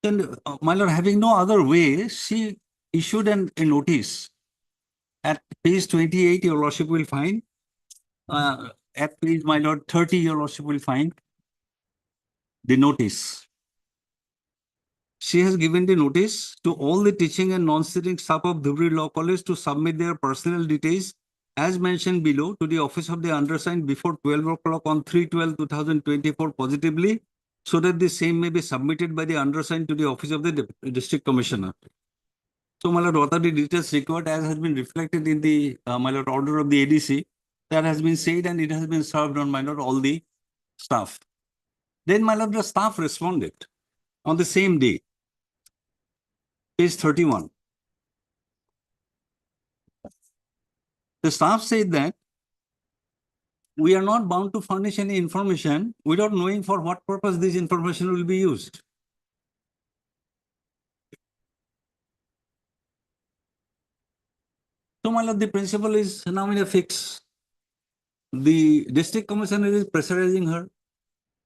Then, my lord, having no other way, she issued a notice. At page 28, your lordship will find. At page, my lord, 30, your lordship will find the notice. She has given the notice to all the teaching and non-teaching staff of Dhubri Law College to submit their personal details as mentioned below to the office of the undersigned before 12 o'clock on 3/12/2024 positively, so that the same may be submitted by the undersigned to the office of the district commissioner. So, my lord, what are the details required as has been reflected in the my lord order of the ADC that has been said and it has been served on my lord all the staff. Then, my lord, the staff responded on the same day. Page 31. The staff said that we are not bound to furnish any information without knowing for what purpose this information will be used. So, my lord, the principal is now in a fix. The district commissioner is pressurizing her.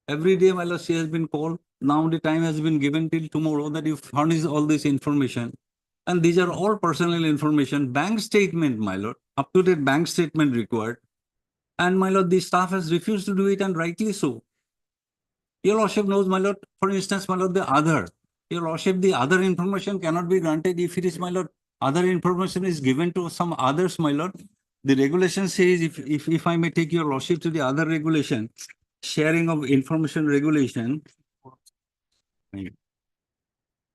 Every day, my lord, she has been called. Now the time has been given till tomorrow that you furnish all this information. And these are all personal information. Bank statement, my lord, up-to-date bank statement required. And my lord, the staff has refused to do it, and rightly so. Your lordship knows, my lord, for instance, my lord, the other. Your lordship, the other information cannot be granted if it is, my lord, other information is given to some others, my lord. The regulation says, if I may take your lordship to the other regulation, sharing of information regulation.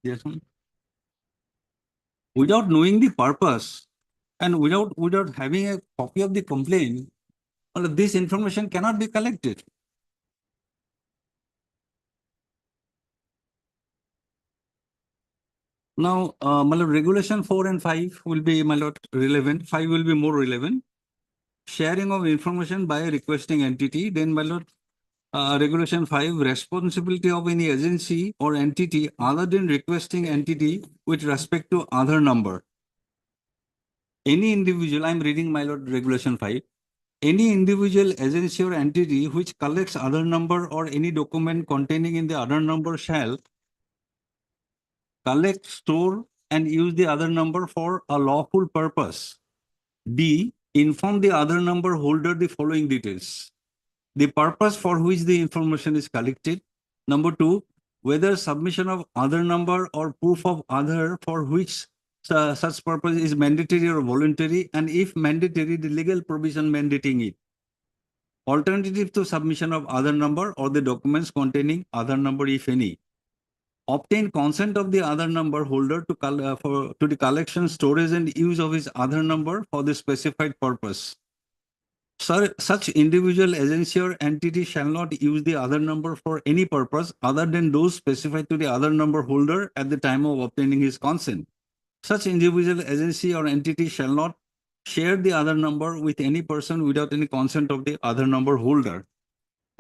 Yes, ma'am. Without knowing the purpose and without having a copy of the complaint, well, this information cannot be collected. Now, my lord, regulation 4 and 5 will be, my lord, relevant. 5 will be more relevant. Sharing of information by a requesting entity. Then, my lord, regulation 5, responsibility of any agency or entity other than requesting entity with respect to other number. Any individual, I'm reading, my lord, regulation 5. Any individual agency or entity which collects other number or any document containing in the other number shall collect, store, and use the other number for a lawful purpose. B, inform the other number holder the following details. The purpose for which the information is collected. Number 2, whether submission of other number or proof of other for which such purpose is mandatory or voluntary, and if mandatory, the legal provision mandating it. Alternative to submission of other number or the documents containing other number, if any. Obtain consent of the other number holder to the collection, storage, and use of his other number for the specified purpose. Such individual agency or entity shall not use the other number for any purpose other than those specified to the other number holder at the time of obtaining his consent. Such individual agency or entity shall not share the other number with any person without any consent of the other number holder.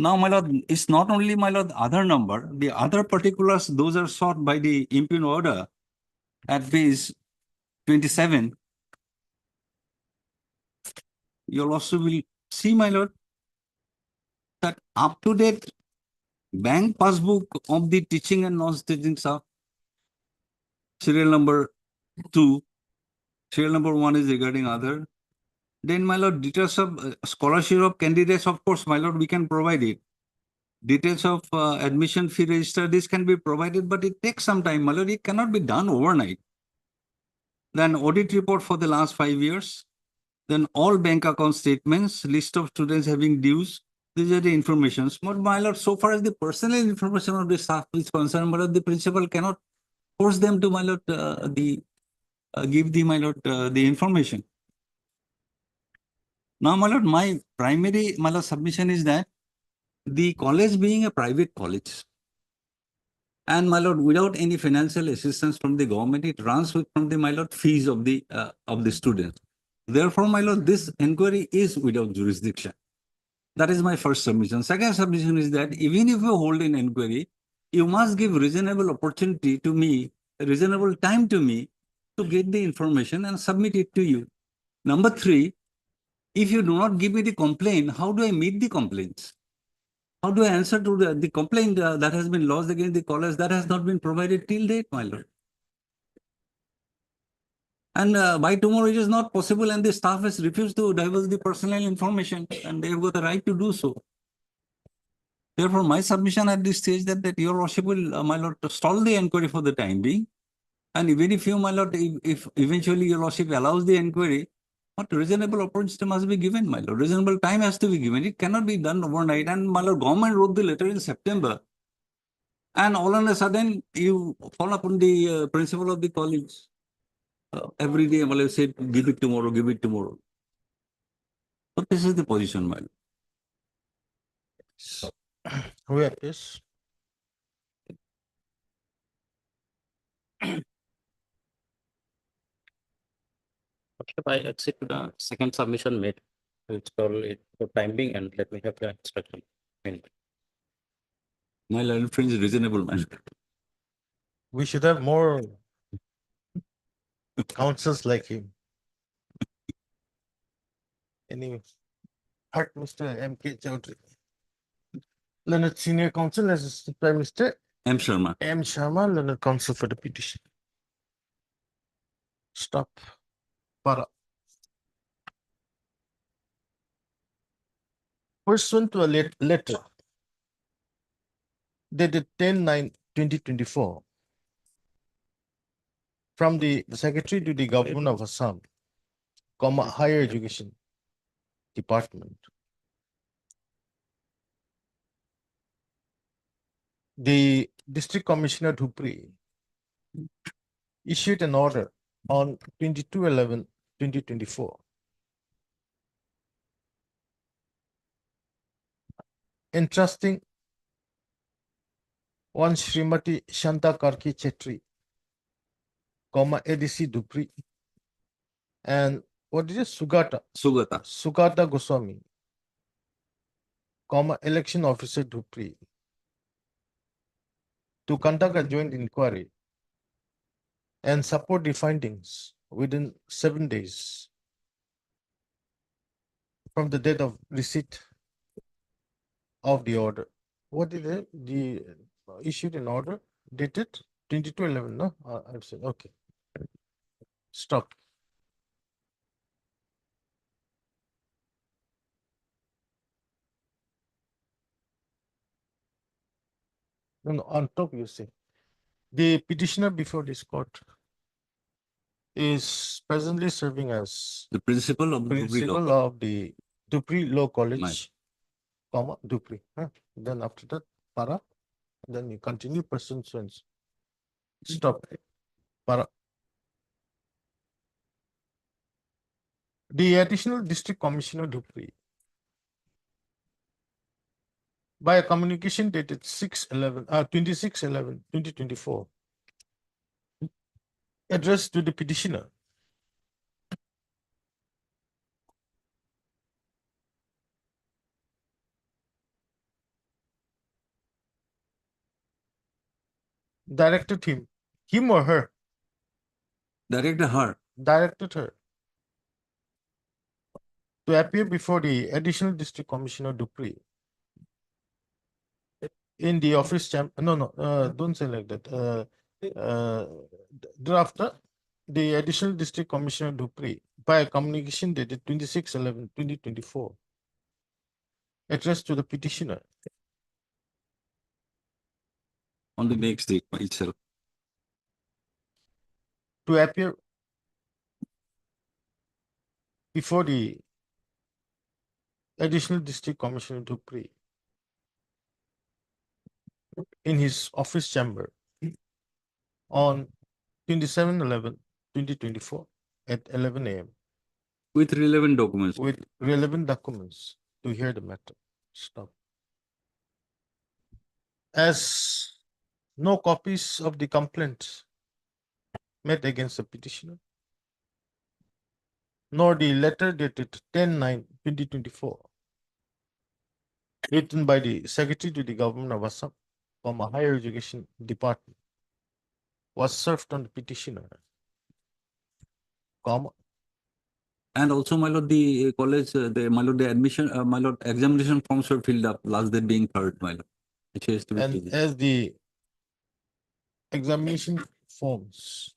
Now, my lord, it's not only, my lord, other number, the other particulars, those are sought by the impugn order at page 27. You'll also will see, my lord, that up-to-date bank passbook of the teaching and non-teaching staff, serial number 2, serial number 1 is regarding other. Then, my lord, details of scholarship of candidates, of course, my lord, we can provide it. Details of admission fee register, this can be provided, but it takes some time, my lord. It cannot be done overnight. Then audit report for the last 5 years. Then all bank account statements, list of students having dues. These are the informations. But, my lord, so far as the personal information of the staff is concerned, my lord, the principal cannot force them to, my lord, give the, my lord, the information. Now, my lord, my primary, my lord, submission is that the college being a private college, and, my lord, without any financial assistance from the government, it runs from the, my lord, fees of the students. Therefore, my lord, this inquiry is without jurisdiction. That is my first submission. Second submission is that even if you hold an inquiry, you must give reasonable opportunity to me, reasonable time to me to get the information and submit it to you. Number 3, if you do not give me the complaint, how do I meet the complaints? How do I answer to the complaint that has been lodged against the college that has not been provided till date, my lord? And by tomorrow it is not possible, and the staff has refused to divulge the personal information, and they have got the right to do so. Therefore, my submission at this stage that your lordship will, my lord, stall the inquiry for the time being. And even if you, my lord, if eventually your lordship allows the inquiry, what reasonable opportunity must be given, my lord? Reasonable time has to be given. It cannot be done overnight. And my lord, government wrote the letter in September. And all of a sudden, you fall upon the principal of the college. Every day, my lord, say, give it tomorrow, give it tomorrow. So this is the position, my lord.
Who appears?
Okay, I accept the second submission made. It's called it for time being and let me have the instruction.
My learned friend is reasonable, man.
We should have more counsels like him. Anyway, heart Mr. M.K. Chowdhury. Learned Senior Counsel, Assistant Prime Minister
M. Sharma.
M. Sharma, Learned Counsel for the petition. Stop. Para. Pursuant to a letter dated 10/9/2024 from the Secretary to the Government of Assam, Higher Education Department. The District Commissioner Dhupri issued an order on 22/11/2024 entrusting one Srimati Shanta Karki Chetri, ADC Dhupri, and what is it? Sugata Goswami, Election Officer Dhupri, to conduct a joint inquiry and support the findings within 7 days from the date of receipt of the order. What is it? The issued an order dated 22/11, no? I've said, okay. Stop. No, on top you say. The petitioner before this court is presently serving as
The principal of the
principal of the Dhupri Law College, Dhupri. Then after that, Para. Then you continue persons. Stop. Para. The additional district commissioner Dhupri, by a communication dated 26/11/2024, addressed to the petitioner, directed him or her,
Directed her
to appear before the additional district commissioner Dhupri in the office chamber. No, don't say like that. Thereafter, the additional district commissioner Dhupri, by a communication dated 26/11/2024, addressed to the petitioner
on the next day itself.
to appear before the additional district commissioner Dhupri in his office chamber on 27/11/2024 at 11 a.m.
With relevant documents.
with relevant documents to hear the matter. Stop. As no copies of the complaint made against the petitioner, nor the letter dated 10/9/2024 written by the Secretary to the Government of Assam from a Higher Education Department was served on the petitioner, comma,
And also, my lord, the college, the admission, my lord, examination forms were filled up, last day being third, my lord. Which has to be
and
filled.
as the examination forms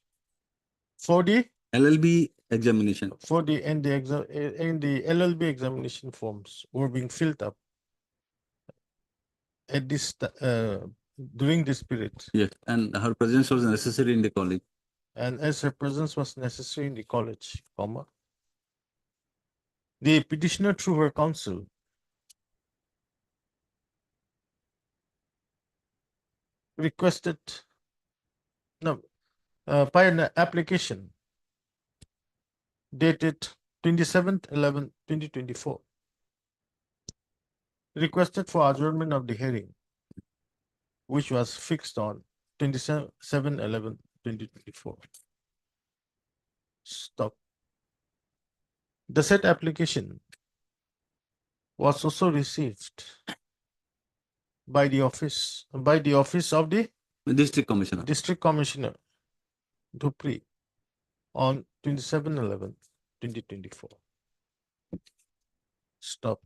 for the
LLB examination.
in the LLB examination forms were being filled up, at this, during this period.
Yes, and her presence was necessary in the college.
And as her presence was necessary in the college, comma, the petitioner through her counsel requested, no, by an application dated 27/11/2024, requested for adjournment of the hearing, which was fixed on 27/11/2024. Stop. The said application was also received by the office of the
District Commissioner.
District Commissioner Dupree on 27/11/2024. Stop.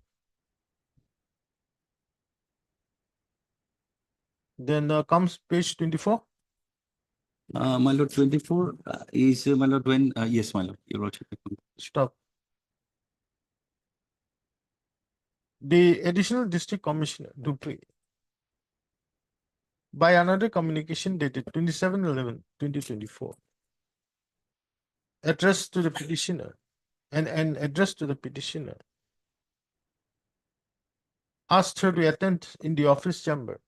Then comes page 24.
My lord, 24 is, my lord, when, yes, my lord, your lordship.
Stop. The additional district commissioner Dupree, by another communication dated 27/11/2024, addressed to the petitioner and addressed to the petitioner, asked her to attend in the office chamber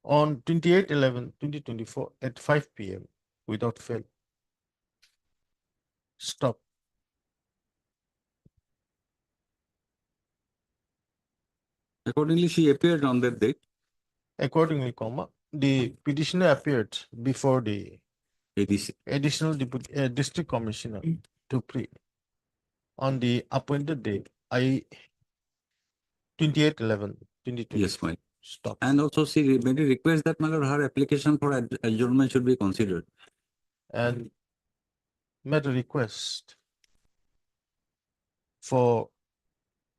on 28/11/2024 at 5 p.m. without fail. Stop.
Accordingly, she appeared on that date.
Accordingly, comma, the petitioner appeared before the
ADC.
additional district commissioner Dupree on the appointed date, i.e. 28/11/2024.
Yes, my.
Stop.
And also she made a request that, my lord, her application for adjournment should be considered.
And made a request for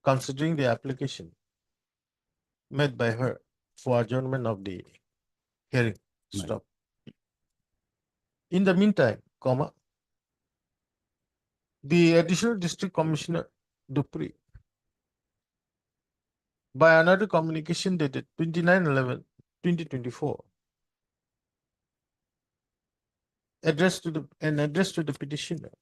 considering the application made by her for adjournment of the hearing.
Right.
Stop. In the meantime, comma, the additional district commissioner Dupree, by another communication dated 29/11/2024, addressed to the petitioner,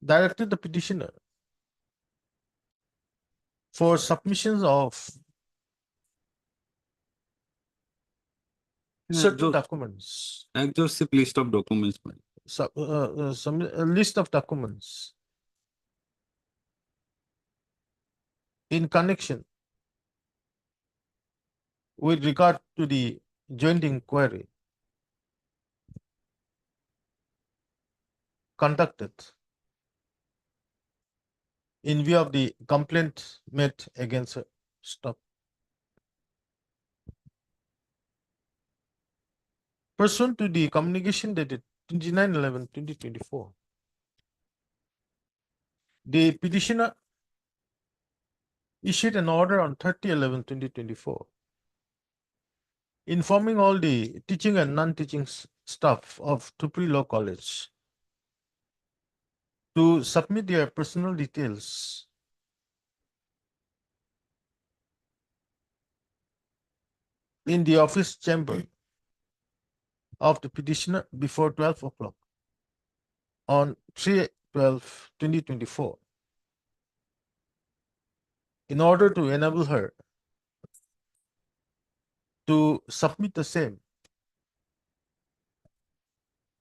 directed the petitioner for submissions of certain documents,
Exhaustive list of documents, my.
some a list of documents in connection with regard to the joint inquiry conducted in view of the complaint made against her. Stop. Pursuant to the communication dated 29/11/2024, the petitioner issued an order on 30/11/2024 informing all the teaching and non-teaching staff of Dupree Law College to submit their personal details in the office chamber of the petitioner before 12 o'clock on 3/12/2024 in order to enable her to submit the same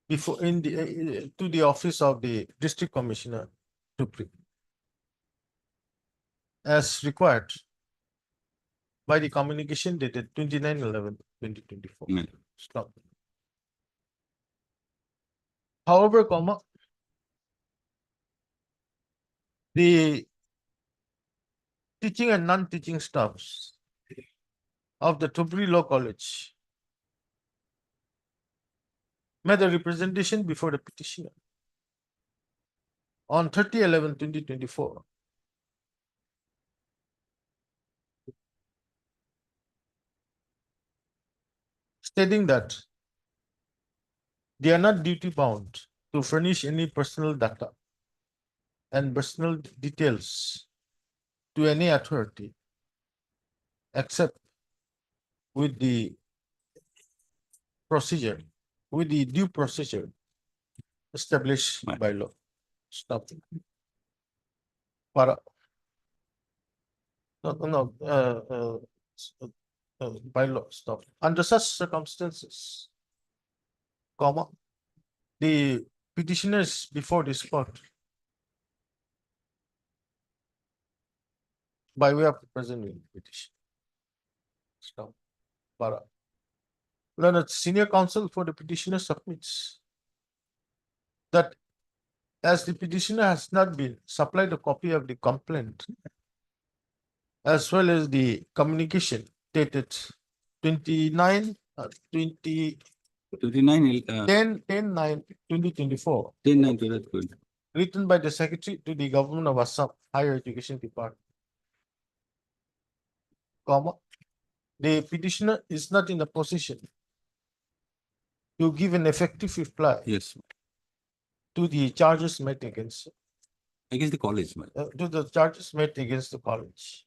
before in the to the office of the district commissioner Dupree as required by the communication dated 29/11/2024.
Mm.
Stop. However, comma, the teaching and non-teaching staffs of the Dupree Law College made a representation before the petitioner on 30/11/2024 stating that they are not duty bound to furnish any personal data and personal details to any authority except with the procedure, with the due procedure established by law. Stop. Para. No, by law, stop. Under such circumstances, comma, the petitioners before this court by way of the present petition. Stop. Para. Learned senior counsel for the petitioner submits that as the petitioner has not been supplied a copy of the complaint as well as the communication dated 29 20
29,
10/9/2024
10, that's good.
written by the secretary to the government of Assam Higher Education Department, comma, the petitioner is not in a position to give an effective reply
Yes,
to the charges made against
against the college, man.
to the charges made against the college.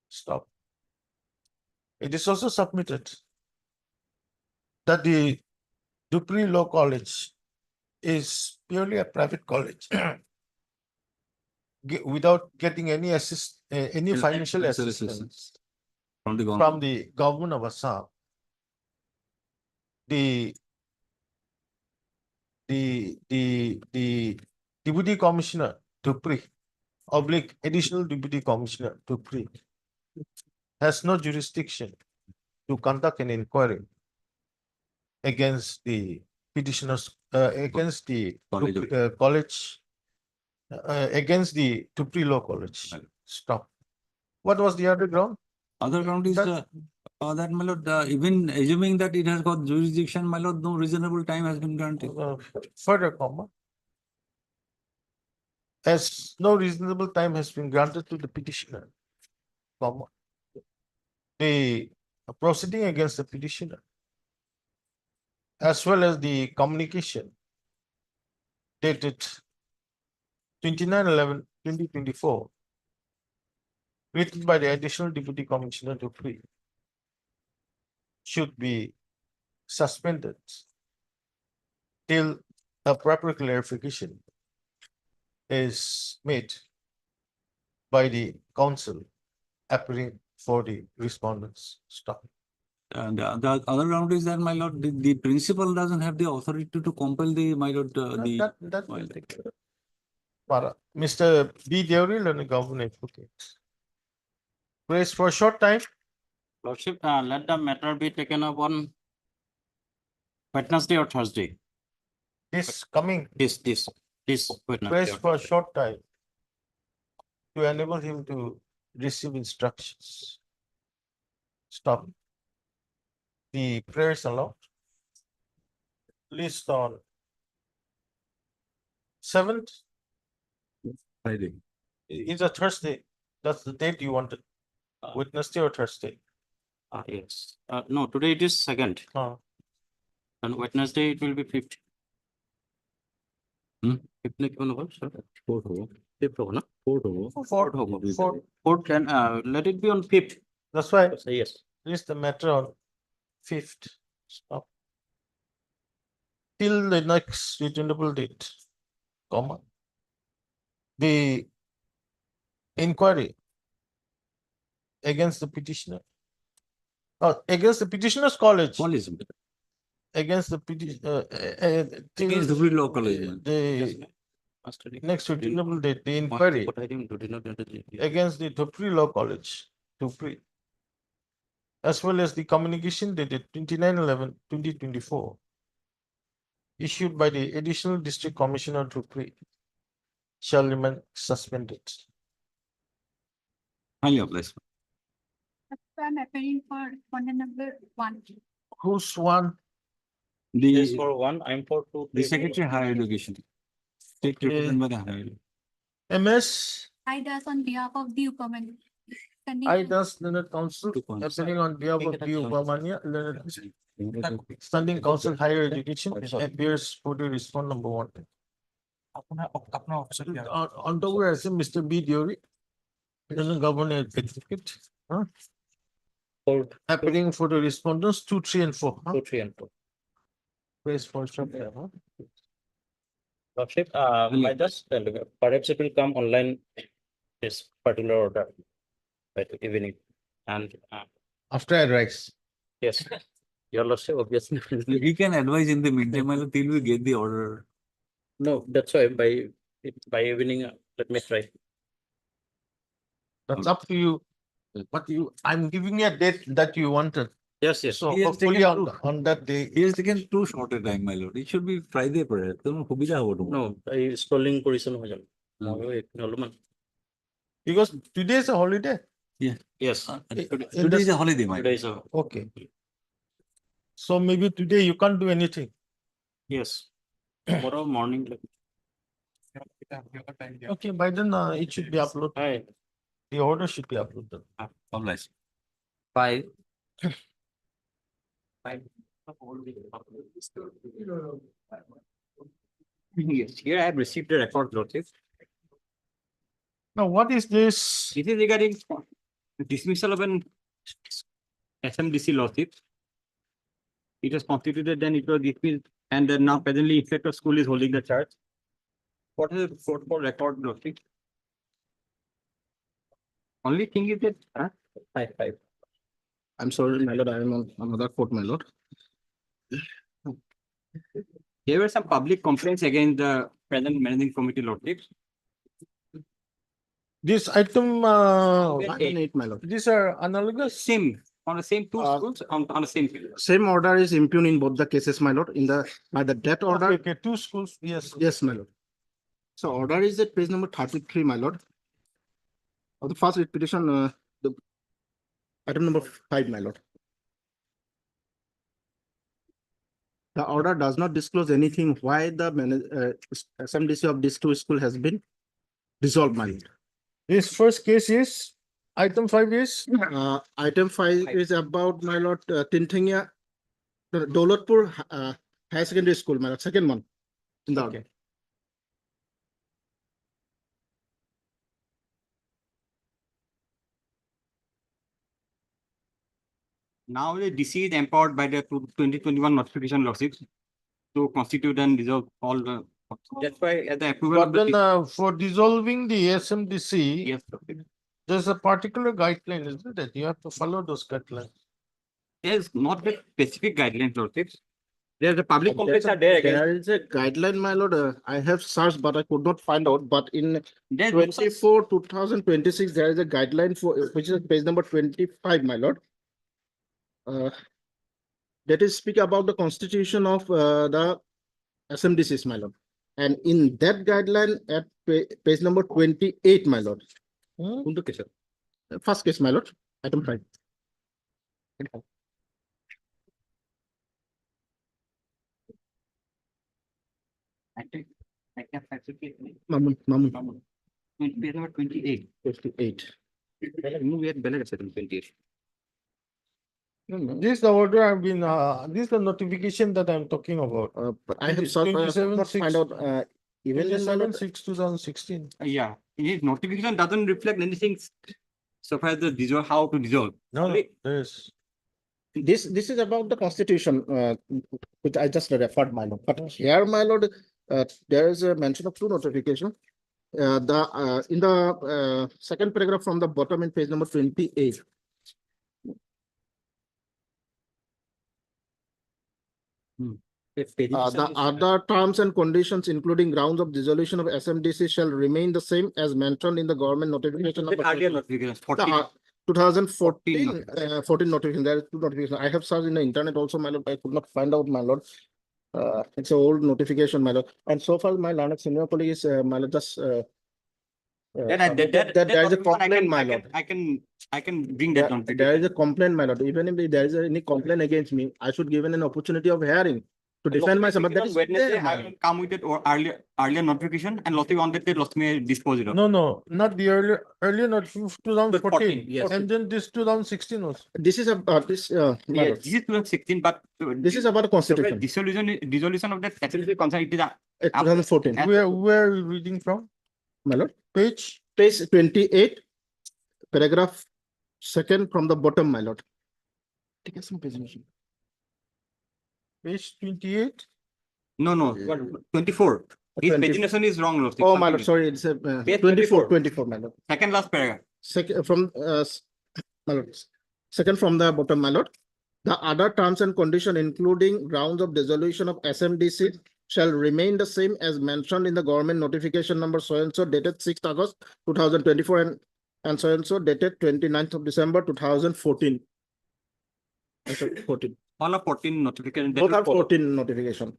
Stop. It is also submitted that the Dupree Law College is purely a private college without getting any any financial
Financial
assistance
From the government.
from the government of Assam. The Deputy Commissioner Dupree, oblique additional Deputy Commissioner Dupree, has no jurisdiction to conduct an inquiry against the petitioners, against the college, against the Dupree Law College. Stop. What was the other ground?
Other ground is
That-
that, my lord, even assuming that it has got jurisdiction, my lord, no reasonable time has been granted.
Further comma. As no reasonable time has been granted to the petitioner, comma. The proceeding against the petitioner as well as the communication dated 29/11/2024 written by the additional Deputy Commissioner Dupree should be suspended till a proper clarification is made by the counsel appearing for the respondents. Stop.
And the other ground is that, my lord, the principal doesn't have the authority to compel the, my lord,
That will take care. Para. Mr. B. Devril and the government advocate. Praise for a short time.
Lordship, let the matter be taken up on Wednesday or Thursday.
This coming
This Wednesday.
praise
or
for a
Thursday.
short time to enable him to receive instructions. Stop. The prayers allowed. List on 7th
Friday.
is a Thursday. That's the date you wanted. Wednesday or Thursday.
Yes. No, today it is 2nd.
Uh,
And Wednesday it will be 5th.
Hmm?
5th ne kyon hoga, sir?
4th hoga.
5th hoga na?
4th hoga.
4th,
hoga.
4th.
4th can, let it be on 5th.
That's why
Say yes.
list the matter on 5th. Stop. Till the next reasonable date, comma. The inquiry against the petitioner. Against the petitioner's college.
College.
Against the petition.
Against the Dupree Law College.
The next reasonable date, the inquiry against the Dupree Law College, Dupree, as well as the communication dated 29/11/2024, issued by the Additional District Commissioner Dupree, shall remain suspended.
Highly obliged.
I'm appearing for respondent number 1.
Who's one?
Yes,
The,
for 1, I'm for 2.
the Secretary of Higher Education. State
Okay.
represented by the Higher.
MS,
I does on behalf of the
I does Leonard Counsel,
To counsel.
appearing on behalf of the Upamania, Leonard Standing Council Higher Education appears for the respond number 1. On the way, Mr. B. Diori, doesn't govern certificate. Huh? Happening for the respondents 2, 3, and 4. Huh?
2, 3, and 4.
Place for some, huh?
Lordship, I just perhaps it will come online this particular order by the evening. And
After I rise.
yes, your Lordship, obviously.
We can advise in the meantime, my lord, till we get the order.
No, that's why by evening, let me try.
That's up to you. But I'm giving you a date that you wanted.
Yes, yes.
So
He has
hopefully
taken
on that day.
He has taken too short a time, my lord. It should be Friday, perhaps.
No, I scrolling position ho jal.
Because today is a holiday.
Yes.
Today is a holiday, my
Today
lord.
is a,
Okay. So maybe today you can't do anything.
yes. Tomorrow morning.
Okay, by then it should be uploaded.
Hi.
The order should be uploaded.
Obliged.
5. Yes, here I have received a record notice.
Now, what is this?
It is regarding dismissal of an SMDC lawsuit. It was constituted, then it was dismissed, and then now presently inspector of school is holding the charge. What is the report for record lawsuit? Only thing is that, 5.
I'm sorry, my lord, I am on another court, my lord.
There were some public complaints against the present managing committee lawsuit.
This item,
Eight, my lord.
these are analogous.
Same, on the same two schools, on the same field.
Same order is impugned in both the cases, my lord, in the, by the debt order.
Okay, 2 schools, yes.
Yes, my lord. So order is at page number 33, my lord. Of the first writ petition, the item number 5, my lord. The order does not disclose anything why the SMDC of these two schools has been dissolved, my lord.
This first case is, item 5 is,
Item 5 is about, my lord, Tintingia, Dolatpur High Secondary School, my lord, second one in the order.
Now the DC is empowered by the 2021 notification lawsuits to constitute and dissolve all the. That's why at the approval of
but
the.
then for dissolving the SMDC,
Yes,
there's a particular guideline, isn't it? You have to follow those guidelines.
there's not the specific guidelines lawsuits. There's the public complaints are there again.
There is a guideline, my lord. I have searched, but I could not find out. But in
There's
24, 2026, there is a guideline for, which is page number 25, my lord. That is speak about the constitution of the SMDCs, my lord. And in that guideline at page number 28, my lord. First case, my lord, item 5. Mamun.
28.
28.
We had balance 28.
This is the order I've been, this is the notification that I'm talking about.
But I have sought, I could not find out, even in my lord,
27/6/2016.
Yeah, his notification doesn't reflect anything so far as the dissolve, how to dissolve.
No, there's.
this is about the constitution, which I just referred, my lord. But here, my lord, there is a mention of two notifications. In the second paragraph from the bottom in page number 28. The other terms and conditions, including grounds of dissolution of SMDC, shall remain the same as mentioned in the government notification.
The earlier notifications, 14.
2014, 14 notification. There are two notifications. I have searched in the internet also, my lord. I could not find out, my lord. It's an old notification, my lord. And so far, my learned senior colleague is, my lord, just. There is a complaint, my lord.
I can bring that on.
There is a complaint, my lord. Even if there is any complaint against me, I should given an opportunity of hearing. to defend myself, but that
On
is
Wednesday,
there,
I
my
will come with it or earlier notification and Lottie wanted it, Lottie may dispose it of.
No, not the earlier not 2014.
yes.
And then this 2016 was.
This is a, my
Yeah,
lord,
this is 2016, but
this is about the constitution,
dissolution of that statutory concern, it is
2014,
As-
Where are we reading from?
my lord.
Page?
Page 28, paragraph second from the bottom, my lord. Take some page.
Page 28?
No, 24. His
20.
pagination is wrong, Lottie.
Oh, my lord, sorry, it's a
Page
24, my lord.
Second last paragraph.
Second from, my lord, second from the bottom, my lord. The other terms and condition, including grounds of dissolution of SMDC, shall remain the same as mentioned in the government notification number so and so dated 6th August 2024 and so and so dated 29th of December 2014. 14.
All of 14 notification. that
Both
will
are
follow.
14 notification.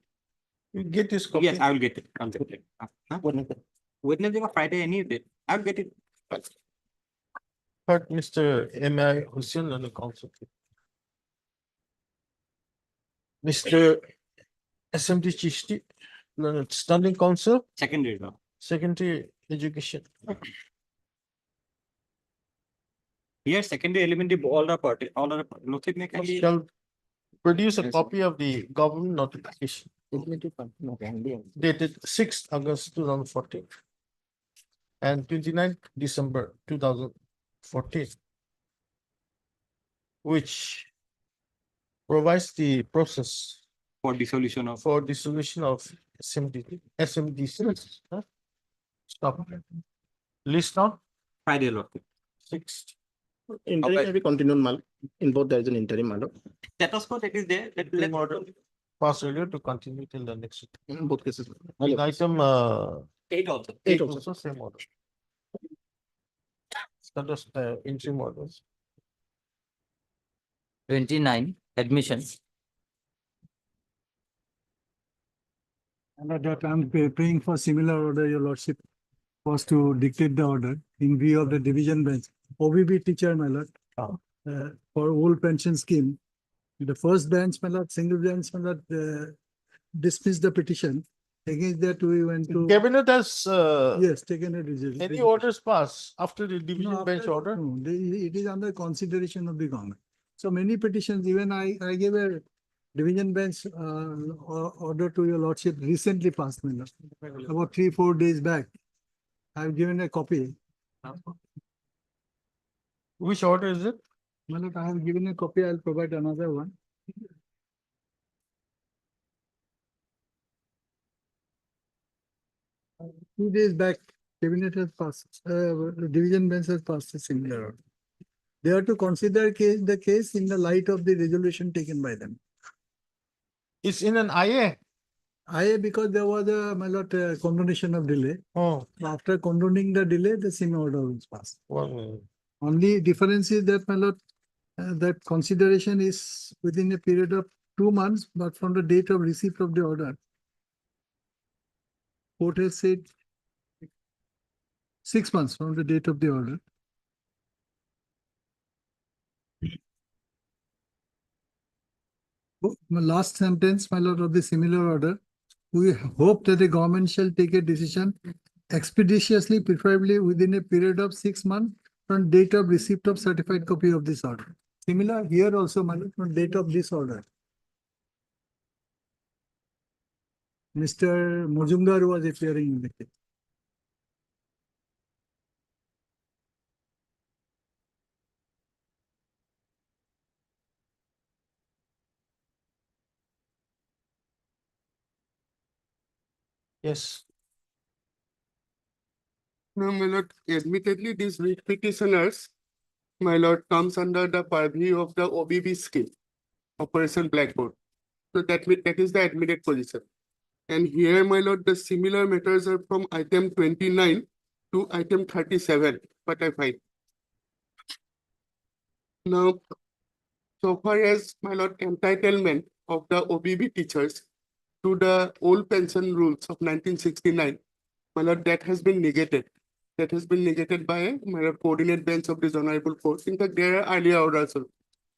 You get this copy?
Yes, I will get it. I'll get it. Huh? Wednesday or Friday, any day. I'll get it.
But Mr. M.I. Hussain on the council. Mr. SMD Chishti, standing council,
Secondary law.
secondary education.
Here, secondary elementary, all the party, Lottie make a-
Shall produce a copy of the government notification dated 6th August 2014 and 29th December 2014, which provides the process
for dissolution of.
for dissolution of SMDC. Huh? Stop. List down.
Friday law.
6th.
Interim
Okay.
may be continued, my lord. In both there is an interim, my lord.
Status quo that is there.
In order pass earlier to continue till the next.
In both cases.
In item
8 also.
Eight
also same order. Status interim orders.
29, admission.
And at that I'm praying for similar order, your lordship, was to dictate the order in view of the division bench. OBB teacher, my lord, for old pension scheme. The first bench, my lord, single bench, my lord, dismissed the petition. Against that, we went to,
Cabinet has
yes, taken a decision.
any orders pass after the division
No,
bench
after-
order?
no, it is under consideration of the government. So many petitions, even I gave a division bench order to your lordship recently passed, my lord. About 3-4 days back. I've given a copy.
Which order is it?
My lord, I have given a copy. I'll provide another one. Two days back, cabinet has passed, division bench has passed a similar order. They are to consider the case in the light of the resolution taken by them.
It's in an IA.
Because there was a, my lord, condonation of delay.
Oh,
After condoning the delay, the same order was passed.
1 minute.
Only difference is that, my lord, that consideration is within a period of 2 months, but from the date of receipt of the order. Court has said 6 months from the date of the order. My last sentence, my lord, of the similar order. We hope that the government shall take a decision expeditiously, preferably within a period of 6 months from date of receipt of certified copy of this order. Similar here also, my lord, from date of this order. Mr. Mujumdar was appearing in the case.
Yes.
No, my lord, admittedly, these writ petitioners, my lord, comes under the purview of the OBB scheme, Operation Blackboard. So that is the admitted position. And here, my lord, the similar matters are from item 29 to item 37, what I find. Now, so far as, my lord, entitlement of the OBB teachers to the old pension rules of 1969, my lord, that has been negated. That has been negated by my lord coordinate bench of this honorable court. In fact, there are earlier orders also,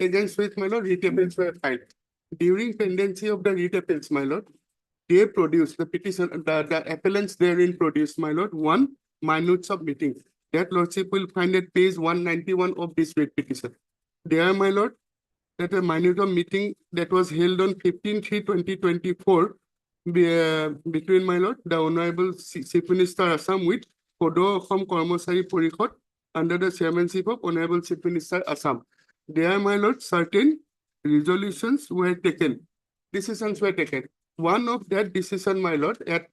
against which my lord retables were filed. during pendency of the writ appeals, my lord, they produced the petition, the appellants therein produced, my lord, one minutes of meeting. That lordship will find at page 191 of this writ petition. There, my lord, that a minute of meeting that was held on 15/3/2024 between, my lord, the Honorable Chief Minister Assam with Kodo Assam Kormosari Porikhot under the chairmanship of Honorable Chief Minister Assam. There, my lord, certain resolutions were taken, decisions were taken. One of that decision, my lord, at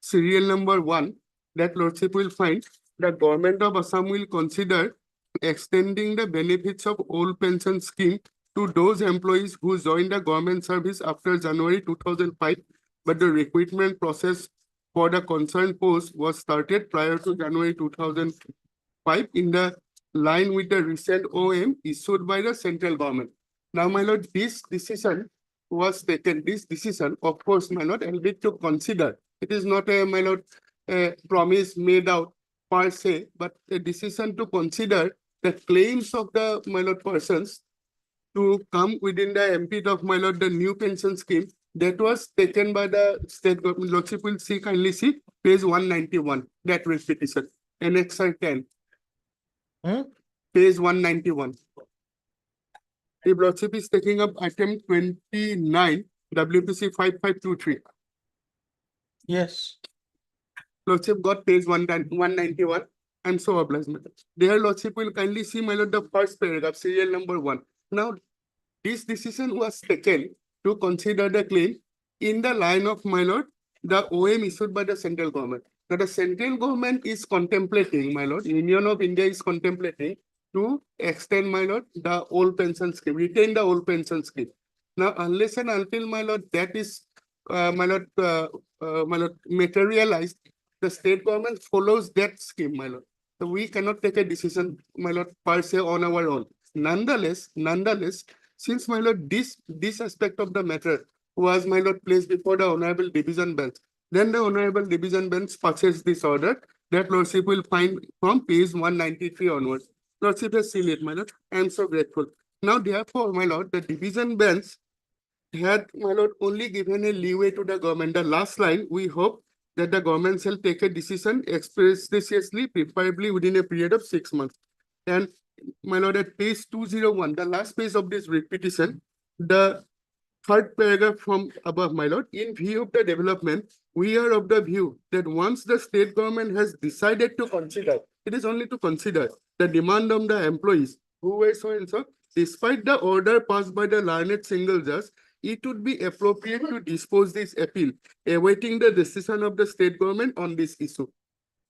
serial number 1, that lordship will find the government of Assam will consider extending the benefits of old pension scheme to those employees who joined the government service after January 2005, but the recruitment process for the concerned post was started prior to January 2005 in the line with the recent OM issued by the central government. Now, my lord, this decision was taken, this decision, of course, my lord, will be to consider. It is not a, my lord, a promise made out per se, but a decision to consider the claims of the, my lord, persons to come within the ambit of, my lord, the new pension scheme that was taken by the state government. Lordship will see, kindly see page 191, that writ petition, annexure 10. Page 191. The lordship is taking up item 29, WPC 5523.
Yes.
Lordship got page 191. I'm so obliged, madam. Their lordship will kindly see, my lord, the first paragraph, serial number 1. Now, this decision was taken to consider the claim in the line of, my lord, the OM issued by the central government. Now, the central government is contemplating, my lord, Union of India is contemplating to extend, my lord, the old pension scheme, retain the old pension scheme. Now, unless and until, my lord, that is, my lord, materialized, the state government follows that scheme, my lord. So we cannot take a decision, my lord, per se on our own. Nonetheless, since, my lord, this aspect of the matter was, my lord, placed before the Honorable Division Bench, then the Honorable Division Bench passes this order that lordship will find from page 193 onwards. Lordship has seen it, my lord. I am so grateful. Now, therefore, my lord, the Division Bench had, my lord, only given a leeway to the government. The last line, we hope that the government shall take a decision expeditiously, preferably within a period of 6 months. And, my lord, at page 201, the last page of this writ petition, the third paragraph from above, my lord, in view of the development, we are of the view that once the state government has decided to consider, it is only to consider the demand of the employees who were so and so, despite the order passed by the learned single judge, it would be appropriate to dispose this appeal, awaiting the decision of the state government on this issue.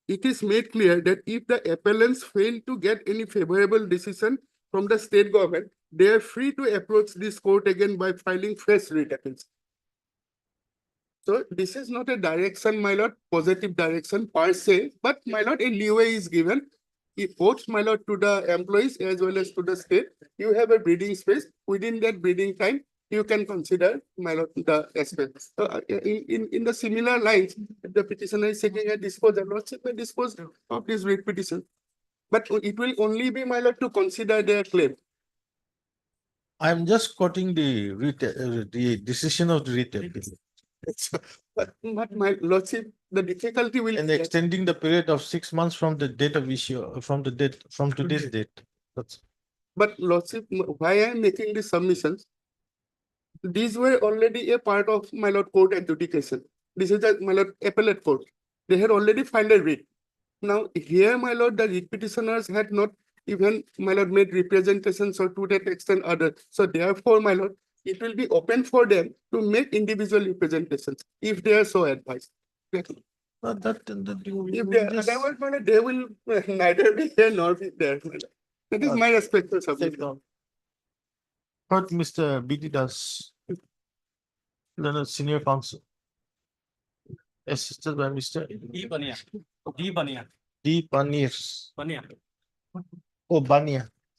It is made clear that if the appellants fail to get any favorable decision from the state government, they are free to approach this court again by filing fresh writ appeals. So this is not a direction, my lord, positive direction per se, but, my lord, a leeway is given. If both, my lord, to the employees as well as to the state, you have a breathing space. Within that breathing time, you can consider, my lord, the aspects. So, in the similar lines, if the petitioner is seeking a disposal, lordship may dispose of this writ petition. But it will only be, my lord, to consider their claim.
I'm just quoting the decision of the writ appeal.
But my lordship, the difficulty will.
And extending the period of 6 months from the date of issue, from today's date. That's.
But lordship, why I am making these submissions? These were already a part of, my lord, court adjudication. This is a, my lord, appellate court. They had already filed a writ. Now here, my lord, the writ petitioners had not even, my lord, made representations or to that extent other. So therefore, my lord, it will be open for them to make individual representations if they are so advised.
That
If they, otherwise, my lord, they will neither be here nor be there. My lord. That is my respectful submission.
Heard Mr. B.D. Das, Leonard Senior Counsel, assisted by Mr. D. Paniers. Oh, Bania.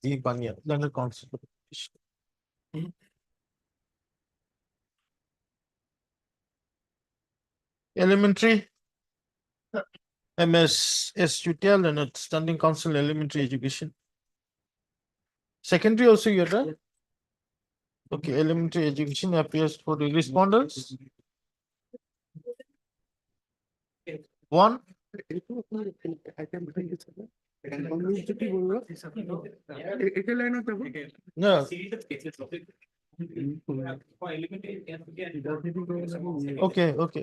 D. Bania, Leonard Counsel. Elementary. MS S. Chutia, Leonard, Standing Council, Elementary Education. Secondary also you're done? Okay, elementary education appears for the respondents. One. No. Okay, okay,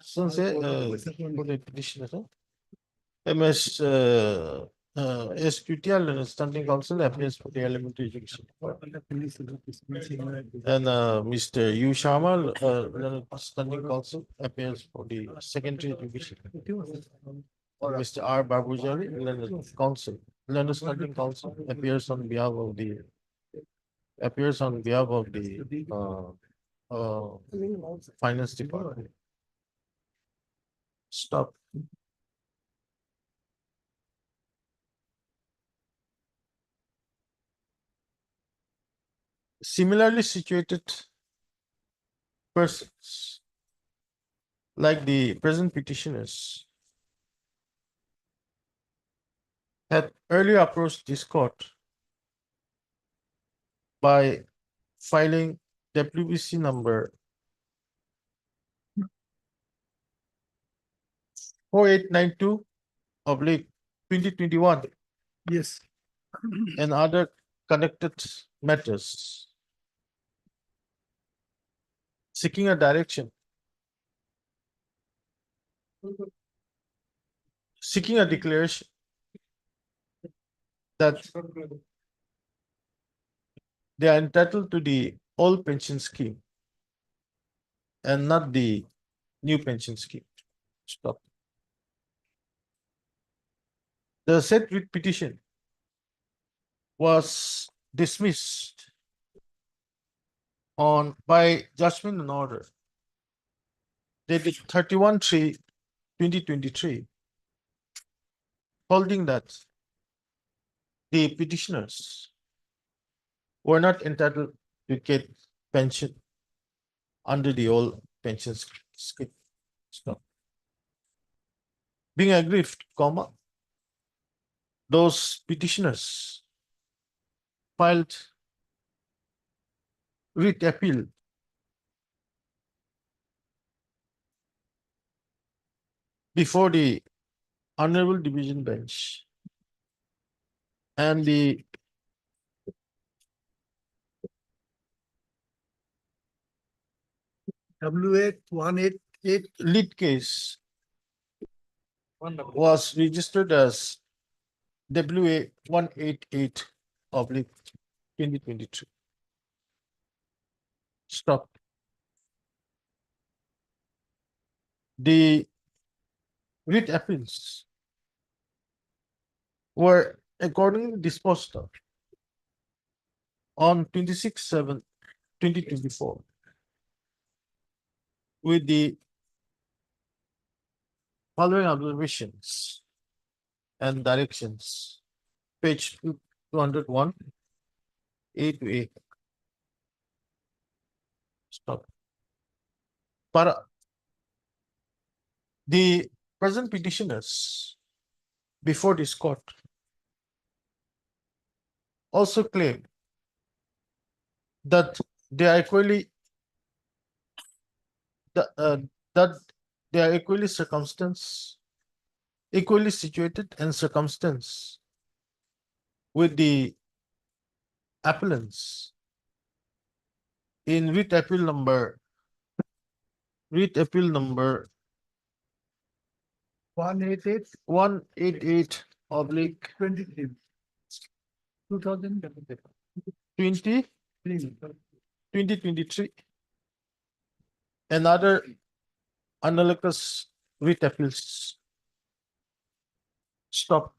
since, for the petitioner, MS, SQTL and Standing Council appears for the elementary education. And, Mr. U Sharma, Standing Council appears for the secondary education. Mr. R Babujari, Learner Council, Learner Standing Council appears on behalf of the finance department. Stop. Similarly situated persons, like the present petitioners, had earlier approached this court by filing WBC number 4892 oblique 2021
Yes.
and other connected matters, seeking a direction, seeking a declaration that they are entitled to the old pension scheme and not the new pension scheme. Stop. The said writ petition was dismissed on by judgment and order dated 31/3/2023, holding that the petitioners were not entitled to get pension under the old pension scheme. Stop. Being aggrieved, those petitioners filed writ appeal before the Honorable Division Bench, and the
W8188
lead case was registered as WA 188 oblique 2022. Stop. The writ appeals were accordingly disposed of on 26/7/2024 with the following observations and directions. Page 201, A to A. Stop. The present petitioners before this court also claim that they are equally that they are equally situated and circumstance with the appellants in writ appeal number
188
oblique
23
2023 and other analogous writ appeals. Stop.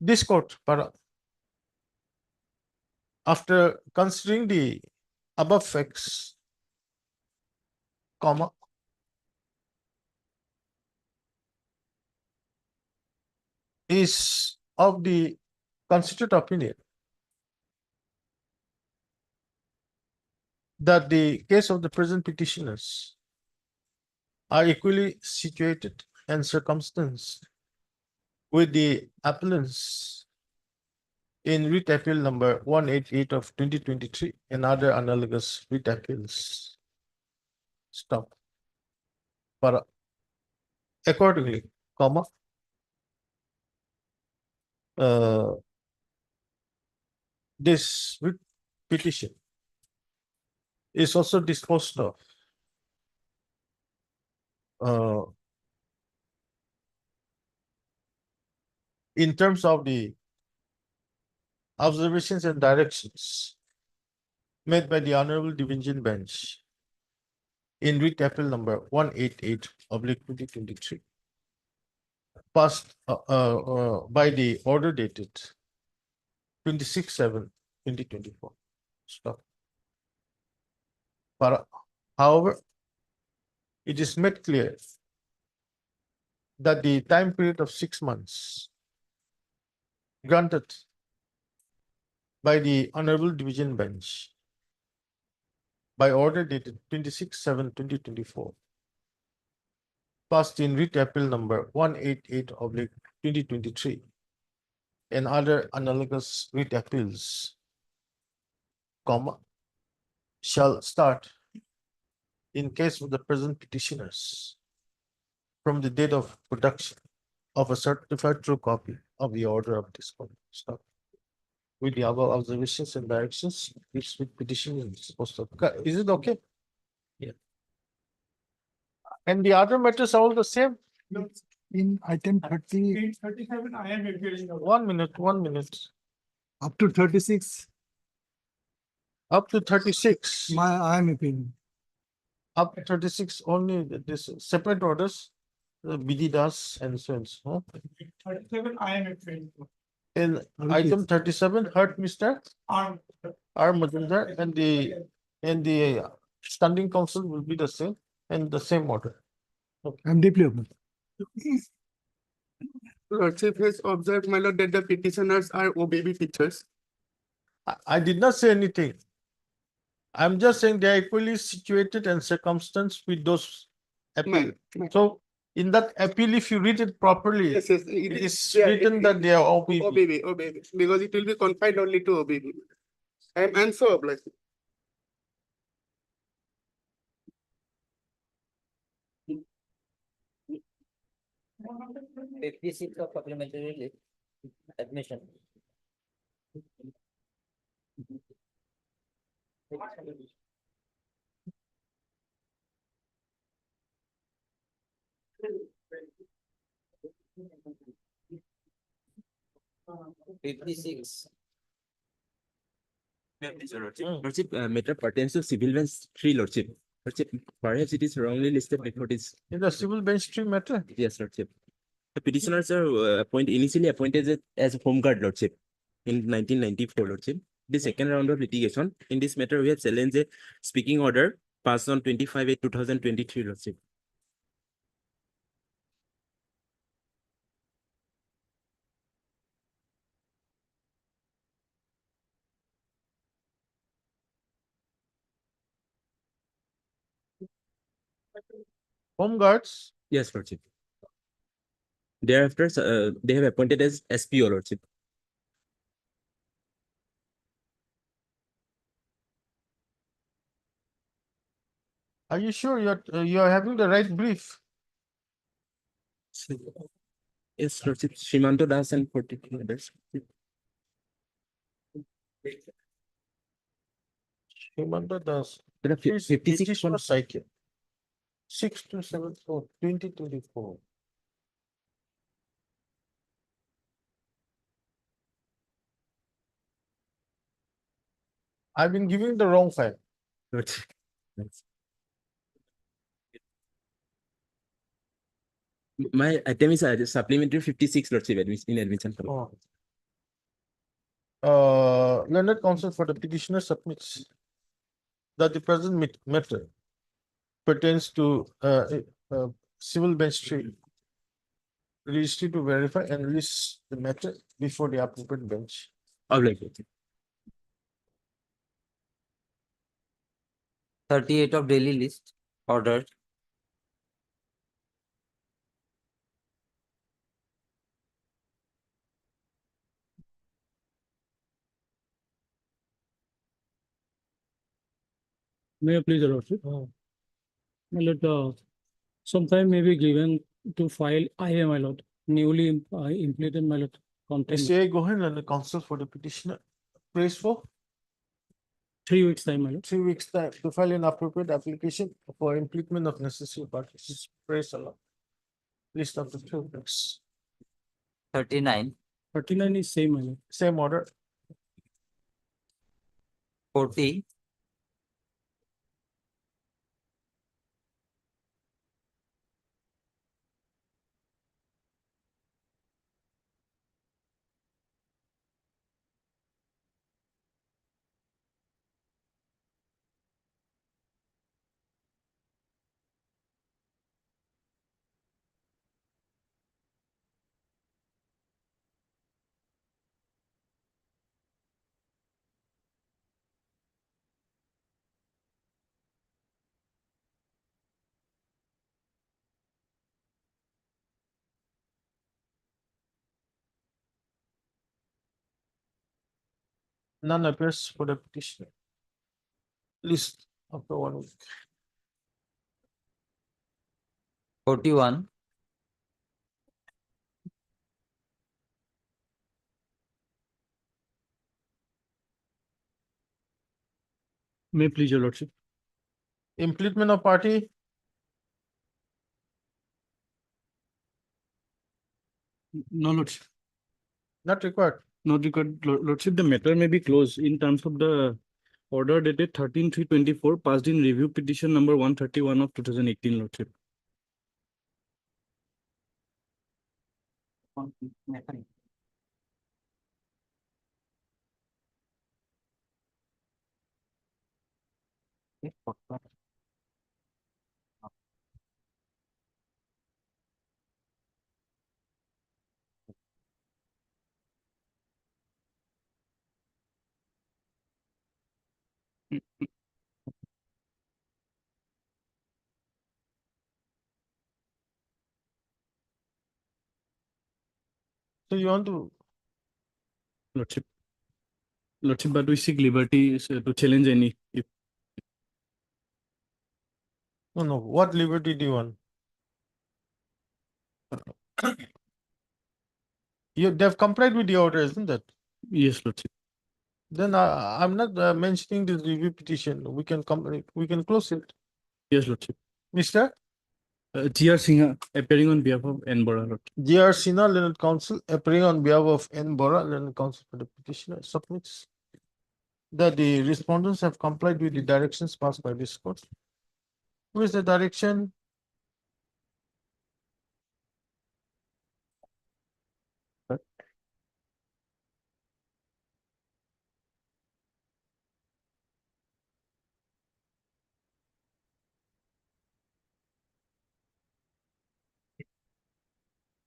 This court, after considering the above facts, is of the constituted opinion that the case of the present petitioners are equally situated and circumstanced with the appellants in writ appeal number 188 of 2023 and other analogous writ appeals. Stop. Para. Accordingly, comma, this writ petition is also disposed of in terms of the observations and directions made by the Honorable Division Bench in writ appeal number 188 of 2023, passed by the order dated 26/7/2024. Stop. However, it is made clear that the time period of 6 months granted by the Honorable Division Bench by order dated 26/7/2024, passed in writ appeal number 188 of 2023 and other analogous writ appeals, comma, shall start in case of the present petitioners from the date of production of a certified true copy of the order of discovery. Stop. With the above observations and directions, this with petition is supposed to. Is it okay?
Yeah.
And the other matters are all the same?
In item 30,
In 37, I am appearing.
1 minute, 1 minute.
up to 36,
Up to 36.
I am appealing.
Up to 36 only this separate orders, BD does and so and so.
37, I am appearing.
In item 37, heard Mr.
Arm.
R. Majumdar and the standing council will be the same and the same order.
I'm deeply open.
Lordship has observed, my lord, that the petitioners are OBB teachers.
I did not say anything. I'm just saying they are equally situated and circumstanced with those appeal. So in that appeal, if you read it properly,
Yes, yes.
it is written that they are OBB.
OBB, because it will be confined only to OBB. I'm so obliged.
Fifty-six of supplementary list, admission. Fifty-six.
Lordship, matter pertains to civil bench 3, Lordship. Lordship, perhaps it is wrongly listed before this.
In the civil bench 3 matter?
Yes, Lordship. The petitioners are initially appointed as a home guard, Lordship, in 1994, Lordship. The second round of litigation, in this matter, we have challenged a speaking order passed on 25/8/2023, Lordship.
Home guards?
Yes, Lordship. Thereafter, they have appointed as SPO, Lordship.
Are you sure you're having the right brief?
Yes, Lordship. Srimanto Das and 42 others.
Himanta Das.
There are 56
one cycle. 6274 2024. I've been giving the wrong file.
Lordship. My item is supplementary 56, Lordship, in admission.
Learned counsel for the petitioner submits that the present matter pertains to civil bench 3 registry to verify and release the matter before the appropriate bench.
Obliged.
38 of daily list, ordered.
May I please, Your Lordship? My lord, sometime may be given to file IA, my lord, newly implemented, my lord, content.
SCI, go ahead and counsel for the petitioner. Praise for
3 weeks time, my lord.
3 weeks time to file an appropriate application for implement of necessary parties. Praise Allah. List of the two books.
39,
39 is same, my lord.
Same order.
40,
None appears for the petitioner. List after 1 week.
41,
May I please, Your Lordship?
Implement of party.
No, Lordship.
Not required.
Not required, Lordship. The matter may be closed in terms of the order dated 13/3/24, passed in review petition number 131 of 2018, Lordship.
So you want to
Lordship. Lordship, but we seek liberty to challenge any. If
no. What liberty do you want? They've complied with the order, isn't it?
yes, Lordship.
Then I'm not mentioning this review petition. We can close it.
Yes, Lordship.
Mr.
G.R. Singha appearing on behalf of N. Bora, Lordship.
G.R. Sinha, Learned Counsel, appearing on behalf of N. Bora, Learned Counsel for the petitioner, submits that the respondents have complied with the directions passed by this court. Who is the direction?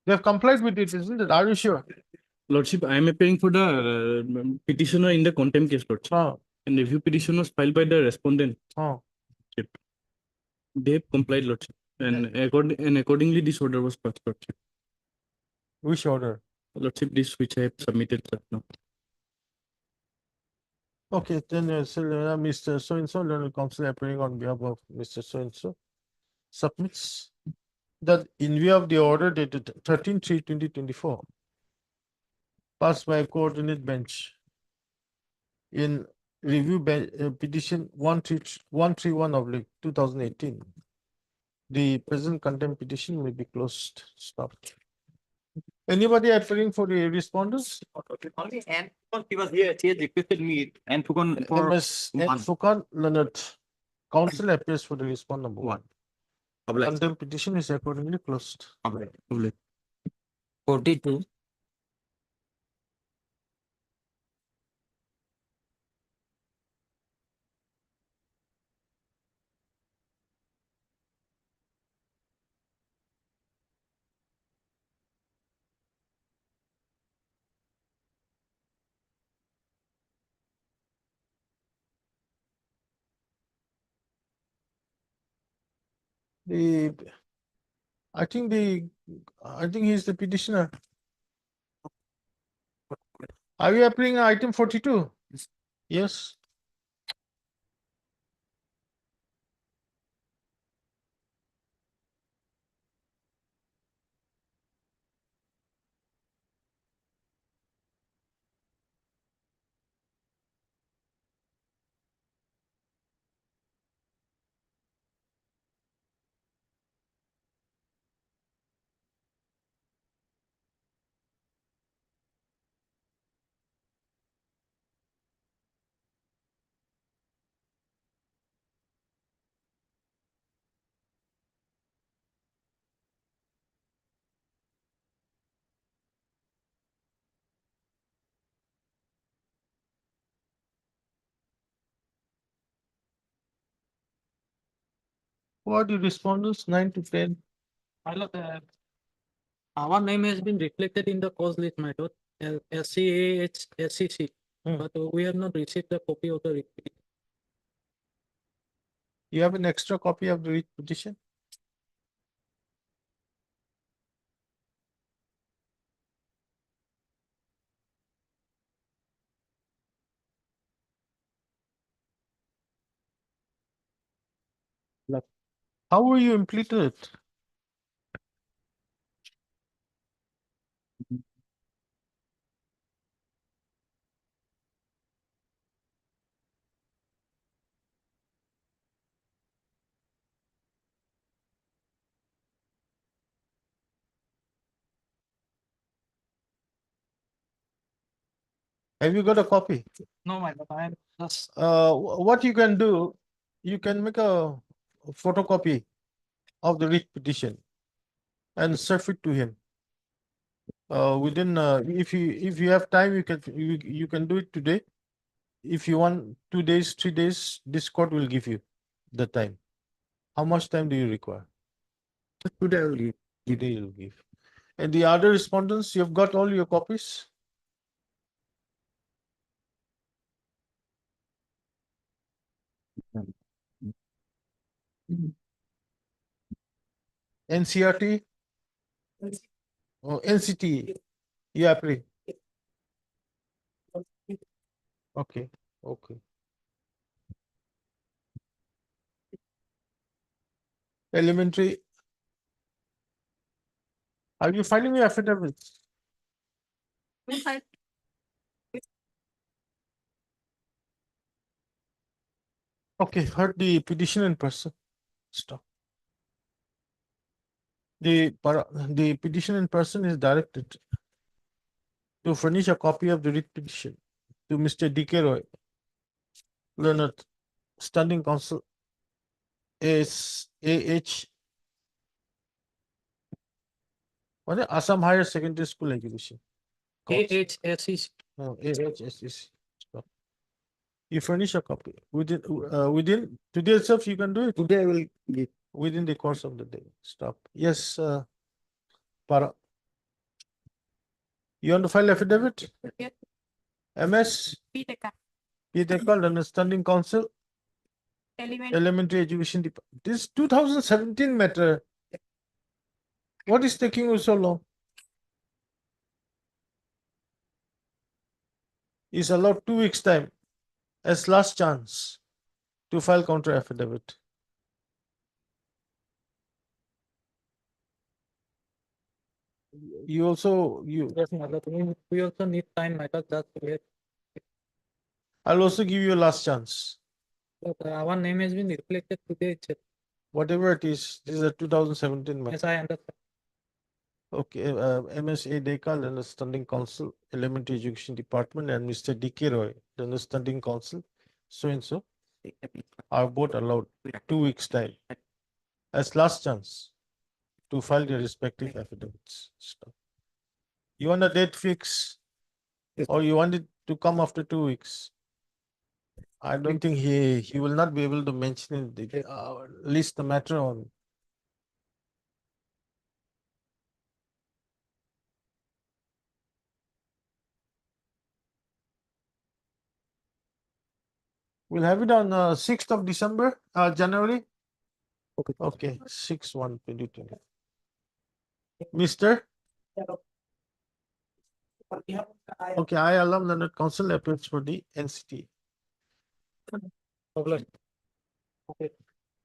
They have complied with it, isn't it? Are you sure?
Lordship, I am appearing for the petitioner in the contempt case, Lordship. And review petition was filed by the respondent. Lordship. They have complied, Lordship. And accordingly, this order was passed, Lordship.
Which order?
Lordship, this which I have submitted just now.
Okay, then Mr. So-and-so, Learned Counsel appearing on behalf of Mr. So-and-so, submits that in view of the order dated 13/3/2024, passed by a coordinate bench in review petition 131 of 2018, the present contempt petition may be closed. Stopped. Anybody appearing for the respondents?
Only and he was here, she has requested me and Fukon for
MS and Furqan Leonard. Counsel appears for the respond number 1. Contempt petition is accordingly closed.
42,
The I think he's the petitioner. Are you appearing item 42? Yes. Who are the respondents, 9 to 10?
My lord, our name has been reflected in the cause list, my lord, as SCAH SCC, but we have not received the copy of the report.
You have an extra copy of the writ petition? How were you implemented? Have you got a copy?
No, my lord, I am just.
What you can do, you can make a photocopy of the writ petition and serve it to him. Within, if you have time, you can do it today. If you want 2 days, 3 days, this court will give you the time. How much time do you require?
Today I will give.
Today you'll give. And the other respondents, you've got all your copies? NCRT? Oh, NCT? Yeah, please. Okay, okay. Elementary. Are you filing your affidavits? Okay, heard the petition in person. Stop. The petition in person is directed to furnish a copy of the writ petition to Mr. D.K. Roy, Learned, Standing Counsel, AH, what is Assam Higher Secondary School Education?
AHSCC.
No, AHSCC. Stop. You furnish a copy within today itself. You can do it.
Today I will give.
Within the course of the day. Stop. Yes, Para. You want to file affidavit?
Yes.
MS?
Piteka.
Peter called understanding council,
Element.
elementary education department. This 2017 matter. What is taking you so long? Is allowed 2 weeks time as last chance to file counter affidavit. You also
Yes, my lord, we also need time, my lord, that's clear.
I'll also give you a last chance.
But our name has been reflected today itself.
Whatever it is, this is a 2017 matter.
Yes, I understand.
Okay, MSA Dekal, understanding council, elementary education department, and Mr. D.K. Roy, the understanding council, so and so, are both allowed 2 weeks time as last chance to file their respective affidavits. Stop. You want a date fix, or you want it to come after 2 weeks? I don't think he will not be able to mention it, list the matter on. We'll have it on 6th of December, January. Okay, 6/1/2020. Mr. Okay, I allow Learned Council appeals for the NCT.
Okay.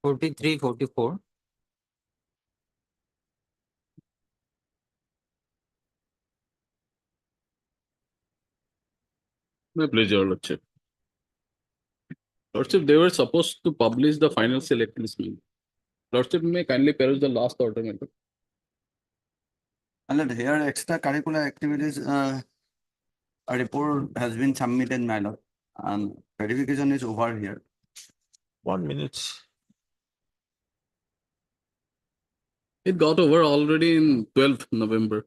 43, 44.
My pleasure, Lordship. Lordship, they were supposed to publish the final select list. Lordship, may kindly peruse the last order.
And here extracurricular activities, a report has been submitted, my lord, and verification is over here.
1 minute.
It got over already in 12th November.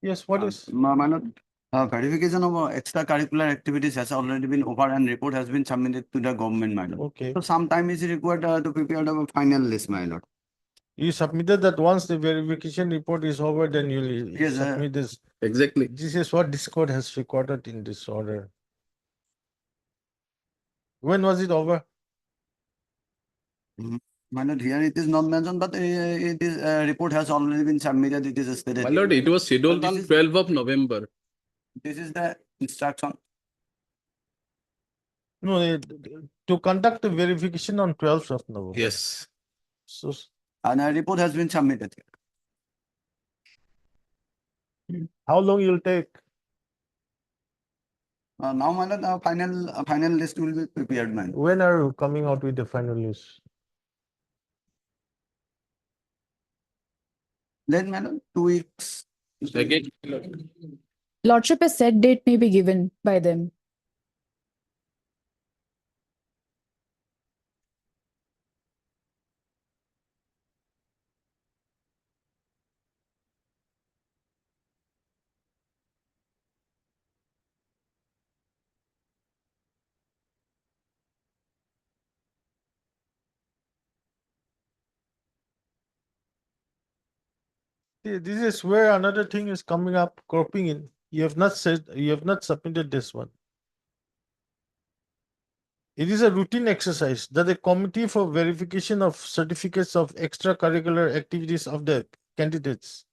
Yes, what is?
My lord, verification of extracurricular activities has already been over and report has been submitted to the government, my lord.
Okay.
So some time is required to prepare the final list, my lord.
You submitted that once the verification report is over, then you'll
Yes,
submit this.
Exactly.
This is what this court has recorded in this order. When was it over?
My lord, here it is not mentioned, but it is report has already been submitted. It is stated.
My lord, it was scheduled
But
on
this is-
12th of November.
This is the instruction.
No, to conduct the verification on 12th of November.
Yes.
So
And a report has been submitted.
how long you'll take?
Now, my lord, final list will be prepared, my lord.
When are you coming out with the final list?
Then, my lord, 2 weeks.
Again, Lordship, a set date may be given by them.
See, this is where another thing is coming up, cropping in. You have not said, you have not submitted this one. It is a routine exercise that the committee for verification of certificates of extracurricular activities of the candidates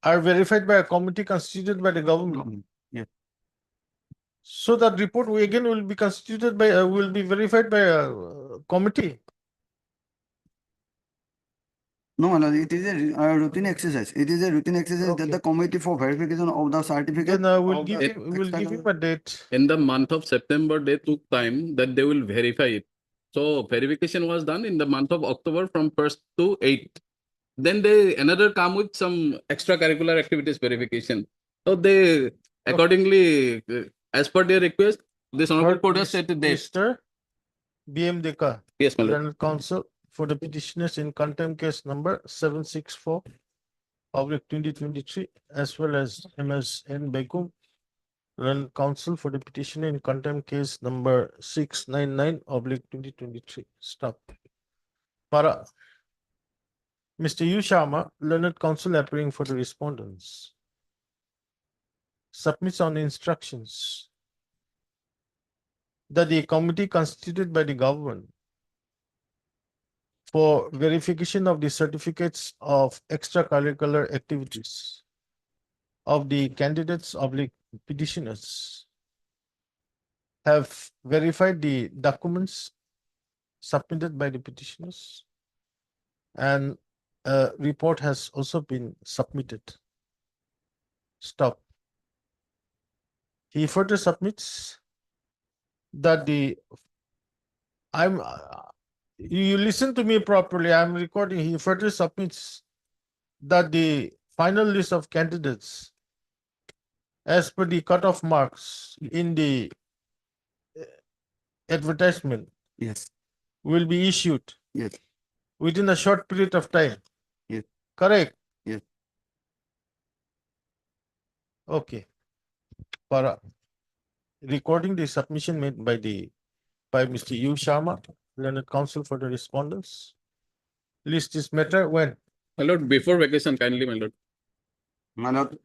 are verified by a committee constituted by the government.
Yeah.
So that report we again will be constituted by, will be verified by a committee.
No, my lord, it is a routine exercise. It is a routine exercise that
Okay.
the committee for verification of the certificate.
Then we'll
of
give
the
him, we'll give him a date.
in the month of September, they took time that they will verify it. So verification was done in the month of October from 1st to 8th. Then they another come with some extracurricular activities verification. So they accordingly, as per their request, this honorable court has set the date.
Mr. BM Deka,
Yes, my lord.
Learned Counsel for the petitioners in contempt case number 764 of 2023, as well as MS.N. Begum, Learned Counsel for the petitioner in contempt case number 699 of 2023. Stop. Para. Mr. U. Sharma, Learned Counsel appearing for the respondents, submits on instructions that the committee constituted by the government for verification of the certificates of extracurricular activities of the candidates of the petitioners have verified the documents submitted by the petitioners, and a report has also been submitted. Stop. He further submits that you listen to me properly, I'm recording. He further submits that the final list of candidates as per the cutoff marks in the advertisement
Yes.
will be issued
Yes.
within a short period of time.
Yes.
Correct?
Yes.
Okay. Para. Recording the submission made by Mr. U. Sharma, Learned Counsel for the respondents. List this matter when?
My lord, before vacation, kindly, my lord.
My lord.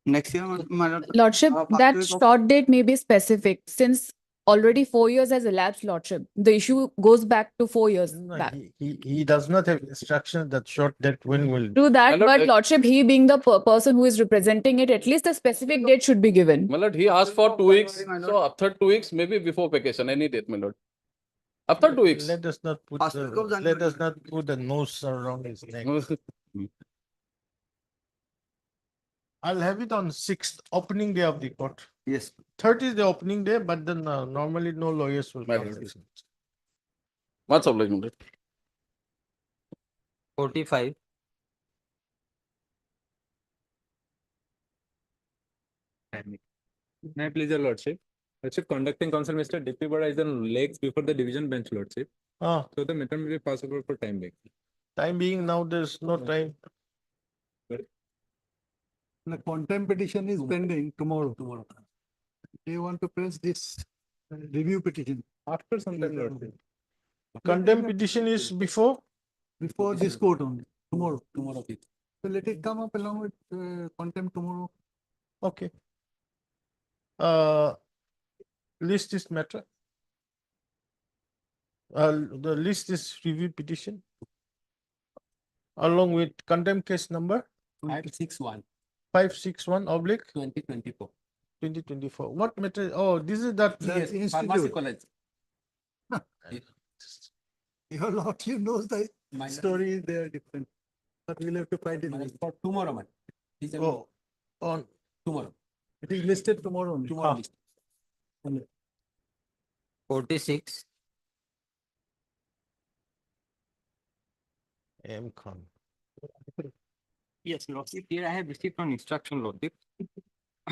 Next year, my lord.
Lordship,
first
that
week of-
short date may be specific since already 4 years has elapsed, Lordship. The issue goes back to 4 years
No,
back.
he does not have instruction that short date when will.
True that, My lord, but Lordship, he being the person who is representing it, at least a specific date should be given. My lord, he asked for 2 weeks. So after 2 weeks, maybe before vacation, any date, my lord. After 2 weeks.
Let us not put
First week of
let
January.
us not put the nose around his neck. I'll have it on 6th, opening day of the court.
Yes.
30th is the opening day, but then normally no lawyers will
My
come.
lord. What's obliged, my lord?
45.
May I please, your lordship? Lordship, conducting counsel, Mr. D.P. Bora is on legs before the division bench, lordship.
Ah,
So the matter may be passable for time being.
time being now, there's no time.
The contempt petition is pending tomorrow. They want to press this review petition
After some time. Contempt petition is before?
before this court only, tomorrow. So let it come up along with contempt tomorrow.
Okay. List is matter. The list is review petition. Along with contempt case number
561,
561 oblique
2024.
2024. What matter? Oh, this is that.
Yes,
Pharmacy
institute.
college.
Your lordship knows the story is there different. But we'll have to fight it.
For tomorrow, man.
Oh, on
Tomorrow.
It is listed tomorrow only.
Tomorrow.
46,
M. Khan.
Yes, Lordship, here I have received an instruction, Lordship.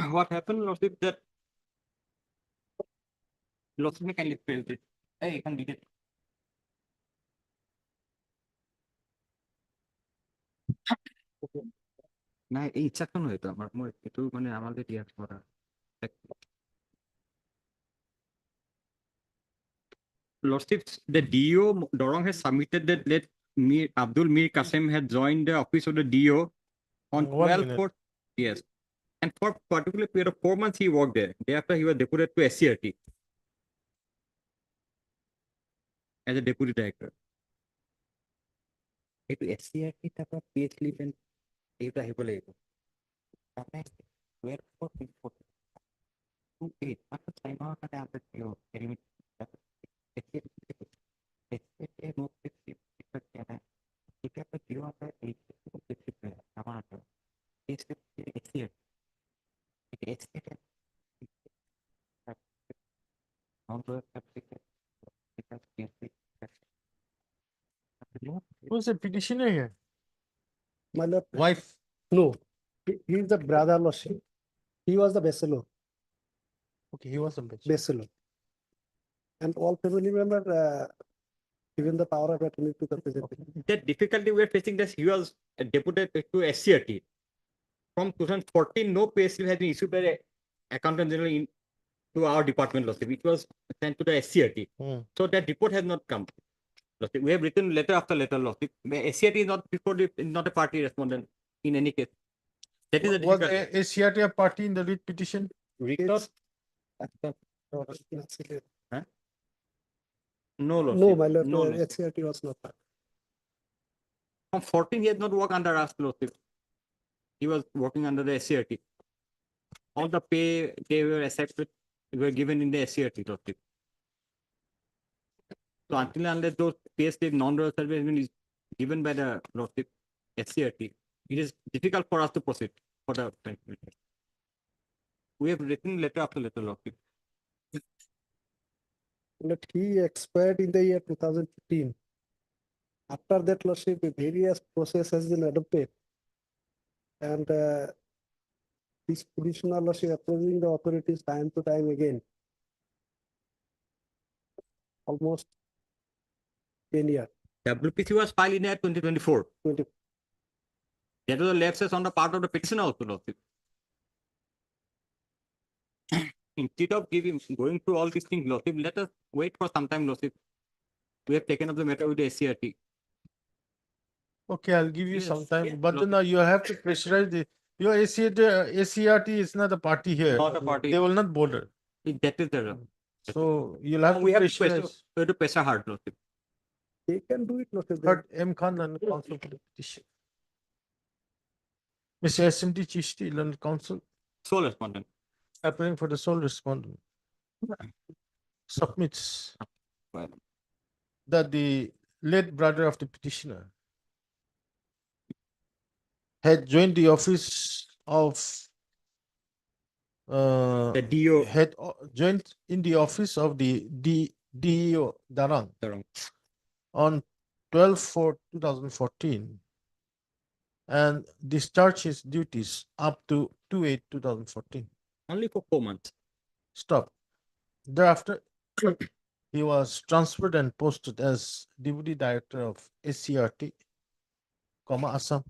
What happened, Lordship, that Lordship may kindly fill it. Hey, you can read it. না এই instruction হয়তো আমার একটু মানে আমাদের ইয়ার করা Lordship, the DO Dorong has submitted that let Mir Abdul Mir Qasim had joined the office of the DO on 12/4. Yes. And for particular period of 4 months he worked there. Thereafter he was deputed to SCRT as a deputy director. It SCRT তারপর pay slip and এটা আহিব লাগিব তাতে 12/4/28 after time out at after you remit SCRT no slip এটা তো 0/8 আমার SCRT
Who's the petitioner here?
My lord,
Wife.
no, he is the brother lordship. He was the Bachelor.
Okay, he was a bitch.
Bachelor. And all family member given the power of attorney to the president.
The difficulty we are facing is he was deputed to SCRT. From 2014, no pay slip has been issued by the Accountant General to our department, Lordship. It was sent to the SCRT. So that report has not come. Lordship. We have written letter after letter, Lordship. SCRT is not before the, not a party respondent in any case. That is the
Was
difficulty.
SCRT a party in the lead petition?
Recall? Huh? No, Lordship.
No, my lord,
No, Lordship.
HCRT was not part.
From 14, he has not worked under us, Lordship. He was working under the SCRT. All the pay they were accepted were given in the SCRT, Lordship. So until and unless those pay slip non-royal service has been given by the Lordship SCRT, it is difficult for us to proceed for the. We have written letter after letter, Lordship.
But he expired in the year 2015. After that, lordship, various process has been adopted. And this petitioner lordship approaching the authorities time to time again. Almost 10 years.
WPC was filed in year 2024.
20.
That was a lapses on the part of the petitioner also, Lordship. Instead of going through all these things, Lordship, let us wait for some time, Lordship. We have taken up the matter with the SCRT.
Okay, I'll give you
Yes,
some time,
yes,
but
Lord.
now you have to pressurize the, your SCRT is not a party here.
Not a party.
They will not bother.
That is the.
So you'll have to
We have to pressure,
pressurize.
we have to pressure hard, Lordship.
They can do it, lordship.
Heard M. Khan and counsel for the petition. Mr. SMT Chishti, London Council,
Sole respondent.
appearing for the sole respondent, submits
Well,
that the late brother of the petitioner had joined the office of
the DO.
had joined in the office of the DEO Darang on 12/4/2014 and discharged his duties up to 2/8/2014.
Only for 4 months.
Stop. Thereafter, he was transferred and posted as Deputy Director of SCRT, Assam.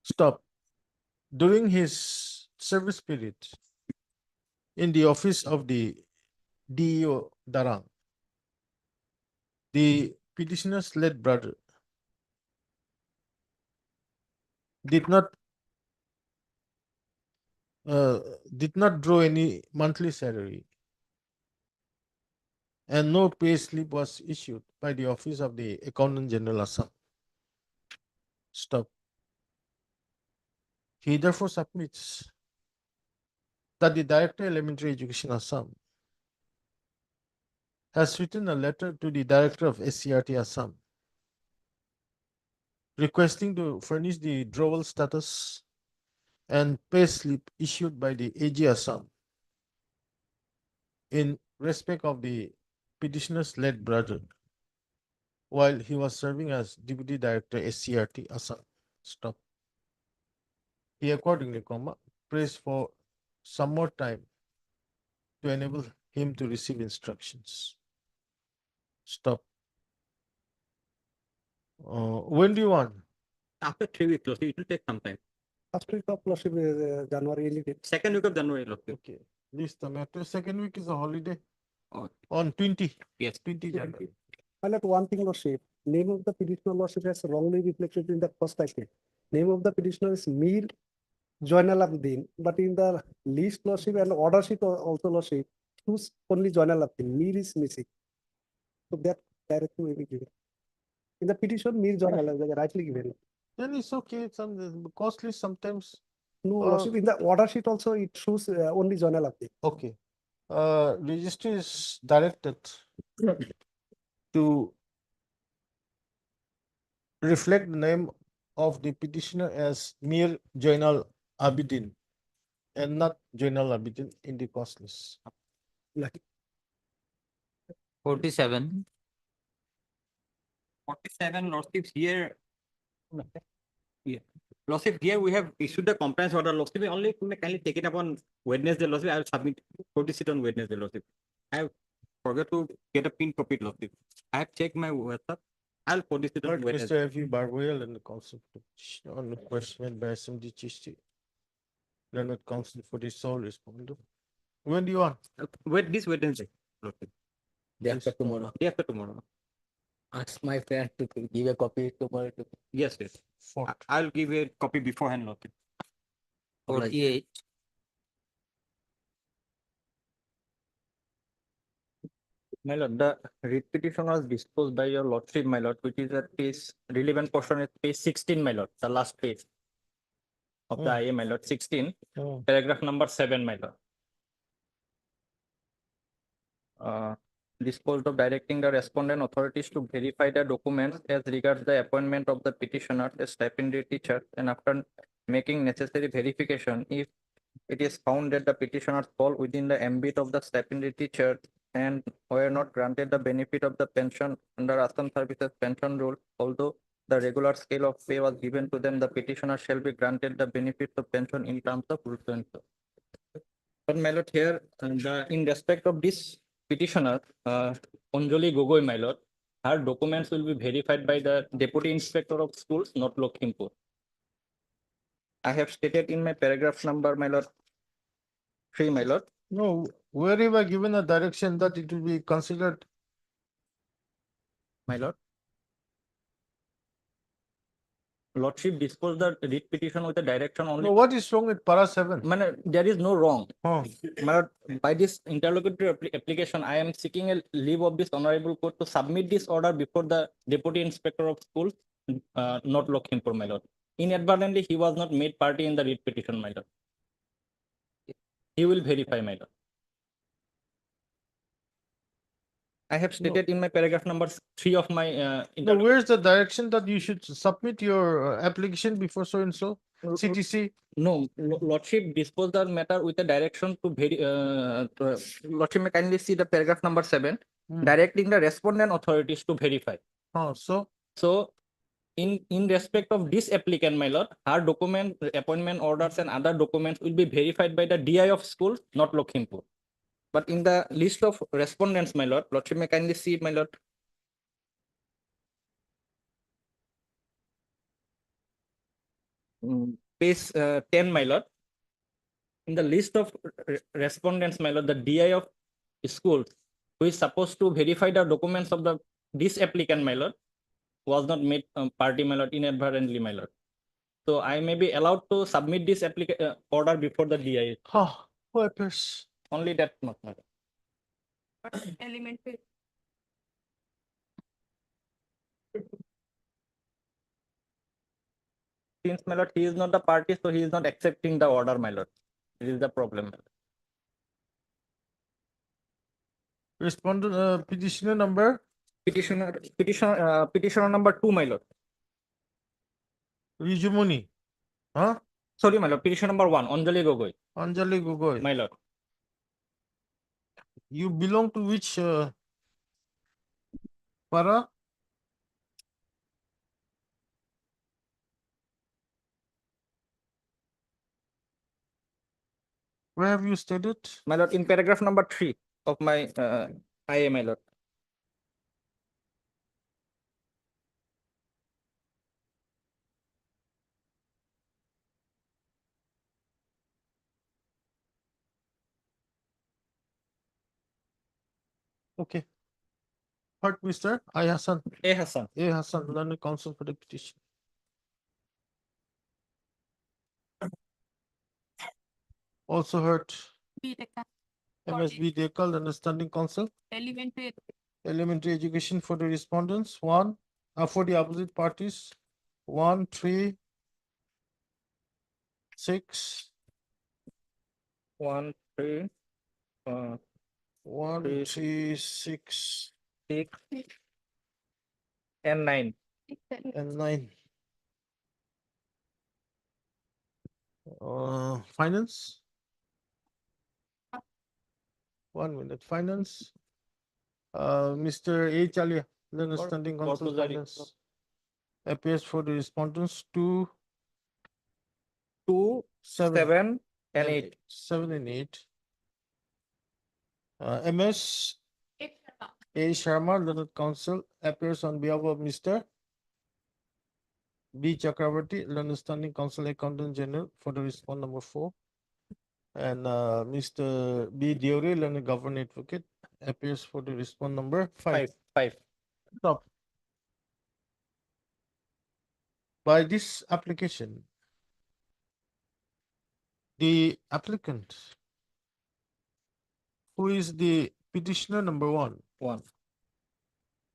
Stop. during his service period in the office of the DEO Darang, the petitioner's late brother did not draw any monthly salary, and no pay slip was issued by the office of the Accountant General Assam. Stop. He therefore submits that the Director Elementary Education Assam has written a letter to the Director of SCRT Assam requesting to furnish the drawal status and pay slip issued by the AG Assam in respect of the petitioner's late brother while he was serving as Deputy Director SCRT Assam. Stop. He accordingly, prays for some more time to enable him to receive instructions. Stop. When do you want?
After 3 weeks, Lordship, it will take some time.
First week of Lordship, January.
Second week of January, Lordship.
Okay. List the matter. Second week is a holiday.
Oh.
On 20.
Yes.
20 January.
I like one thing, Lordship. Name of the petitioner, Lordship, has wrongly reflected in the first packet. Name of the petitioner is Mir Joinal Abdin, but in the list, Lordship, and order sheet also, Lordship, who's only Joinal Abdin. Mir is missing. So that directly will be given. In the petition, Mir Joinal Abdin, rightly given.
Then it's okay. Some costly sometimes.
No, Lordship, in the order sheet also, it shows only Joinal Abdin.
Okay. Registry is directed to reflect the name of the petitioner as Mir Joinal Abidin and not Joinal Abidin in the cost list.
47.
47, Lordship, here. Yeah. Lordship, here we have issued the compliance order. Lordship, only may kindly take it upon Wednesday, Lordship. I will submit 46 on Wednesday, Lordship. I have forgot to get a pin copy, Lordship. I have checked my WhatsApp. I'll 46 on
But
Wednesday.
Mr. F.E. Bargoyal and the council on the question by SMD Chisti. Learned council for the sole responder. When do you want?
Wait, this Wednesday, Lordship.
Day after tomorrow.
Day after tomorrow.
Ask my friend to give a copy tomorrow.
Yes, yes. I'll give a copy beforehand, Lordship.
48.
My lord, the writ petition was disposed by your lordship, my lord, which is at page relevant portion at page 16, my lord, the last page of the IA, my lord, 16, paragraph number 7, my lord. Disposed of directing the respondent authorities to verify the documents as regards the appointment of the petitioner as stipendiary teacher, and after making necessary verification, if it is found that the petitioners fall within the ambit of the stipendiary teacher and were not granted the benefit of the pension under Assam Services pension rule, although the regular scale of pay was given to them, the petitioner shall be granted the benefits of pension in terms of rule 20. But my lord, here in respect of this petitioner, Anjali Gogoi, my lord, her documents will be verified by the Deputy Inspector of Schools, not Lakhimpur. I have stated in my paragraph number, my lord, 3, my lord.
No, where you were given a direction that it will be considered.
My lord. Lordship disposed the writ petition with a direction only.
No, what is wrong with para 7?
There is no wrong.
Oh.
My lord, by this interlocutory application, I am seeking a leave of this honorable court to submit this order before the Deputy Inspector of Schools, not Lakhimpur, my lord. Inadvertently, he was not made party in the writ petition, my lord. He will verify, my lord. I have stated in my paragraph number 3 of my
No, where's the direction that you should submit your application before so and so? CTC?
No, Lordship disposed the matter with a direction to Lordship may kindly see the paragraph number 7, directing the respondent authorities to verify. So in respect of this applicant, my lord, her document, appointment orders and other documents will be verified by the DI of schools, not Lakhimpur. But in the list of respondents, my lord, Lordship may kindly see, my lord. page 10, my lord. In the list of respondents, my lord, the DI of schools who is supposed to verify the documents of this applicant, my lord, was not made party, my lord, inadvertently, my lord. So I may be allowed to submit this order before the DI.
Oh, who appears?
Only that much, my lord.
Element page.
Since, my lord, he is not the party, so he is not accepting the order, my lord. This is the problem, my lord.
Respondent, petitioner number,
Petitioner number 2, my lord.
Rijumuni. Huh?
Sorry, my lord. Petition number 1, Anjali Gogoi,
Anjali Gogoi.
my lord.
You belong to which para? Where have you studied?
My lord, in paragraph number 3 of my IA, my lord.
Okay. Heard, Mr. I. Hassan.
A. Hassan.
A. Hassan, learned counsel for the petition. Also heard
B. Decca.
MSB Dekal, understanding counsel.
Elementary.
Elementary education for the respondents, one, for the opposite parties, 1, 3, 6,
1, 3,
1,
Three,
3, 6,
6, and 9.
and 9. Finance. 1 minute. Finance. Mr. A. Chalia, understanding counsel
Borsuzari.
finance. Appears for the respondents 2,
2,
7,
7, and 8.
7 and 8. MS A. Sharma, learned counsel, appears on behalf of Mr. B. Chakravarti, learned standing counsel, accountant general for the respond number 4. And Mr. B. Deore, learned government advocate, appears for the respond number 5.
5.
Stop. By this application, the applicant, who is the petitioner number 1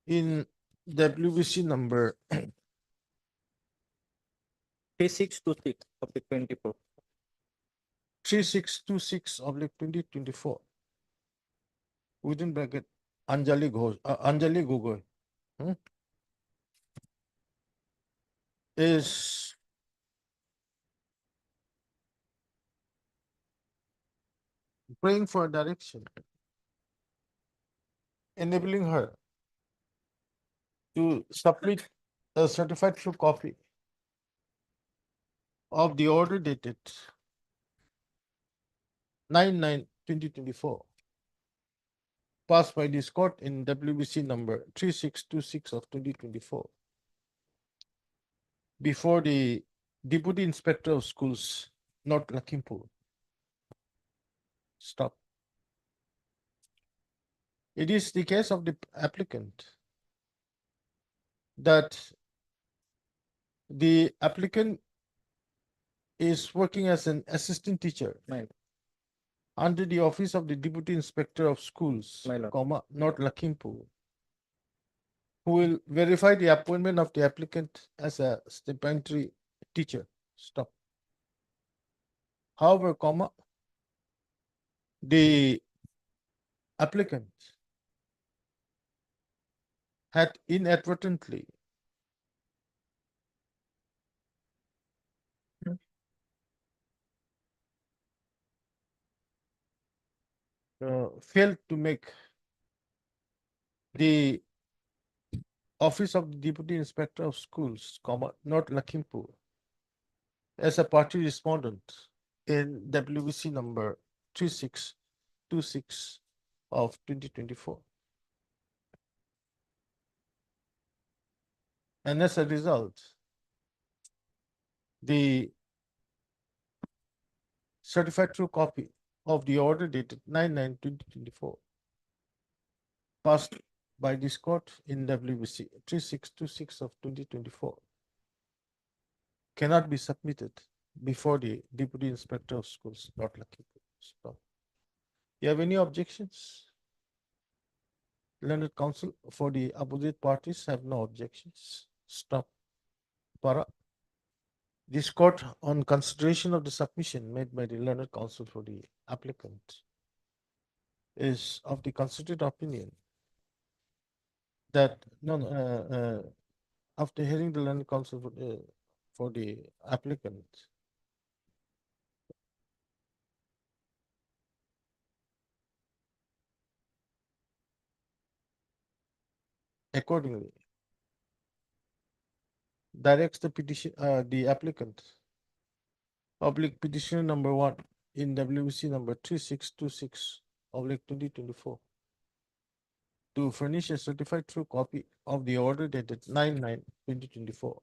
in WBC number
3626 of the 24.
3626 of 2024, within bracket Anjali Gogoi, is praying for a direction, enabling her to submit a certified true copy of the order dated 9/9/2024, passed by this court in WBC number 3626 of 2024, before the Deputy Inspector of Schools, North Lakhimpur. Stop. It is the case of the applicant that the applicant is working as an assistant teacher under the office of the Deputy Inspector of Schools, North Lakhimpur, who will verify the appointment of the applicant as a stipendiary teacher. Stop. However, the applicant had inadvertently failed to make the office of the Deputy Inspector of Schools, North Lakhimpur, as a party respondent in WBC number 3626 of 2024. And as a result, the certified true copy of the order dated 9/9/2024, passed by this court in WBC 3626 of 2024, cannot be submitted before the Deputy Inspector of Schools, not lucky. Stop. You have any objections? Learned counsel for the opposite parties have no objections. Stop. Para. This court, on consideration of the submission made by the learned counsel for the applicant, is of the considered opinion that after hearing the learned counsel for the applicant, accordingly directs the petition, the applicant, public petitioner number 1 in WBC number 3626 of 2024, to furnish a certified true copy of the order dated 9/9/2024,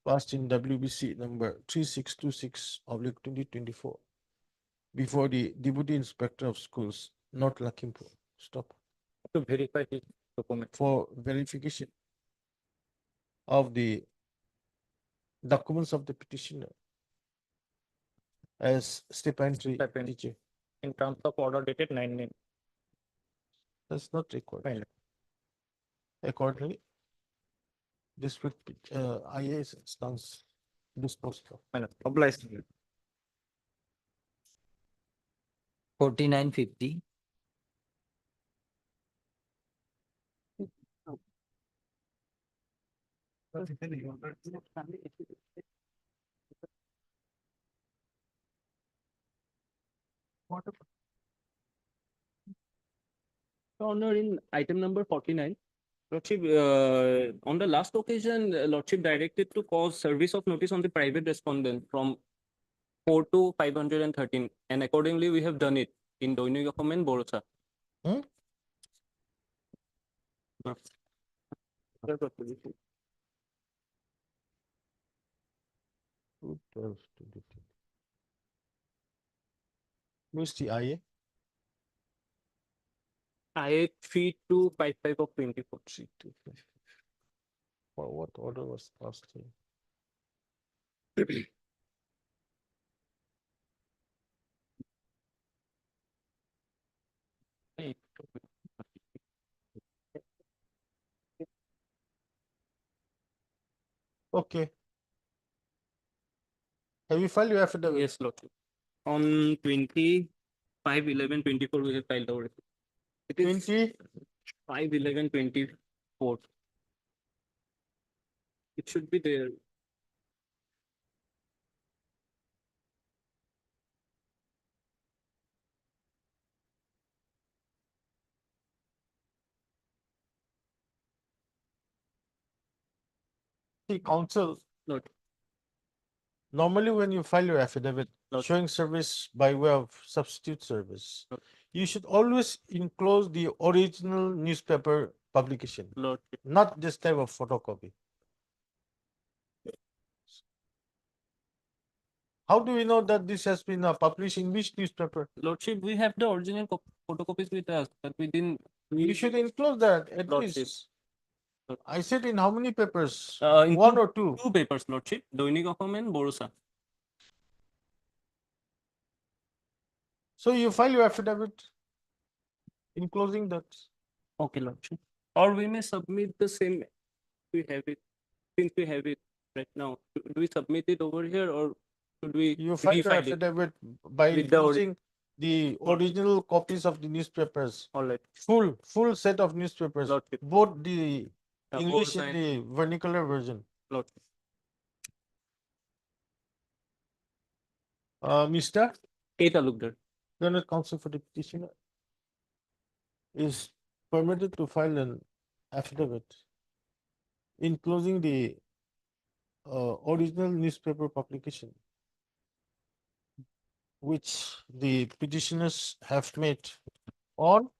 passed in WBC number 3626 of 2024, before the Deputy Inspector of Schools, not Lakhimpur. Stop.
To verify the document.
For verification of the documents of the petitioner as stipend teacher.
In terms of order dated 9/9.
That's not required. Accordingly, district IA stands disposed of.
Obliged.
4950.
Honor, in item number 49, Lordship, on the last occasion, Lordship directed to cause service of notice on the private respondent from 4 to 513, and accordingly we have done it in Doinigahom and Borosa.
Hmm? Where's the IA?
I 3255 of 24.
3255. For what order was passed here? Okay. Have you filed your affidavit?
Yes, Lordship. On 25/11/24 we have filed our. It is 5/11/24. It should be there.
See, counsel,
Not.
normally when you file your affidavit
Not.
showing service by way of substitute service, you should always enclose the original newspaper publication,
Lordship.
not this type of photocopy. How do we know that this has been published in which newspaper?
Lordship, we have the original photocopies with us, but we didn't.
You should enclose that at
Lordship.
least. I said in how many papers?
In
One or two?
Two papers, Lordship, Doinigahom and Borosa.
So you file your affidavit enclosing that.
Okay, Lordship. Or we may submit the same. We have it. Since we have it right now, do we submit it over here or should we?
You file your
refile it?
affidavit by
With the
using the original copies of the newspapers.
All right.
Full set of newspapers,
Lordship.
both the English
Borosa
and the vernacular version.
Lordship.
Mr.
Kate Alugdar.
Learned counsel for the petitioner is permitted to file an affidavit enclosing the original newspaper publication which the petitioners have made on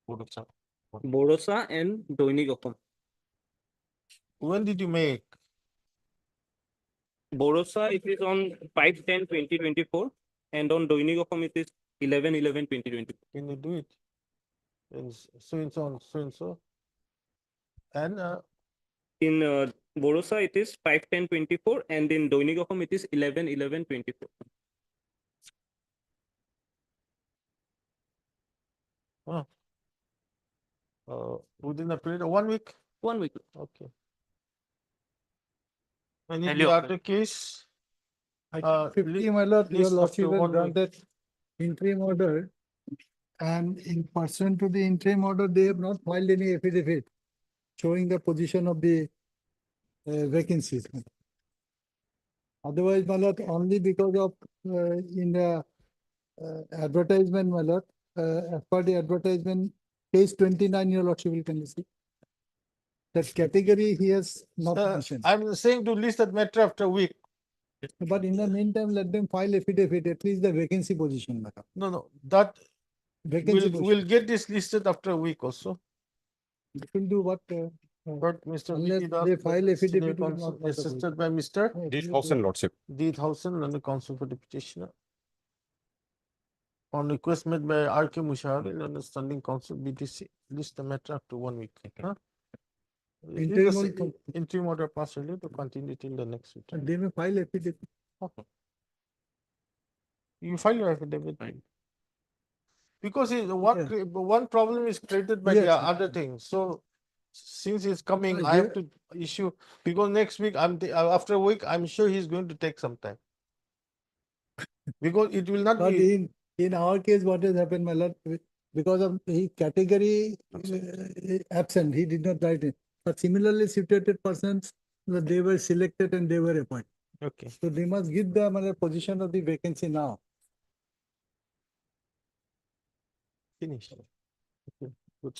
Borosa and Doinigahom.
when did you make
Borosa, it is on 5/10/2024, and on Doinigofam, it is 11/11/2024.
Can you do it? And so and so, so and so. And
In Borosa, it is 5/10/24, and in Doinigofam, it is 11/11/24.
within a period of 1 week.
1 week.
Okay. And in
Hello.
the other case, uh,
50, my lord, your
list after
lordship has
1 week.
granted interim order. And in pursuant to the interim order, they have not filed any affidavit showing the position of the vacancies. Otherwise, my lord, only because of in the advertisement, my lord, as per the advertisement, page 29, your lordship will can see. That category he has not mentioned.
I'm saying to list that matter after a week.
But in the meantime, let them file affidavit, at least the vacancy position, madam.
No, that
Vacancy
we'll
position.
get this listed after a week also.
It will do what?
But Mr.
Unless
V.T. Das,
they
the
file affidavit,
senior
it will
counsel,
not possible.
assisted by Mr.
Lordship.
D. Thousand and the counsel for the petitioner. On request made by R.K. Mushahari and the standing counsel BTC, list the matter after 1 week. Huh?
Interim
Interim order passed earlier to continue till the next week.
They may file affidavit.
You file your affidavit. Because one problem is created by the
Yes.
other thing. So since it's coming,
Uh,
I have
here-
to issue, because next week, after a week, I'm sure he's going to take some time. Because it will not
But
be,
in our case, what has happened, my lord, because of the category absent, he did not write it. But similarly situated persons, they were selected and they were appointed.
okay.
So they must give the position of the vacancy now.
Finish. Okay, good.